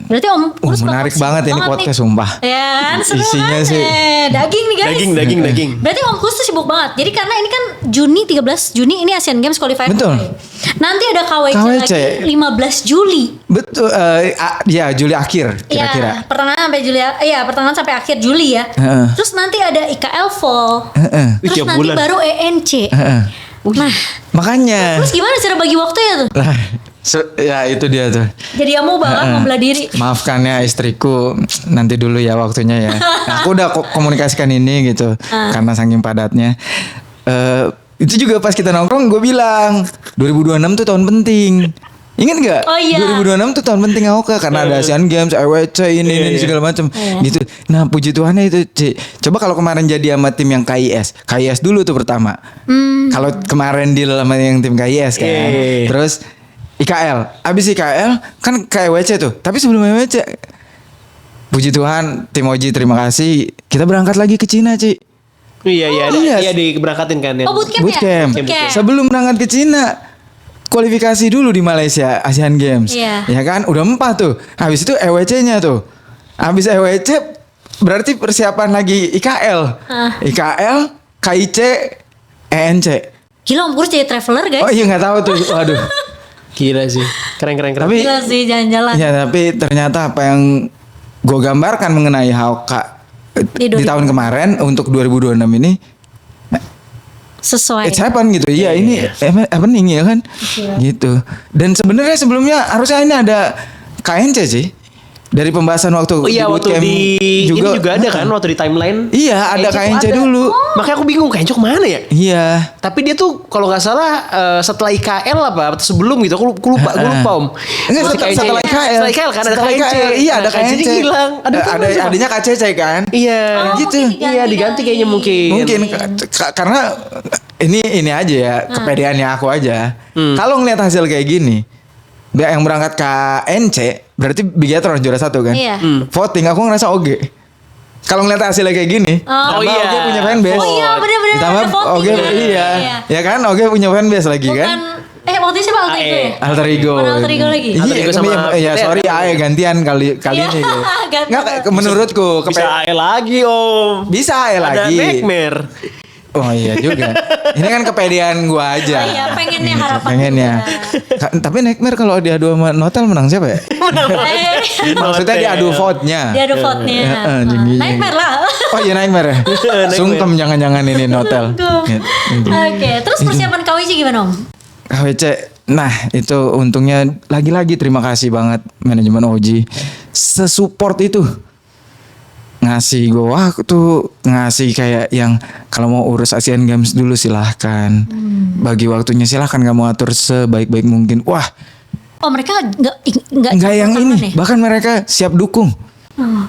S1: Berarti Om Kurus bakal
S3: Menarik
S1: sibuk
S3: banget ini podcast,
S1: nih.
S3: sumpah.
S1: Ya kan seru
S3: Isinya
S1: banget.
S3: sih.
S1: Daging nih guys.
S2: Daging.
S1: Berarti Om Kurus tuh sibuk banget. Jadi karena ini kan Juni 13 Juni ini Asian Games qualifier.
S3: Betul.
S1: Nanti ada KWC,
S3: KWC.
S1: lagi 15 Juli.
S3: Betul, ya Juli akhir kira-kira.
S1: Iya, pertengahan sampai Juli. Iya, pertengahan sampai akhir Juli ya.
S3: Heeh.
S1: Terus nanti ada IKL Fall.
S3: Heeh.
S1: Terus
S2: Tiap
S1: nanti
S2: bulan.
S1: baru ENC.
S3: Heeh.
S1: Nah,
S3: Makanya.
S1: terus gimana cara bagi waktunya tuh?
S3: Lah, ya itu dia tuh.
S1: Jadi kamu banget mau belah diri.
S3: Maafkan ya istriku, nanti dulu ya waktunya ya. Nah, aku udah komunikasikan ini gitu, karena saking padatnya. Itu juga pas kita nongkrong gue bilang 2026 tuh tahun penting. Ingat gak?
S1: Oh, iya.
S3: 2026 tuh tahun penting AOK karena ada Asian Games, AWC ini segala macam. Gitu. Nah, puji Tuhannya itu, Ci. Coba kalau kemarin jadi sama tim yang KIS dulu tuh pertama. Kalau kemarin deal sama yang tim KIS kan.
S2: Iya.
S3: Terus IKL, abis IKL kan ke AWC tuh. Tapi sebelum AWC, puji Tuhan, tim Oji terima kasih. Kita berangkat lagi ke Cina, Ci.
S2: Iya,
S3: Iya.
S2: iya diberangkatin kan ya.
S1: Oh, bootcamp ya?
S3: Bootcamp.
S1: Bootcamp.
S3: Sebelum berangkat ke Cina, kualifikasi dulu di Malaysia Asian Games.
S1: Iya.
S3: Ya kan? Udah 4 tuh. Habis itu EWC-nya tuh. Habis EWC berarti persiapan lagi IKL. IKL, KIC, ENC.
S1: Gila Om Kurus jadi traveler guys.
S3: Oh iya nggak tahu tuh. Waduh.
S2: Gila sih. Keren.
S3: Tapi
S1: Gila sih jalan-jalan.
S3: ya tapi ternyata apa yang gue gambarkan mengenai HOK di tahun kemarin untuk 2026 ini
S1: Sesuai.
S3: it's happen gitu. Iya ini happening ya kan. Gitu. Dan sebenarnya sebelumnya harusnya ini ada KNC sih. Dari pembahasan waktu
S2: Oh iya, waktu
S3: bootcamp
S2: ini juga ada kan waktu di timeline.
S3: Iya, ada KNC
S2: ada.
S3: dulu.
S2: Makanya aku bingung KNC kemana ya?
S3: Iya.
S2: Tapi dia tuh kalau nggak salah setelah IKL apa atau sebelum gitu, aku lupa Om.
S3: Enggak,
S2: Masih KNC.
S3: setelah KL.
S2: Setelah IKL kan ada
S3: Setelah
S2: KNC.
S3: KL, iya ada
S2: Nah, KNC-nya
S3: KNC.
S2: hilang. Ada
S3: adanya KCC kan?
S2: Iya.
S3: gitu.
S1: mungkin
S2: Iya diganti kayaknya mungkin.
S3: Mungkin karena ini aja ya kepedeannya aku aja. Kalau ngeliat hasil kayak gini, yang berangkat KNC berarti Bigatron juara 1 kan?
S1: Iya.
S3: Voting aku ngerasa oke. Kalau ngeliat hasilnya kayak gini,
S1: Oh,
S3: tambah
S2: iya.
S3: Oge punya fanbase.
S1: Oh iya, bener-bener
S3: Ditambah
S1: ada voting
S3: Oge
S1: ya.
S3: iya.
S1: Iya.
S3: Ya kan Oge punya fanbase lagi
S1: Bukan
S3: kan?
S1: waktu itu siapa alter ego ya?
S3: Alter ego.
S1: Bukan alter ego lagi.
S3: Iya,
S2: Alter ego sama
S3: iya,
S2: Peter.
S3: sorry AE gantian kali
S1: Iya,
S3: ini. Gitu.
S1: gantian.
S3: Nggak, menurutku
S2: Bisa AE lagi Om.
S3: bisa AE
S2: Ada
S3: lagi.
S2: Nightmare.
S3: Oh iya juga. Ini kan kepedean gua aja.
S1: Oh iya, pengennya harapan
S3: Pengennya. Tapi Nightmare kalau diadu sama Notel menang siapa ya? Maksudnya diadu vote-nya.
S1: Dia ada vote-nya.
S3: Jenggi.
S1: Nightmare lah.
S3: Oh iya Nightmare ya. Sungkem jangan-jangan ini Notel.
S1: Oke, terus persiapan KWC gimana Om?
S3: KWC. Nah itu untungnya lagi-lagi terima kasih banget manajemen Oji. Sesupport itu. Ngasih gue waktu, ngasih kayak yang kalau mau urus Asian Games dulu silahkan. Bagi waktunya silahkan kamu atur sebaik-baik mungkin. Wah
S1: Oh mereka nggak
S3: yang
S1: campur
S3: ini,
S1: tangan ya?
S3: bahkan mereka siap dukung.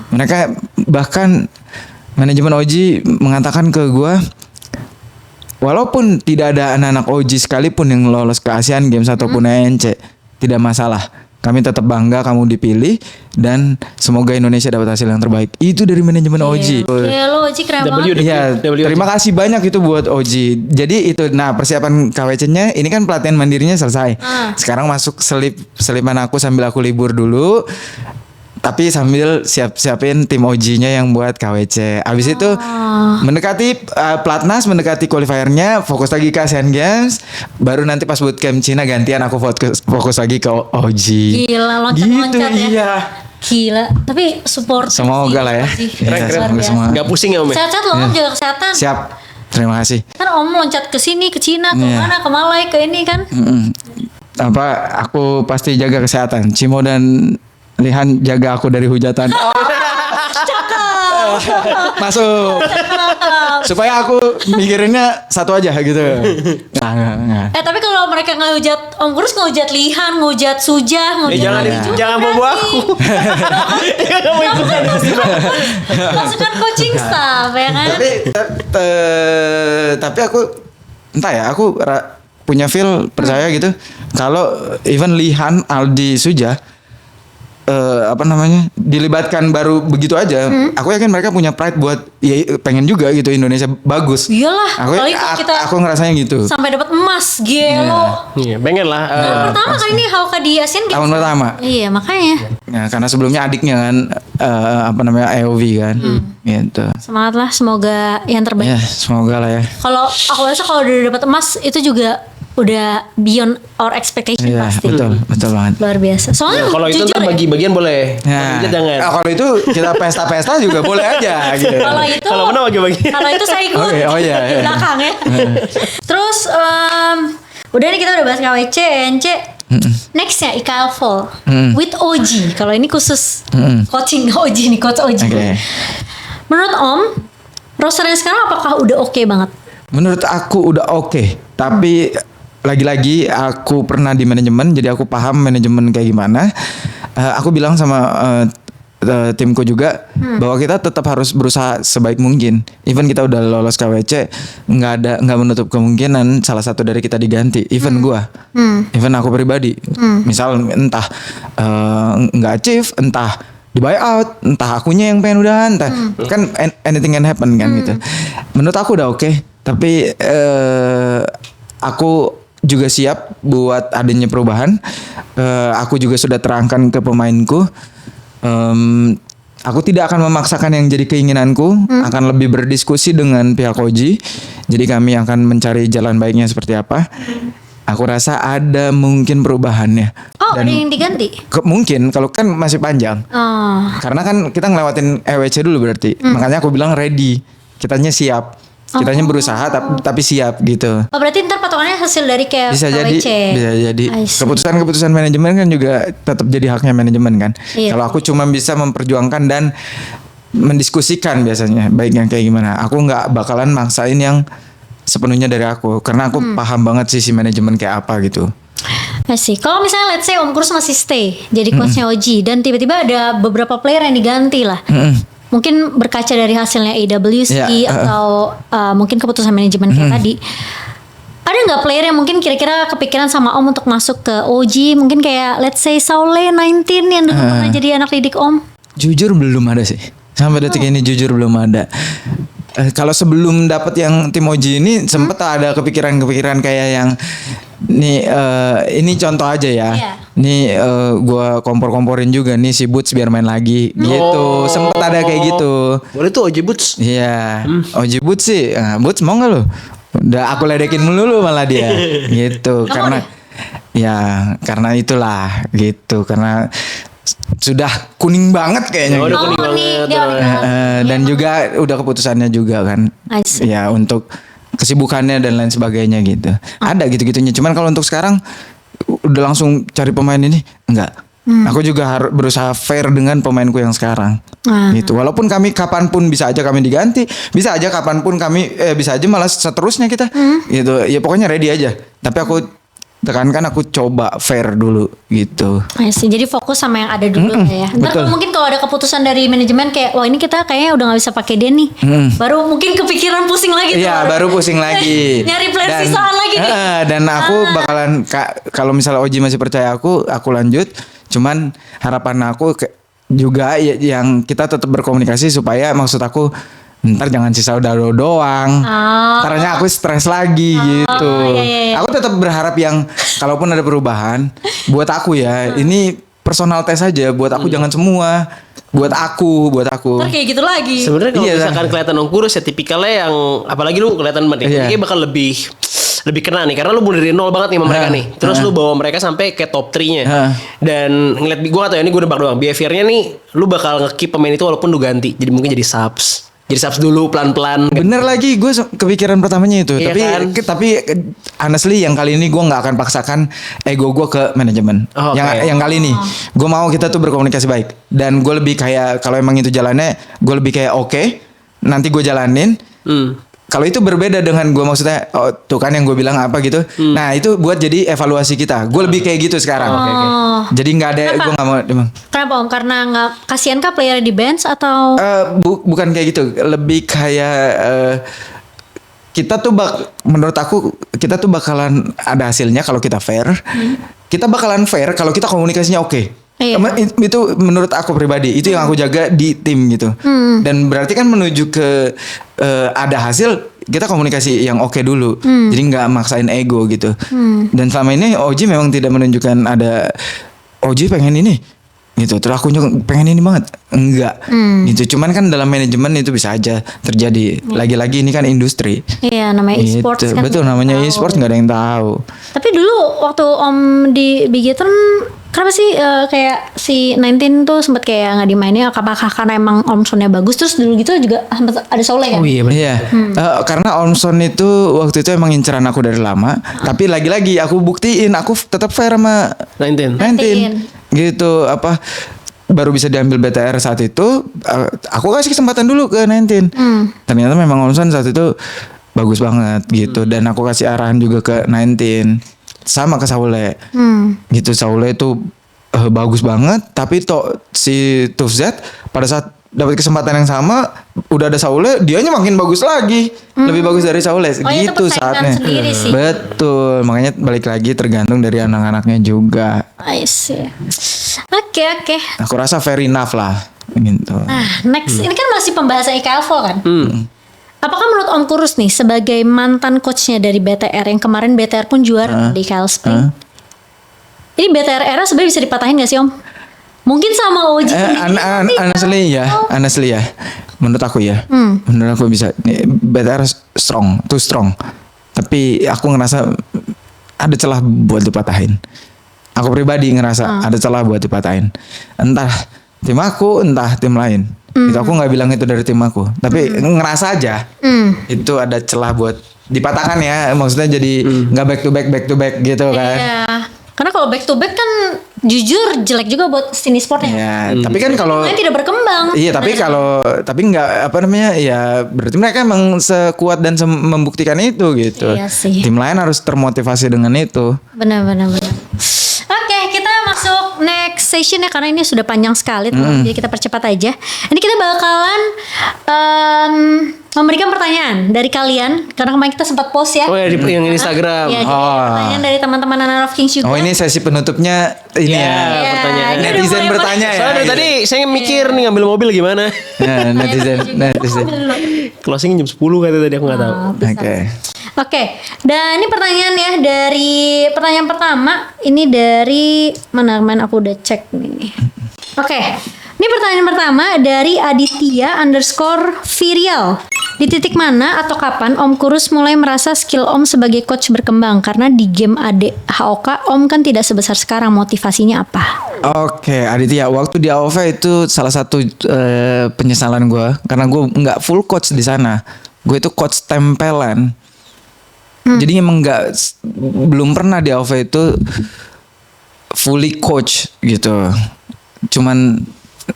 S3: Mereka bahkan manajemen Oji mengatakan ke gue, walaupun tidak ada anak-anak Oji sekalipun yang lolos ke Asian Games ataupun ENC, tidak masalah. Kami tetap bangga kamu dipilih dan semoga Indonesia dapat hasil yang terbaik. Itu dari manajemen Oji.
S1: Oke, lo Oji keren banget.
S3: Iya,
S2: W.
S3: terima kasih banyak itu buat Oji. Jadi itu, nah persiapan KWC-nya ini kan pelatihan mandirinya selesai. Sekarang masuk selipan aku sambil aku libur dulu. Tapi sambil siapin tim Oji-nya yang buat KWC. Abis itu mendekati Platnas, mendekati qualifiernya, fokus lagi ke Asian Games. Baru nanti pas bootcamp Cina gantian aku fokus lagi ke Oji.
S1: Gila, loncat-loncat
S3: gitu,
S1: ya.
S3: iya.
S1: Gila, tapi support.
S3: Semoga lah ya.
S1: sih.
S3: Iya,
S2: Keren.
S3: semoga semua.
S2: Gak pusing ya Om ya?
S1: Sehat-sehat loh, Om, jaga kesehatan.
S3: Siap. Terima kasih.
S1: Kan Om loncat ke sini, ke Cina, ke
S3: Iya.
S1: mana, ke Malai, ke ini kan.
S3: Aku pasti jaga kesehatan. Cimo dan Lihan jaga aku dari hujatan. Masuk. Supaya aku mikirinnya satu aja gitu. Nah.
S1: Tapi kalau mereka ngehujat Om Kurus, ngehujat Lihan, ngehujat Sujah, ngehujat
S2: Jangan
S1: Nabi juga
S2: jangan bawa
S1: berarti.
S2: aku. Jangan mau ikutan.
S1: Pasukan coaching staff ya kan.
S3: Tapi aku entah ya, aku punya feel percaya gitu kalau even Lihan, Aldi, Sujah dilibatkan baru begitu aja. Aku yakin mereka punya pride buat ya pengen juga gitu Indonesia bagus.
S1: Iyalah, apalagi kalau kita
S3: aku ngerasanya gitu.
S1: sampai dapat emas, gelo.
S2: Iya, pengen lah.
S1: Pertama kali ini Hauka di Asian Games.
S3: Tahun pertama.
S1: Iya, makanya.
S3: Nah, karena sebelumnya adiknya kan AOV kan. Gitu.
S1: Semangat lah, semoga yang terbaik.
S3: Ya, semoga lah ya.
S1: Kalau aku rasa kalau udah dapat emas itu juga udah beyond our expectation
S3: Iya,
S1: pasti.
S3: betul banget.
S1: Luar biasa. Soalnya
S2: Kalau itu
S1: jujur
S2: ntar
S1: ya,
S2: bagi-bagian boleh.
S3: Nah,
S2: Bagi-bagian jangan.
S3: kalau itu kita pesta-pesta juga boleh aja gitu.
S1: kalau itu
S2: Kalau menang bagi-bagi.
S1: Kalau itu saya ikut.
S3: Oke, oh iya,
S1: Di
S3: iya.
S1: belakang ya. Terus udah nih kita udah bahas KWC, NC. Next ya IKL Fall with OG. Kalau ini khusus coaching OG nih, coach OG.
S3: Oke.
S1: Menurut Om, roster yang sekarang apakah udah oke banget?
S3: Menurut aku udah oke, tapi lagi-lagi aku pernah di manajemen, jadi aku paham manajemen kayak gimana. Aku bilang sama timku juga bahwa kita tetap harus berusaha sebaik mungkin. Even kita udah lolos KWC, nggak menutup kemungkinan salah satu dari kita diganti. Even gua, even aku pribadi, misal entah nggak achieve, entah di buyout, entah akunya yang pengen udahan, entah kan anything can happen kan gitu. Menurut aku udah oke, tapi aku juga siap buat adanya perubahan. Aku juga sudah terangkan ke pemainku. Aku tidak akan memaksakan yang jadi keinginanku, akan lebih berdiskusi dengan pihak Oji. Jadi kami akan mencari jalan baiknya seperti apa. Aku rasa ada mungkin perubahannya.
S1: Oh, ada yang diganti?
S3: Mungkin kalau kan masih panjang.
S1: Oh.
S3: Karena kan kita ngelewatin EWC dulu berarti. Makanya aku bilang ready. Kitanya siap. Kitanya berusaha tapi siap gitu.
S1: Oh, berarti ntar patokannya hasil dari kayak
S3: Bisa
S1: KWC.
S3: jadi
S1: I see.
S3: keputusan manajemen kan juga tetap jadi haknya manajemen kan.
S1: Iya.
S3: Kalau aku cuma bisa memperjuangkan dan mendiskusikan biasanya baiknya kayak gimana. Aku nggak bakalan maksain yang sepenuhnya dari aku karena aku paham banget sisi manajemen kayak apa gitu.
S1: Masih. Kalau misalnya let's say Om Kurus masih stay jadi coachnya Oji dan tiba-tiba ada beberapa player yang diganti lah. Mungkin berkaca dari hasilnya AWC atau mungkin keputusan manajemen kayak tadi. Ada nggak player yang mungkin kira-kira kepikiran sama Om untuk masuk ke OG? Mungkin kayak let's say Saule 19 yang dulu pernah jadi anak didik Om.
S3: Jujur belum ada sih. Sampai detik ini jujur belum ada. Kalau sebelum dapat yang tim Oji ini sempet ada kepikiran kayak yang ini contoh aja ya.
S1: Iya.
S3: Nih gua kompor-komporin juga nih si Boots biar main lagi gitu. Sempet ada kayak gitu.
S2: Boleh tuh Oji Boots.
S3: Iya. Oji Boots sih. Boots mau nggak lu? Udah aku ledekin melulu malah dia. Gitu. Karena karena itulah gitu. Karena sudah kuning banget kayaknya.
S2: Udah
S3: Gitu.
S2: kuning banget.
S1: Dia udah
S3: Dan juga udah keputusannya juga kan.
S1: I see.
S3: Ya untuk kesibukannya dan lain sebagainya gitu. Ada gitu-gitunya. Cuman kalau untuk sekarang udah langsung cari pemain ini enggak. Aku juga harus berusaha fair dengan pemainku yang sekarang. Gitu. Walaupun kami kapanpun bisa aja kami diganti, bisa aja kapanpun kami bisa aja malah seterusnya kita. Gitu. Ya pokoknya ready aja. Tapi aku tekankan aku coba fair dulu gitu.
S1: Jadi fokus sama yang ada dulu ya. Ntar
S3: betul.
S1: mungkin kalau ada keputusan dari manajemen kayak wah ini kita kayaknya udah nggak bisa pakai dia nih. Baru mungkin kepikiran pusing lagi tuh.
S3: Iya baru pusing lagi.
S1: Nyari plan sisaan lagi nih.
S3: Dan aku bakalan kalau misalnya Oji masih percaya aku lanjut. Cuman harapan aku juga yang kita tetap berkomunikasi supaya maksud aku ntar jangan sisa doang. Karena aku stres lagi gitu.
S1: Iya.
S3: Aku tetap berharap yang kalaupun ada perubahan buat aku ya ini personal test aja buat aku jangan semua. Buat aku.
S1: Ntar kayak gitu lagi.
S2: Sebenarnya kalau
S3: Iya,
S2: misalkan kelihatan Om Kurus ya tipikalnya yang apalagi lu kelihatan banget
S3: Iya.
S2: dia bakal lebih kena nih karena lu mulai dari nol banget nih sama mereka nih. Terus lu bawa mereka sampai ke top 3-nya. Dan ngeliat gue gak tau ya ini gue nebak doang. Behaviornya nih lu bakal nge-keep pemain itu walaupun lu ganti. Jadi mungkin jadi subs. Jadi subs dulu pelan-pelan.
S3: Bener lagi, gue kepikiran pertamanya itu.
S2: Iya
S3: Tapi
S2: kan?
S3: tapi honestly yang kali ini gue nggak akan paksakan ego gue ke manajemen.
S2: Oh, oke.
S3: Yang kali ini, gue mau kita tuh berkomunikasi baik. Dan gue lebih kayak kalau emang itu jalannya, gue lebih kayak oke, nanti gue jalanin. Kalau itu berbeda dengan gue maksudnya, oh, tuh kan yang gue bilang apa gitu. Nah itu buat jadi evaluasi kita. Gue lebih kayak gitu sekarang. Jadi nggak ada, gue nggak mau.
S1: Kenapa Om? Karena nggak kasihan kah player di bench atau?
S3: Bukan kayak gitu, lebih kayak kita tuh menurut aku kita tuh bakalan ada hasilnya kalau kita fair. Kita bakalan fair kalau kita komunikasinya oke.
S1: Iya.
S3: Itu menurut aku pribadi, itu yang aku jaga di tim gitu. Dan berarti kan menuju ke ada hasil, kita komunikasi yang oke dulu. Jadi nggak maksain ego gitu. Dan selama ini Oji memang tidak menunjukkan ada Oji pengen ini gitu. Terus aku juga pengen ini banget. Enggak. Gitu. Cuman kan dalam manajemen itu bisa aja terjadi. Lagi-lagi ini kan industri.
S1: Iya, namanya e-sports
S3: Gitu.
S1: kan.
S3: Betul, namanya e-sports nggak ada yang tahu.
S1: Tapi dulu waktu Om di Bigetron, kenapa sih kayak si 19 tuh sempat kayak nggak dimainnya? Apakah karena emang Omsonnya bagus? Terus dulu gitu juga sempat ada Soleh kan?
S2: Oh iya bener.
S3: Iya, karena Omson itu waktu itu emang inceran aku dari lama. Tapi lagi-lagi aku buktiin aku tetap fair sama
S2: 19.
S3: 19 gitu. Apa baru bisa diambil BTR saat itu, aku kasih kesempatan dulu ke 19. Ternyata memang Omson saat itu bagus banget gitu. Dan aku kasih arahan juga ke 19 sama ke Saule. Gitu, Saule itu bagus banget. Tapi si Tufzat pada saat dapat kesempatan yang sama, udah ada Saule, dianya makin bagus lagi, lebih bagus dari Saule.
S1: Oh, itu
S3: gitu
S1: persaingan
S3: saatnya.
S1: sendiri sih.
S3: Betul, makanya balik lagi tergantung dari anak-anaknya juga.
S1: I see. Oke.
S3: Aku rasa fair enough lah, gitu.
S1: Nah, next ini kan masih pembahasan IKLVO kan? Apakah menurut Om Kurus nih sebagai mantan coachnya dari BTR yang kemarin BTR pun juara di IKL Spring, ini BTR era sebenarnya bisa dipatahin gak sih Om? Mungkin sama Oji.
S3: Honestly ya, menurut aku ya, menurut aku bisa. BTR too strong. Tapi aku ngerasa ada celah buat dipatahin. Aku pribadi ngerasa ada celah buat dipatahin. Entah tim aku, entah tim lain. Itu aku nggak bilang itu dari tim aku, tapi ngerasa aja itu ada celah buat dipatahkan ya. Maksudnya jadi nggak back to back gitu kan.
S1: Iya. Karena kalau back to back kan jujur jelek juga buat scene e-sportnya.
S3: Ya, tapi kan kalau
S1: tidak berkembang.
S3: iya, tapi nggak apa namanya ya, berarti mereka emang sekuat dan membuktikan itu gitu.
S1: Iya sih.
S3: Tim lain harus termotivasi dengan itu.
S1: Benar. Oke, kita masuk next session ya karena ini sudah panjang sekali, jadi kita percepat aja. Ini kita bakalan memberikan pertanyaan dari kalian karena kemarin kita sempat post ya.
S2: Oh ya, yang Instagram.
S1: Ya, jadi pertanyaan dari teman-teman Honor of Kings juga.
S3: Oh, ini sesi penutupnya ini
S2: Iya,
S3: ya.
S2: pertanyaan.
S1: ini udah
S3: Netizen
S1: mulai-
S3: bertanya ya.
S2: Soalnya dari tadi saya mikir nih ngambil mobil gimana.
S3: Nah, netizen.
S2: Closing jam 10 kata tadi, aku nggak tahu.
S3: Oke.
S1: Dan ini pertanyaan ya dari pertanyaan pertama ini dari mana aku udah cek nih. Oke, ini pertanyaan pertama dari Aditya _Virial. Di titik mana atau kapan Om Kurus mulai merasa skill Om sebagai coach berkembang? Karena di game AD HOK Om kan tidak sebesar sekarang. Motivasinya apa?
S3: Oke, Aditya, waktu di AOV itu salah satu penyesalan gue karena gue nggak full coach di sana. Gue itu coach tempelan. Jadi emang belum pernah di AOV itu fully coach gitu. Cuman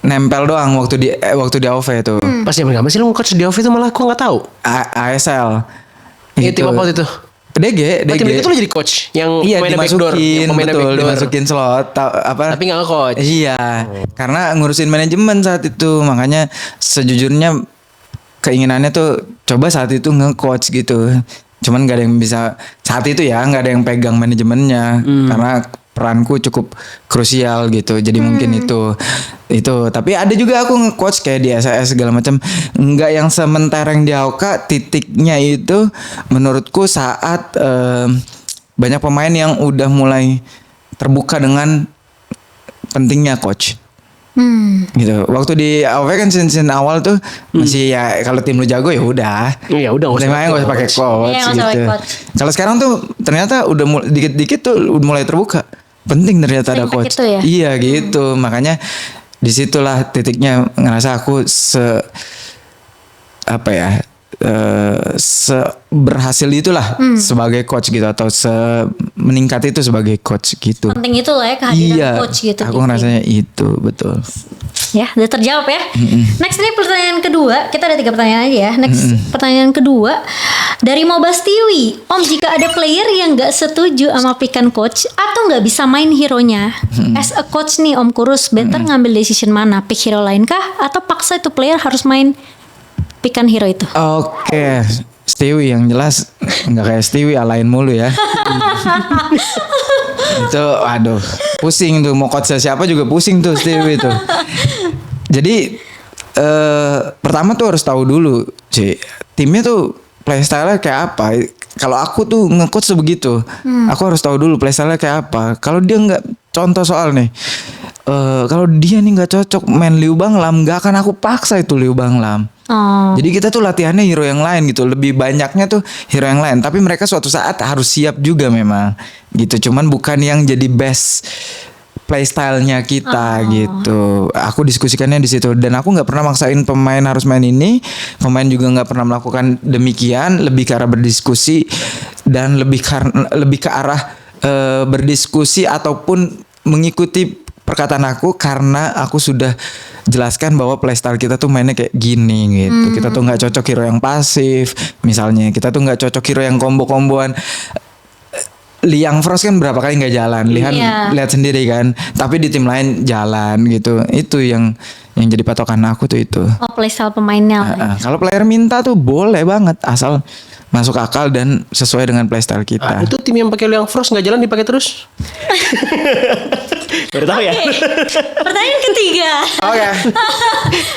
S3: nempel doang waktu di AOV itu.
S2: Pas zaman kapan sih lu coach di OV itu, malah aku nggak tahu.
S3: ASL.
S2: Iya, tim apa waktu itu?
S3: DG.
S2: Tim itu lu jadi coach yang
S3: Iya,
S2: pemainnya backdoor, yang pemainnya backdoor.
S3: dimasukin slot
S2: Tapi nggak coach.
S3: Iya, karena ngurusin manajemen saat itu, makanya sejujurnya keinginannya tuh coba saat itu nge-coach gitu. Cuman gak ada yang bisa saat itu ya, gak ada yang pegang manajemennya karena peranku cukup krusial gitu. Jadi mungkin itu. Tapi ada juga aku nge-coach kayak di SAS segala macam. Nggak yang sementereng di AOK. Titiknya itu menurutku saat banyak pemain yang udah mulai terbuka dengan pentingnya coach. Gitu. Waktu di AOV kan scene awal tuh masih ya kalau tim lu jago ya udah.
S2: Iya, udah nggak
S3: usah pakai coach
S1: Iya, nggak usah
S3: gitu.
S1: pakai coach.
S3: Kalau sekarang tuh ternyata udah dikit-dikit tuh udah mulai terbuka. Penting ternyata ada coach.
S1: Itu ya?
S3: Iya gitu. Makanya disitulah titiknya ngerasa aku apa ya, berhasil itulah sebagai coach gitu, atau meningkat itu sebagai coach gitu.
S1: Penting itu lah ya kehadiran
S3: Iya,
S1: coach gitu.
S3: aku
S1: di tim.
S3: ngerasanya itu betul.
S1: Ya, udah terjawab ya. Next nih pertanyaan kedua. Kita ada 3 pertanyaan aja ya. Next pertanyaan kedua dari Mobas Tiwi. Om, jika ada player yang nggak setuju sama pikan coach atau nggak bisa main hero-nya, as a coach nih Om Kurus, better ngambil decision mana? Pick hero lain kah? Atau paksa itu player harus main pikan hero itu?
S3: Oke, Stewie yang jelas nggak kayak Stewie alain mulu ya. Itu aduh, pusing tuh, mau coach siapa juga pusing tuh Stewie tuh. Jadi pertama tuh harus tahu dulu sih timnya tuh playstyle-nya kayak apa. Kalau aku tuh nge-coach begitu, aku harus tahu dulu playstyle-nya kayak apa. Kalau dia nggak, contoh soal nih, kalau dia nih nggak cocok main Liu Banglam, nggak akan aku paksa itu Liu Banglam.
S1: Oh.
S3: Jadi kita tuh latihannya hero yang lain gitu, lebih banyaknya tuh hero yang lain. Tapi mereka suatu saat harus siap juga memang gitu. Cuman bukan yang jadi best playstyle-nya kita gitu. Aku diskusikannya di situ, dan aku nggak pernah maksain pemain harus main ini. Pemain juga nggak pernah melakukan demikian. Lebih ke arah berdiskusi dan lebih ke arah berdiskusi ataupun mengikuti perkataan aku, karena aku sudah jelaskan bahwa playstyle kita tuh mainnya kayak gini gitu. Kita tuh nggak cocok hero yang pasif, misalnya kita tuh nggak cocok hero yang combo-komboan. Liang Frost kan berapa kali nggak jalan, lihat sendiri kan. Tapi di tim lain jalan gitu. Itu yang jadi patokan aku tuh itu.
S1: Oh, playstyle pemainnya lah.
S3: Kalau player minta tuh boleh banget, asal masuk akal dan sesuai dengan playstyle kita.
S2: Itu tim yang pakai Liang Frost nggak jalan dipakai terus. Baru tahu ya.
S1: Pertanyaan ketiga.
S3: Oke.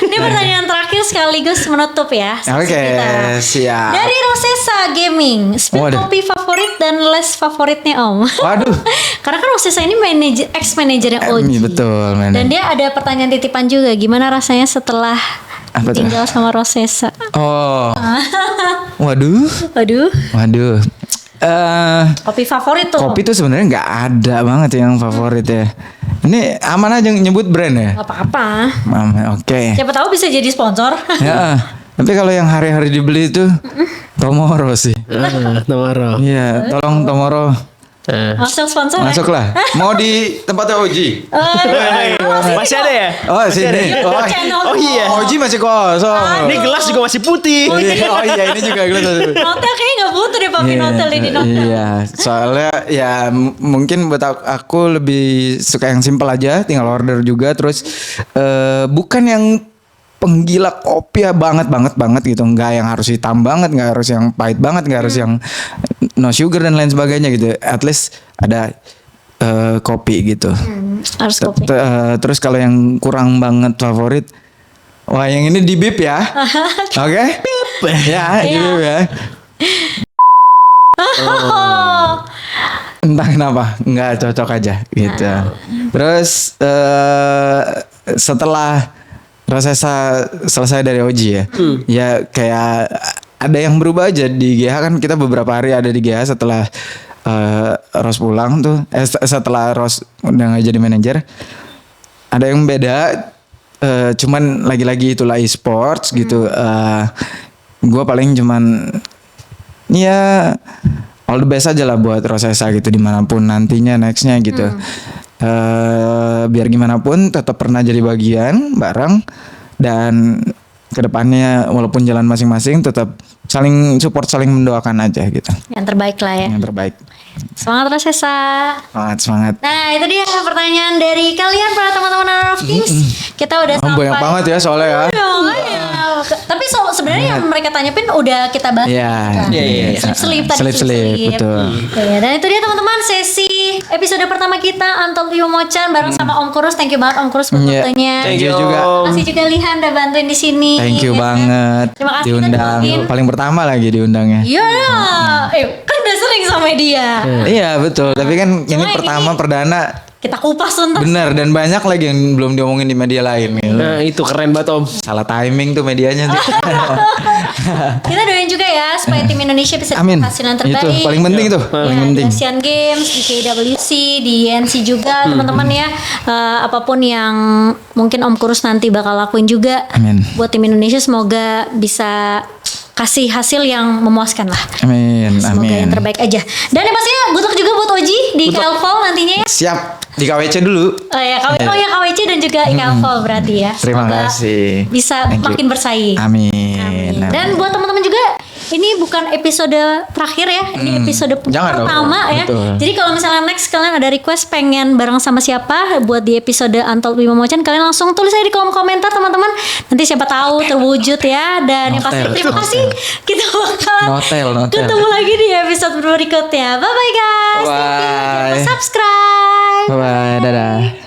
S1: Ini pertanyaan terakhir sekaligus menutup ya. sesi
S3: Oke,
S1: kita.
S3: siap.
S1: Dari Rosesa Gaming, spill
S3: Waduh.
S1: kopi favorit dan less favoritnya Om.
S3: Waduh.
S1: Karena kan Rosesa ini ex manajernya OG.
S3: Betul, man.
S1: Dan dia ada pertanyaan titipan juga. Gimana rasanya setelah
S3: Apa tuh?
S1: tinggal sama Rosesa?
S3: Oh. Waduh.
S1: Waduh, kopi favorit tuh.
S3: Kopi tuh sebenarnya nggak ada banget yang favorit ya. Ini aman aja nyebut brand ya.
S1: Gak apa-apa.
S3: Oke.
S1: Siapa tahu bisa jadi sponsor.
S3: Ya. Tapi kalau yang hari-hari dibeli itu Tomoro sih.
S2: Tomorrow.
S3: Iya, tolong Tomoro
S1: Masuk sponsor ya?
S3: masuklah. Mau di tempatnya Oji.
S2: Masih ada ya?
S3: Oh, sini.
S2: Oh iya.
S3: Oji masih kosong.
S2: Ini gelas juga masih putih.
S3: Oh iya, ini juga gelas.
S1: Notel kayaknya gak butuh deh papi notel ini notel.
S3: Iya, soalnya ya mungkin buat aku lebih suka yang simpel aja, tinggal order juga. Terus bukan yang penggila kopi ya banget gitu, nggak yang harus hitam banget, nggak harus yang pahit banget, nggak harus yang no sugar dan lain sebagainya gitu. At least ada kopi gitu.
S1: Harus kopi.
S3: Terus kalau yang kurang banget favorit, wah yang ini di bip ya. Oke? Ya, di bip ya. Entah kenapa nggak cocok aja gitu. Terus setelah Rosesa selesai dari OG ya, ya kayak ada yang berubah aja di GH. Kan kita beberapa hari ada di GH setelah Ros pulang tuh, setelah Ros udah nggak jadi manajer, ada yang beda. Cuman lagi-lagi itulah e-sports gitu. Gue paling cuman ya all the best aja lah buat Rosesa gitu, dimanapun nantinya nextnya gitu. Biar gimana pun tetap pernah jadi bagian bareng, dan kedepannya walaupun jalan masing-masing tetap saling support, saling mendoakan aja gitu.
S1: Yang terbaik lah ya.
S3: Yang terbaik.
S1: Semangat Rosesa.
S3: Semangat.
S1: Nah itu dia pertanyaan dari kalian para teman-teman Honor of Kings. Kita udah sampai.
S3: Banyak banget ya soalnya ya.
S1: Iya. Tapi sebenarnya yang mereka tanyain udah kita bahas.
S3: Iya.
S1: Slip tadi.
S3: Slip, betul.
S1: Ya, dan itu dia teman-teman sesi episode pertama kita Untold You Mochan bareng sama Om Kurus. Thank you banget Om Kurus buat waktunya.
S3: Thank you juga.
S1: Terima kasih juga Lihan udah bantuin di sini.
S3: Thank you
S1: Ya.
S3: banget.
S1: Terima kasih
S3: diundang.
S1: kita
S3: Paling pertama lagi diundangnya.
S1: Iya. Kan udah sering sama dia.
S3: Iya betul. Tapi kan ini
S1: Cuma
S3: pertama perdana
S1: kita kupas tuntas.
S3: Bener, dan banyak lagi yang belum diomongin di media lain gitu.
S2: Nah itu keren banget Om.
S3: Salah timing tuh medianya tuh.
S1: Kita doain juga ya supaya tim Indonesia bisa
S3: Amin.
S1: dapat hasil yang terbaik.
S3: Itu paling penting tuh, paling
S1: Ya,
S3: penting.
S1: di Asian Games, di KWC, di NC juga teman-teman ya. Apapun yang mungkin Om Kurus nanti bakal lakuin juga.
S3: Amin.
S1: Buat tim Indonesia semoga bisa kasih hasil yang memuaskan lah.
S3: Amin,
S1: Semoga yang
S3: amin.
S1: terbaik aja. Dan yang pastinya good luck juga buat Oji di Calval nantinya ya.
S3: Siap, di KWC dulu.
S1: Oh ya, KWC dan juga Calval berarti ya.
S3: Terima
S1: Semoga
S3: kasih.
S1: bisa
S3: Thank you.
S1: makin bersaing.
S3: Amin.
S1: Dan buat teman-teman juga, ini bukan episode terakhir ya, ini episode
S3: Jangan dong.
S1: pertama ya.
S3: Betul.
S1: Jadi kalau misalnya next kalian ada request pengen bareng sama siapa buat di episode Untold Bima Mocan, kalian langsung tulis aja di kolom komentar teman-teman. Nanti siapa tahu terwujud ya. Dan yang pasti
S3: Notel.
S1: terima kasih. Kita bakalan
S3: Notel.
S1: ketemu lagi di episode berikutnya. Bye bye guys. Thank you. Jangan lupa
S3: Bye.
S1: subscribe.
S3: Bye-bye, dadah.